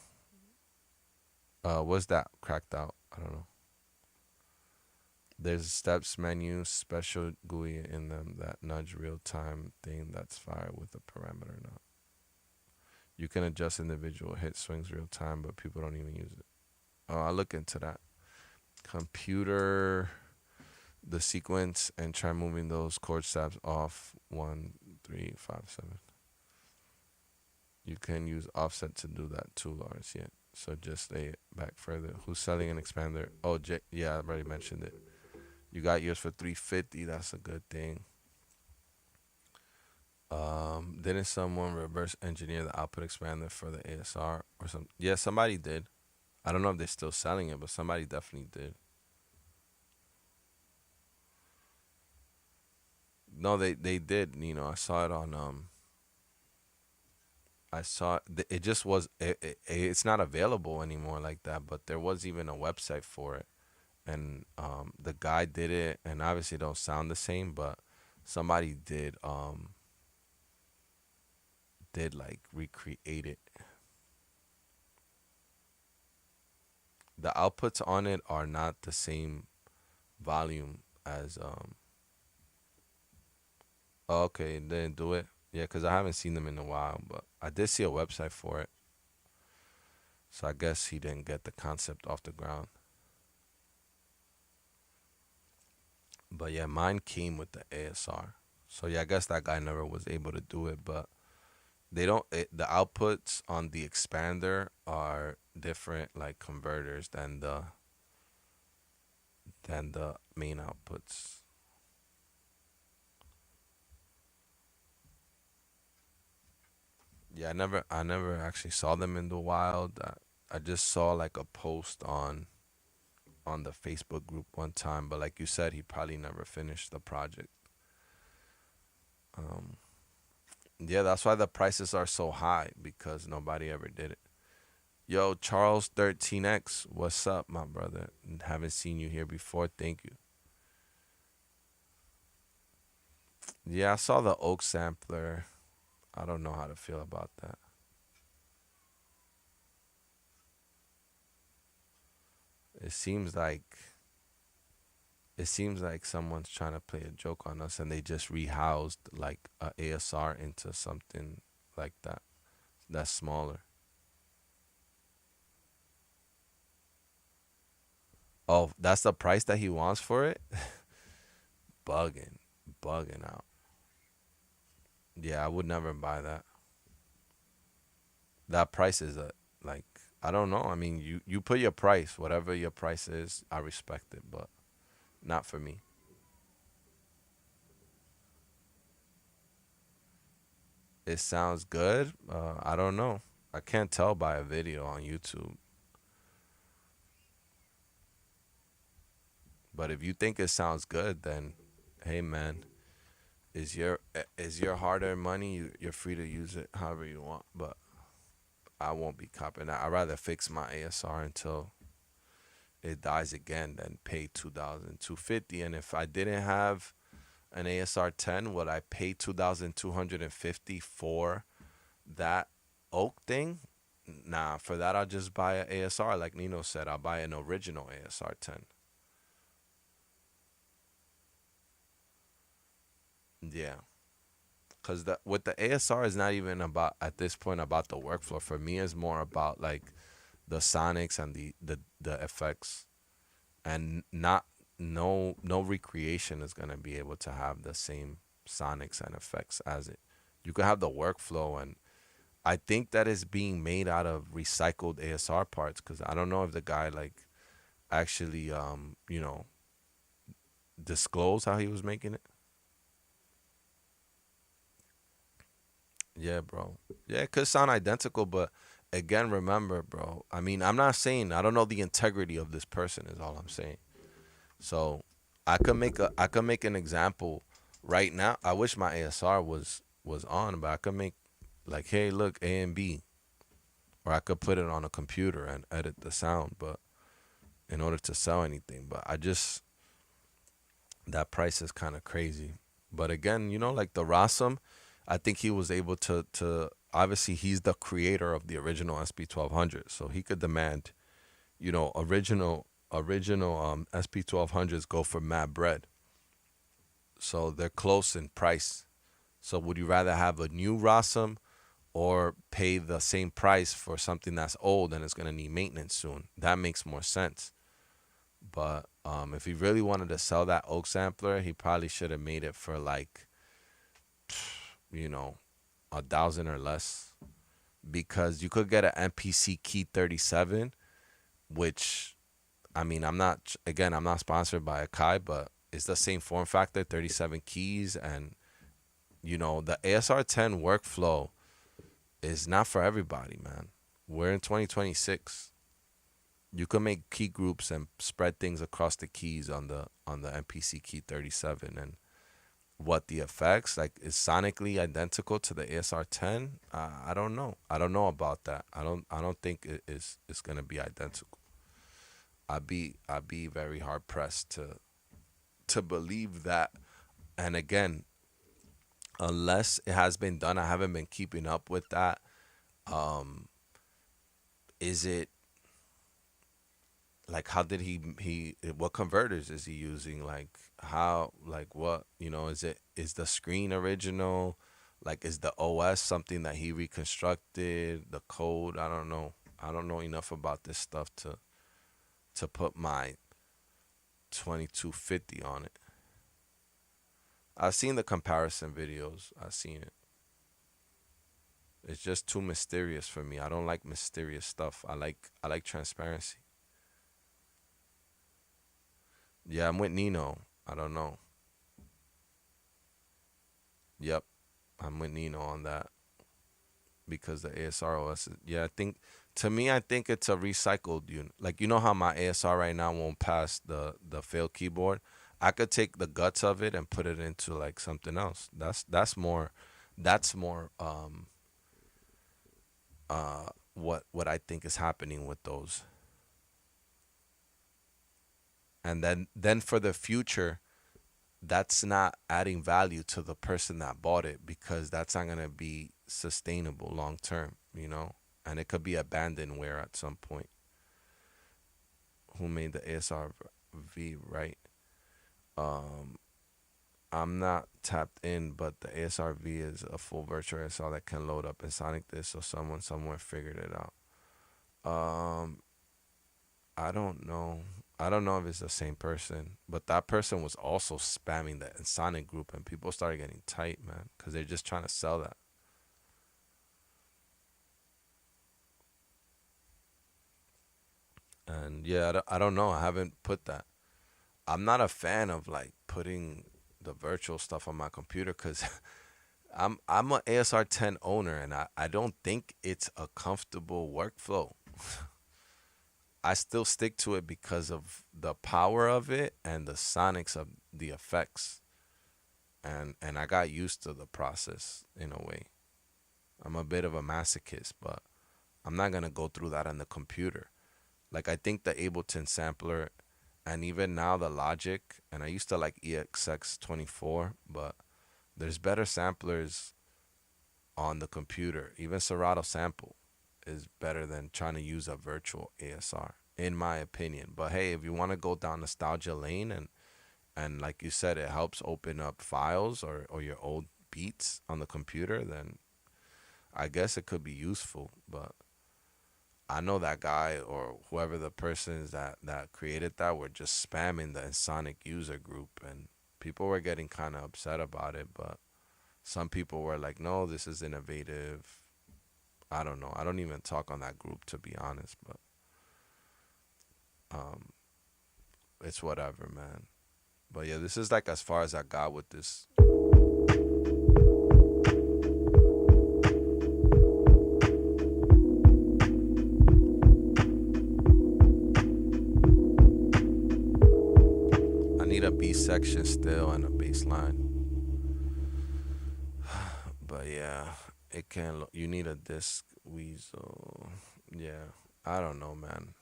Was that cracked out? I don't know. There's steps menu, special GUI in them that nudge real time thing that's fire with a parameter now. You can adjust individual hit swings real time, but people don't even use it. Oh, I'll look into that. Computer the sequence and try moving those chord stabs off 1, 3, 5, 7. You can use offset to do that too, Lawrence. Yeah. So just stay back further. Who's selling an expander? Oh, yeah, I already mentioned it. You got yours for 350. That's a good thing. Didn't someone reverse engineer the output expander for the ASR or something? Yeah, somebody did. I don't know if they're still selling it, but somebody definitely did. No, they did. I saw it on I saw it just was it's not available anymore like that, but there was even a website for it, and the guy did it, and obviously it don't sound the same, but somebody did like recreate it. The outputs on it are not the same volume as oh, okay, they didn't do it. Yeah, because I haven't seen them in a while, but I did see a website for it. So I guess he didn't get the concept off the ground. But yeah, mine came with the ASR. So yeah, I guess that guy never was able to do it, but the outputs on the expander are different like converters than the main outputs. Yeah, I never actually saw them in the wild. I just saw like a post on the Facebook group one time, but like you said, he probably never finished the project. Um, yeah, that's why the prices are so high because nobody ever did it. Yo, Charles 13X, what's up, my brother? Haven't seen you here before. Thank you. Yeah, I saw the Oak sampler. I don't know how to feel about that. It seems like it seems like someone's trying to play a joke on us and they just rehoused like a ASR into something like that. That's smaller. Oh, that's the price that he wants for it? Bugging. Bugging out. Yeah, I would never buy that. That price is like I don't know. I mean, you put your price, whatever your price is, I respect it, but not for me. It sounds good. I don't know. I can't tell by a video on YouTube. But if you think it sounds good, then hey man, is your hard-earned money. You're free to use it however you want. But I won't be copping that. I'd rather fix my ASR until it dies again than pay 2,250. And if I didn't have an ASR 10, would I pay 2,250 for that oak thing? Nah, for that I'll just buy an ASR. Like Nino said, I'll buy an original ASR 10. Yeah, because with the ASR is not even about at this point about the workflow. For me, it's more about like the sonics and the effects, and not no recreation is gonna be able to have the same sonics and effects as it. You can have the workflow, and I think that is being made out of recycled ASR parts because I don't know if the guy like actually disclosed how he was making it. Yeah, bro. Yeah, it could sound identical, but again, remember, bro. I mean, I'm not saying I don't know the integrity of this person. Is all I'm saying. So I could make an example right now. I wish my ASR was on, but I could make like, hey, look, A and B, or I could put it on a computer and edit the sound, but in order to sell anything, but I just that price is kind of crazy. But again, like the Rasam, I think he was able to obviously he's the creator of the original SP 1200, so he could demand original SP 1200s go for mad bread. So they're close in price. So would you rather have a new Rasam or pay the same price for something that's old and it's gonna need maintenance soon. That makes more sense. But if he really wanted to sell that oak sampler, he probably should have made it for like, you know, 1,000 or less, because you could get an MPC Key 37, which, I mean, I'm not sponsored by Akai, but it's the same form factor, 37 keys, and the ASR 10 workflow is not for everybody, man. We're in 2026. You can make key groups and spread things across the keys on the MPC Key 37, and what the effects like is sonically identical to the ASR 10. I don't know. I don't know about that. I don't think it's gonna be identical. I'd be very hard pressed to believe that. And again, unless it has been done, I haven't been keeping up with that. Um, is it like, how did he what converters is he using? Like, how, like, what, is the screen original? Like, is the OS something that he reconstructed? The code, I don't know enough about this stuff to put my 2250 on it. I've seen the comparison videos. I've seen it. It's just too mysterious for me. I don't like mysterious stuff. I like transparency. Yeah, I'm with Nino. I don't know. Yep, I'm with Nino on that, because the ASROS is, yeah, I think it's a recycled unit. Like, how my ASR right now won't pass the failed keyboard. I could take the guts of it and put it into like something else. That's more what I think is happening with those. And then for the future, that's not adding value to the person that bought it, because that's not going to be sustainable long term. And it could be abandoned where at some point. Who made the ASRV, right? Um, I'm not tapped in, but the ASRV is a full virtual ASR that can load up Ensoniq this, so someone somewhere figured it out. Um, I don't know. I don't know if it's the same person, but that person was also spamming the Ensoniq group, and people started getting tight, man, because they're just trying to sell that. And yeah, I don't know. I haven't put that. I'm not a fan of like putting the virtual stuff on my computer, because I'm an ASR 10 owner, and I don't think it's a comfortable workflow. I still stick to it because of the power of it and the sonics of the effects, and I got used to the process in a way. I'm a bit of a masochist, but I'm not gonna go through that on the computer. Like, I think the Ableton sampler, and even now the Logic, and I used to like EXX 24, but there's better samplers on the computer. Even Serato Sample is better than trying to use a virtual ASR, in my opinion. But hey, if you want to go down nostalgia lane, and like you said, it helps open up files or your old beats on the computer, then I guess it could be useful. But I know that guy or whoever the person is that created that were just spamming the Ensoniq user group, and people were getting kind of upset about it. But some people were like, no, this is innovative. I don't know. I don't even talk on that group, to be honest, but um, it's whatever, man. But yeah, this is like as far as I got with this. I need a B section still and a bass line. But yeah, it can. You need a disc weasel. Yeah, I don't know, man.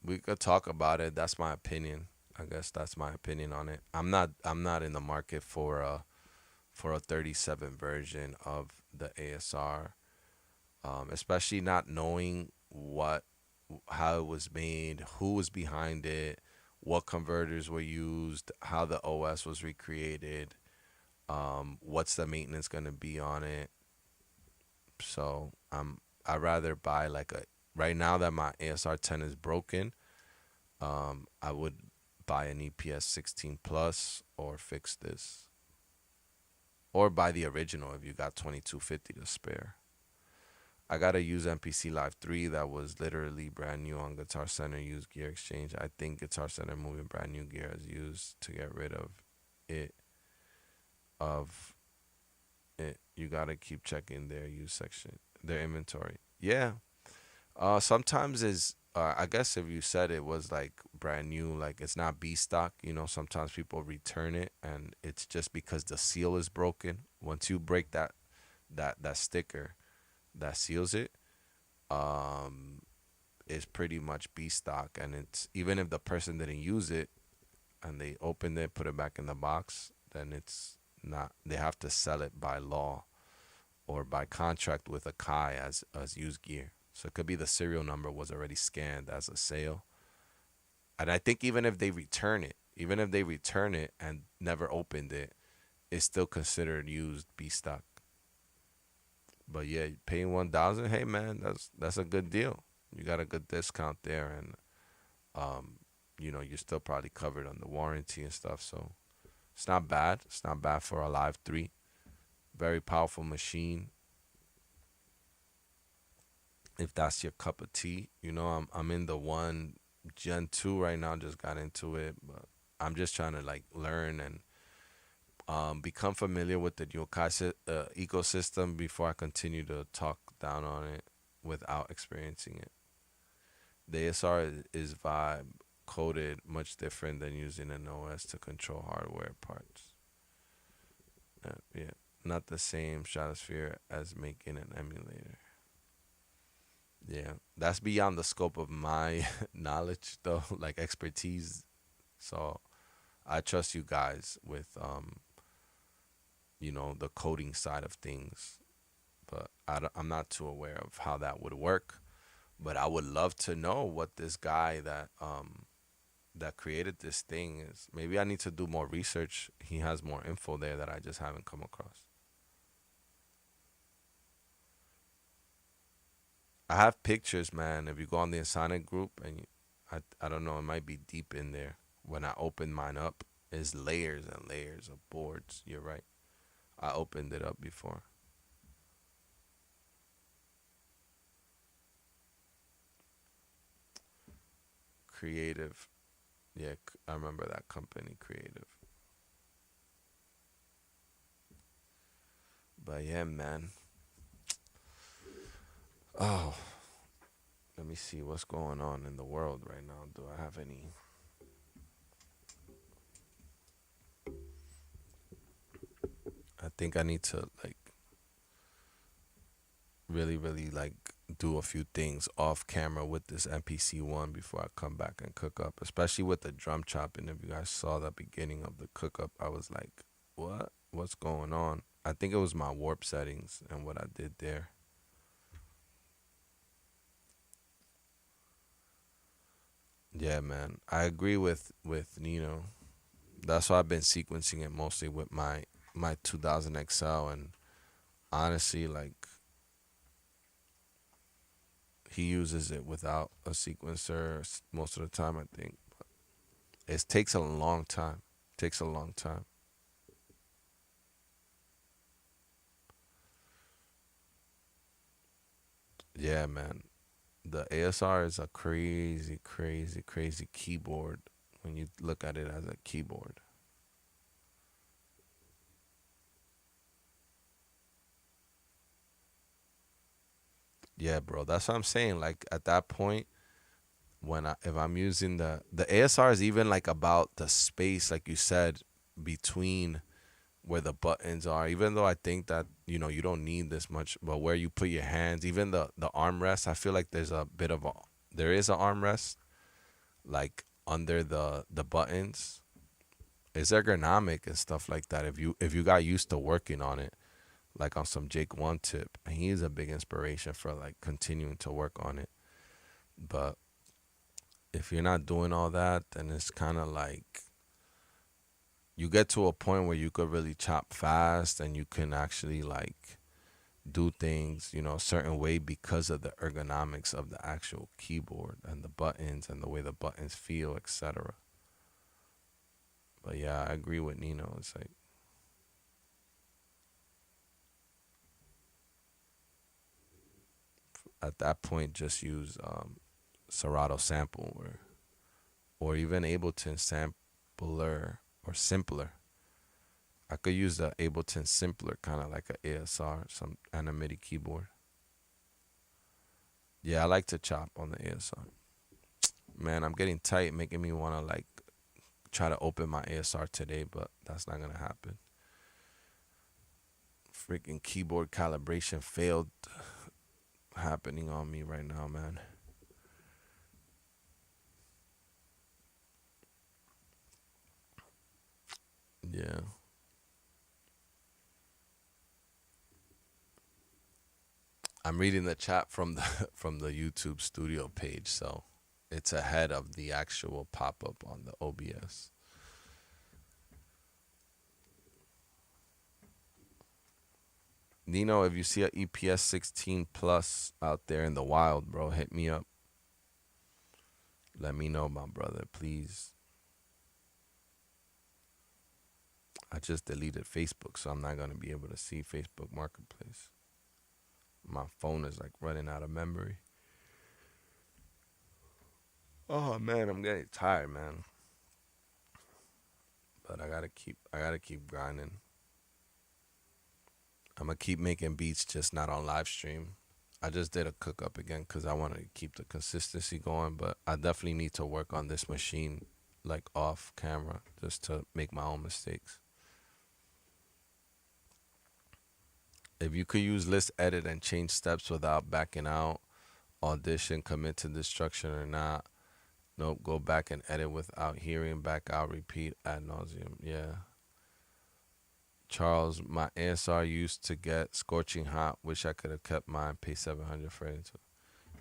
We could talk about it. That's my opinion. I guess that's my opinion on it. I'm not in the market for a 37 version of the ASR, especially not knowing how it was made, who was behind it, what converters were used, how the OS was recreated, what's the maintenance gonna be on it. So I'd rather buy like a right now that my ASR 10 is broken. I would buy an EPS 16 plus or fix this, or buy the original if you got 2250 to spare. I got a used MPC Live 3 that was literally brand new on Guitar Center used gear exchange. I think Guitar Center moving brand new gear as used to get rid of it. Of it, you gotta keep checking their used section, their inventory. Yeah. Sometimes is I guess if you said it was like brand new, like it's not B stock. Sometimes people return it, and it's just because the seal is broken. Once you break that sticker that seals it, um, is pretty much B stock, and it's even if the person didn't use it and they opened it, put it back in the box, then it's not. They have to sell it by law or by contract with AKAI as used gear. So it could be the serial number was already scanned as a sale, and I think even if they return it and never opened it, it's still considered used B stock. But yeah, paying 1,000, hey man, that's a good deal. You got a good discount there, and um, you're still probably covered on the warranty and stuff. So it's not bad. It's not bad for a Live 3. Very powerful machine. If that's your cup of tea, I'm in the one Gen 2 right now. Just got into it, but I'm just trying to like learn and become familiar with the yokai ecosystem before I continue to talk down on it without experiencing it. The ASR is vibe coded much different than using an OS to control hardware parts. Yeah, not the same stratosphere as making an emulator. Yeah, that's beyond the scope of my knowledge though, like expertise. So I trust you guys with the coding side of things, but I'm not too aware of how that would work. But I would love to know what this guy that created this thing is. Maybe I need to do more research. He has more info there that I just haven't come across. I have pictures, man. If you go on the Ensoniq group, and I don't know, it might be deep in there. When I open mine up, is layers and layers of boards. You're right. I opened it up before. Creative. Yeah, I remember that company, Creative. But yeah, man. Oh, let me see what's going on in the world right now. Do I have any? I think I need to like really, really like do a few things off camera with this MPC one before I come back and cook up, especially with the drum chopping. If you guys saw the beginning of the cook up, I was like, what? What's going on? I think it was my warp settings and what I did there. Yeah, man. I agree with Nino. That's why I've been sequencing it mostly with my 2000 XL, and honestly, like he uses it without a sequencer most of the time. I think it takes a long time. Takes a long time. Yeah, man. The ASR is a crazy, crazy, crazy keyboard when you look at it as a keyboard. Yeah, bro. That's what I'm saying. Like at that point, when if I'm using the ASR is even like about the space, like you said, between where the buttons are. Even though I think that you don't need this much, but where you put your hands, even the armrest, I feel like there is an armrest like under the buttons. It's ergonomic and stuff like that. If you got used to working on it, like on some Jake One tip, and he's a big inspiration for like continuing to work on it. But if you're not doing all that, then it's kind of like you get to a point where you could really chop fast and you can actually like do things, a certain way because of the ergonomics of the actual keyboard and the buttons and the way the buttons feel, etc. But yeah, I agree with Nino. It's like at that point, just use Serato sample or even Ableton sampler or simpler. I could use the Ableton simpler, kind of like a ASR, and a MIDI keyboard. Yeah, I like to chop on the ASR. Man, I'm getting tight, making me want to like try to open my ASR today, but that's not gonna happen. Freaking keyboard calibration failed happening on me right now, man. Yeah. I'm reading the chat from the from the YouTube studio page, so it's ahead of the actual pop-up on the OBS. Nino, if you see a EPS 16 plus out there in the wild, bro, hit me up. Let me know, my brother, please. I just deleted Facebook, so I'm not gonna be able to see Facebook Marketplace. My phone is like running out of memory. Oh man, I'm getting tired, man. But I gotta keep grinding. I'm gonna keep making beats, just not on live stream. I just did a Cookup again because I want to keep the consistency going, but I definitely need to work on this machine like off camera just to make my own mistakes. If you could use list edit and change steps without backing out, audition, commit to destruction or not. Nope, go back and edit without hearing, back out, repeat ad nauseum. Yeah. Charles, my ASR used to get scorching hot. Wish I could have kept mine. Pay 700 for it.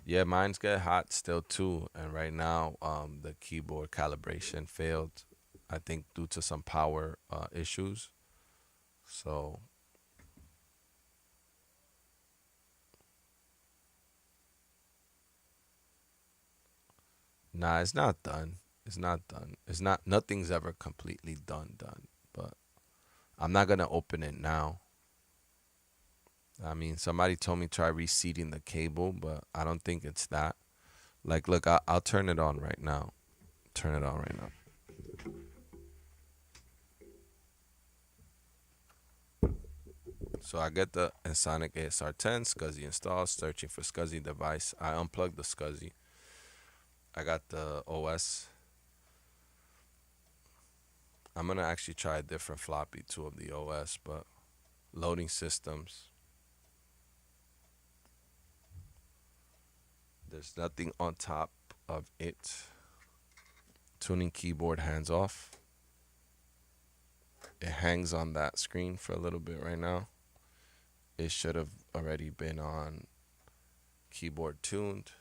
Yeah, mine's get hot still too. And right now, the keyboard calibration failed. I think due to some power issues. So nah, it's not done. It's not done. It's not. Nothing's ever completely done. But I'm not gonna open it now. I mean, somebody told me try reseating the cable, but I don't think it's that. Like, look, I'll turn it on right now. Turn it on right now. So I get the Ensoniq ASR10 SCSI installed, searching for SCSI device. I unplugged the SCSI. I got the OS. I'm gonna actually try a different floppy too of the OS, but loading systems. There's nothing on top of it. Tuning keyboard hands off. It hangs on that screen for a little bit right now. It should have already been on keyboard tuned.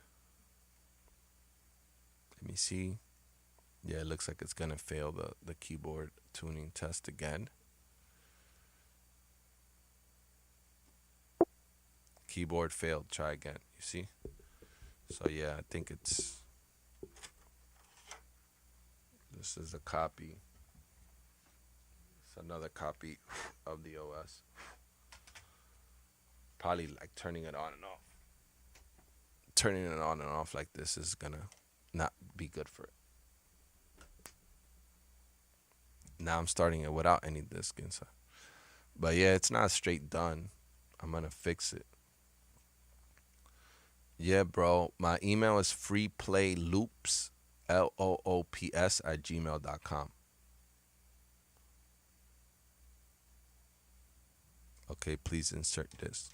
Let me see. Yeah, it looks like it's gonna fail the keyboard tuning test again. Keyboard failed. Try again. You see? So yeah, I think this is a copy. It's another copy of the OS. Probably like turning it on and off. Turning it on and off like this is gonna not be good for it. Now I'm starting it without any disc inside. But yeah, it's not straight done. I'm gonna fix it. Yeah, bro. My email is freeplayloops, LOOPS @gmail.com. Okay, please insert this.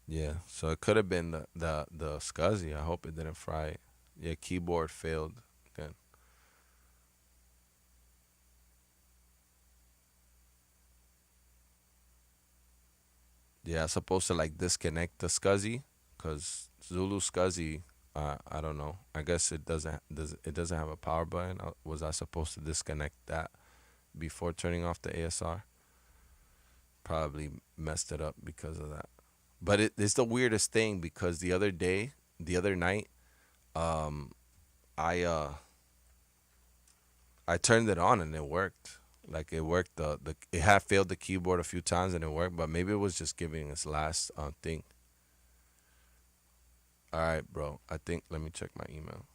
Yeah, so it could have been the SCSI. I hope it didn't fry it. Yeah, keyboard failed again. Yeah, I'm supposed to like disconnect the SCSI, cause Zulu SCSI. I don't know. I guess it doesn't have a power button. Was I supposed to disconnect that before turning off the ASR? Probably messed it up because of that. But it's the weirdest thing because the other night, um, I uh I turned it on and it worked. Like it worked. The it had failed the keyboard a few times and it worked, but maybe it was just giving its last thing. All right, bro. I think let me check my email.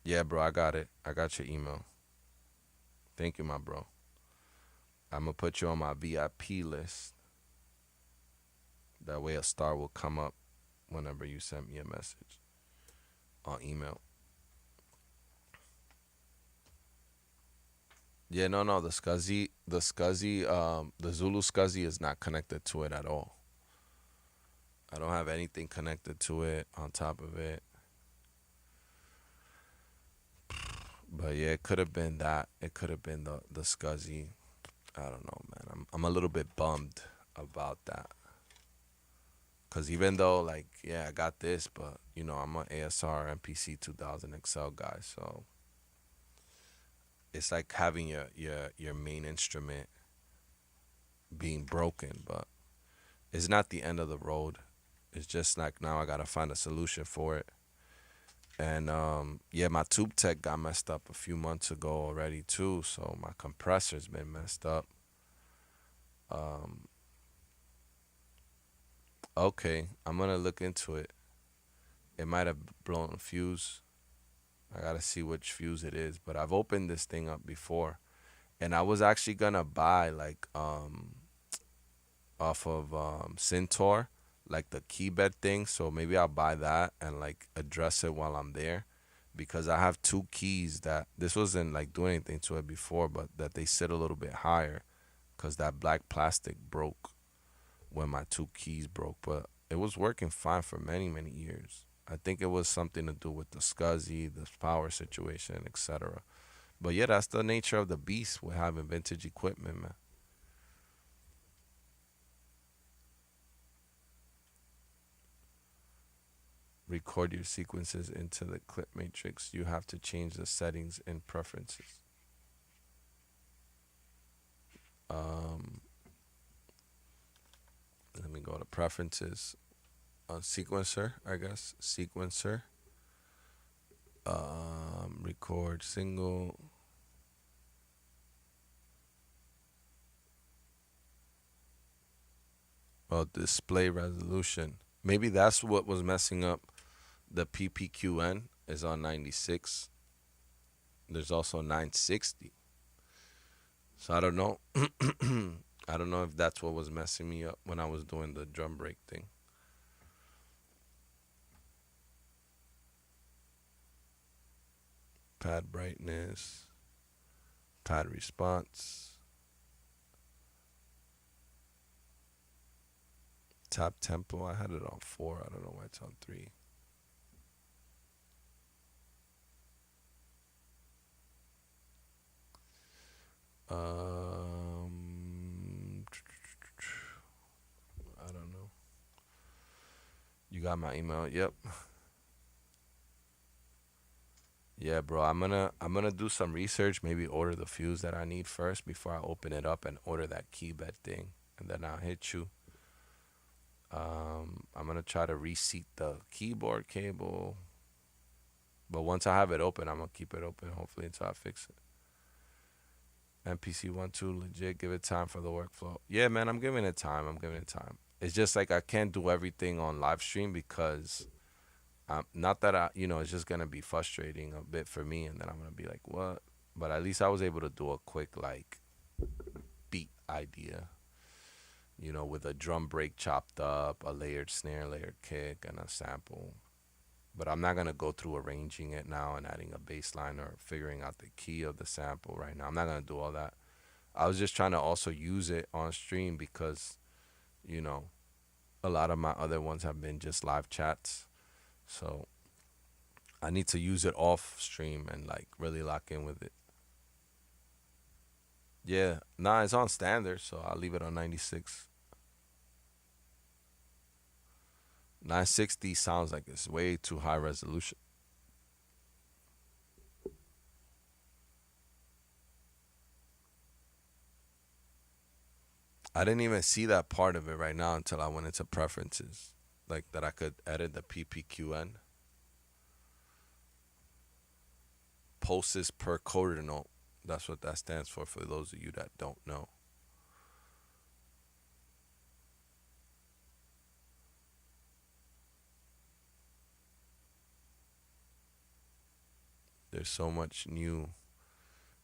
Yeah, bro. I got it. I got your email. Thank you, my bro. I'm gonna put you on my VIP list. That way, a star will come up whenever you send me a message on email. Yeah, no. The Zulu SCSI is not connected to it at all. I don't have anything connected to it on top of it. But yeah, it could have been that. It could have been the SCSI. I don't know, man. I'm a little bit bummed about that. Cause even though like yeah, I got this, but I'm an ASR MPC 2000 XL guy, so it's like having your main instrument being broken, but it's not the end of the road. It's just like now I gotta find a solution for it. And yeah, my tube tech got messed up a few months ago already too, so my compressor's been messed up. Um, okay, I'm gonna look into it. It might have blown a fuse. I gotta see which fuse it is, but I've opened this thing up before, and I was actually gonna buy like off of Centaur, like the key bed thing. So maybe I'll buy that and like address it while I'm there, because I have two keys that this wasn't like doing anything to it before, but that they sit a little bit higher, because that black plastic broke when my two keys broke, but it was working fine for many years. I think it was something to do with the SCSI, the power situation, etc. But yeah, that's the nature of the beast with having vintage equipment, man. Record your sequences into the clip matrix. You have to change the settings in preferences. Um, Let me go to preferences on sequencer, I guess. Sequencer. Record single. Oh, display resolution. Maybe that's what was messing up. The PPQN is on 96. There's also 960. So I don't know. I don't know if that's what was messing me up when I was doing the drum break thing. Pad brightness, pad response, tap tempo. I had it on 4. I don't know why it's on 3. I don't know. You got my email? Yep. Yeah, bro. I'm gonna do some research. Maybe order the fuse that I need first before I open it up and order that key bed thing, and then I'll hit you. I'm gonna try to reseat the keyboard cable, but once I have it open, I'm gonna keep it open hopefully until I fix it. MPC 1 2 legit. Give it time for the workflow. Yeah, man. I'm giving it time. I'm giving it time. It's just like I can't do everything on live stream because not that it's just gonna be frustrating a bit for me, and then I'm gonna be like, what? But at least I was able to do a quick like beat idea, with a drum break chopped up, a layered snare, layered kick, and a sample. But I'm not gonna go through arranging it now and adding a bass line or figuring out the key of the sample right now. I'm not gonna do all that. I was just trying to also use it on stream because, you know, a lot of my other ones have been just live chats. So I need to use it off stream and like really lock in with it. Yeah, nah, it's on standard, so I'll leave it on 96. 960 sounds like it's way too high resolution. I didn't even see that part of it right now until I went into preferences, like that I could edit the PPQN. Pulses per coordinate. That's what that stands for those of you that don't know. There's so much new.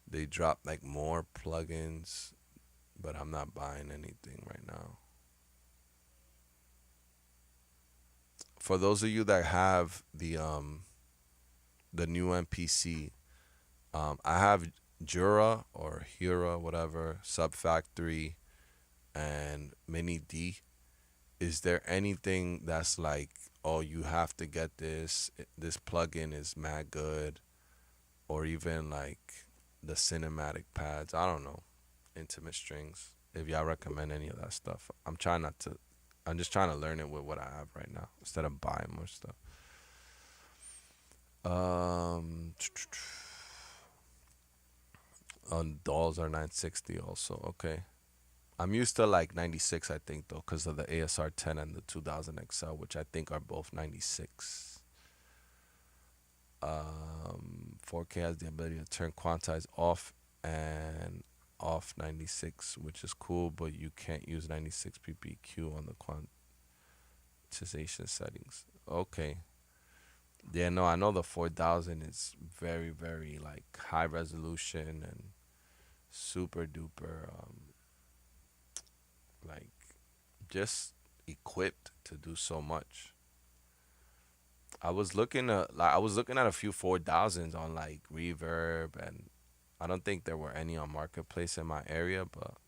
They drop like more plugins, but I'm not buying anything right now. For those of you that have the new MPC, I have Jura or Hura, whatever, Sub Factory, and Mini D. Is there anything that's like, oh, you have to get this? This plugin is mad good, or even like the cinematic pads? I don't know, intimate strings. If y'all recommend any of that stuff, I'm trying not to. I'm just trying to learn it with what I have right now instead of buying more stuff. Um, dolls are 960 also. Okay. I'm used to like 96, I think, though, because of the ASR 10 and the 2000 XL, which I think are both 96. 4K has the ability to turn quantize off and off 96, which is cool, but you can't use 96 PPQ on the quantization settings. Okay. Yeah, no, I know the 4000 is very, very like high resolution and super duper like just equipped to do so much. I was looking at a few 4000s on like Reverb, and I don't think there were any on Marketplace in my area, but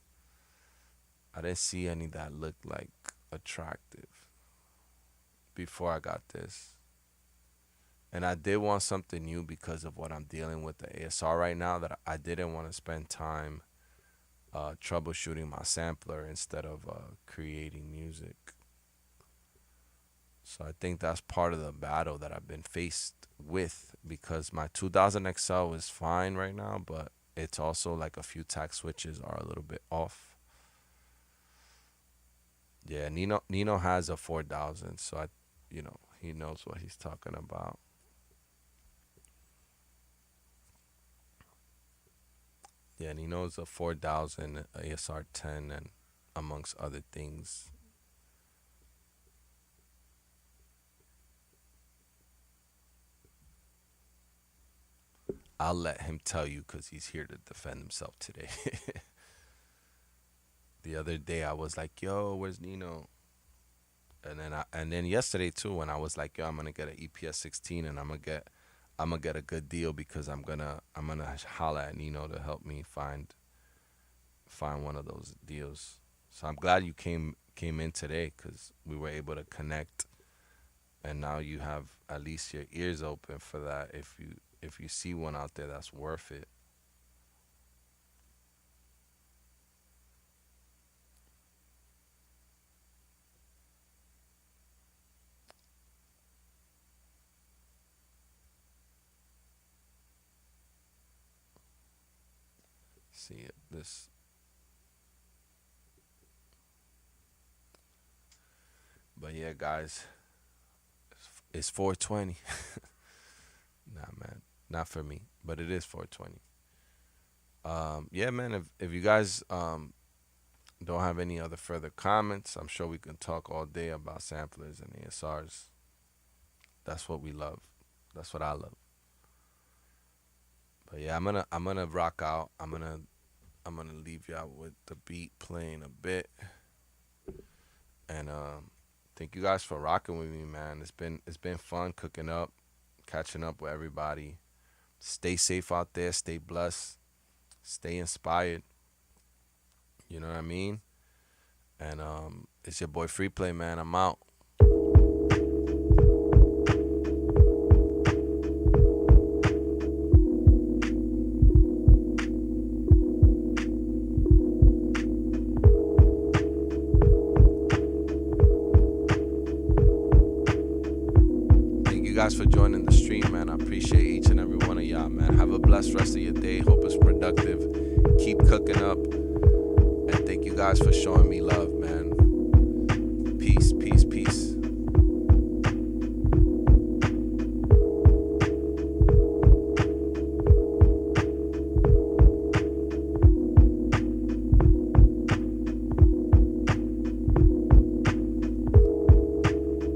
I didn't see any that looked like attractive before I got this. And I did want something new because of what I'm dealing with the ASR right now, that I didn't want to spend time troubleshooting my sampler instead of creating music. So I think that's part of the battle that I've been faced with, because my 2000 XL is fine right now, but it's also like a few tack switches are a little bit off. Yeah, Nino has a 4000, so he knows what he's talking about. Yeah, Nino's a 4000 ASR 10 and amongst other things. I'll let him tell you because he's here to defend himself today. The other day I was like, "Yo, where's Nino?" And then yesterday too, when I was like, "Yo, I'm gonna get an EPS 16 and I'm gonna get a good deal because I'm gonna holla at Nino to help me find one of those deals." So I'm glad you came in today because we were able to connect, and now you have at least your ears open for that. If you see one out there that's worth it. See it. But yeah, guys, it's 420. Nah, man, not for me, but it is 420. Yeah, man. If you guys don't have any other further comments, I'm sure we can talk all day about samplers and ASRs. That's what we love. That's what I love. But yeah, I'm gonna rock out. I'm gonna leave you out with the beat playing a bit, and thank you guys for rocking with me, man. It's been fun cooking up, catching up with everybody. Stay safe out there. Stay blessed. Stay inspired. You know what I mean? And it's your boy Freeplay, man. I'm out. guys for joining the stream, man. I appreciate each and every one of y'all, man. Have a blessed rest of your day. Hope it's productive. Keep cooking up. And thank you guys for showing me love, man.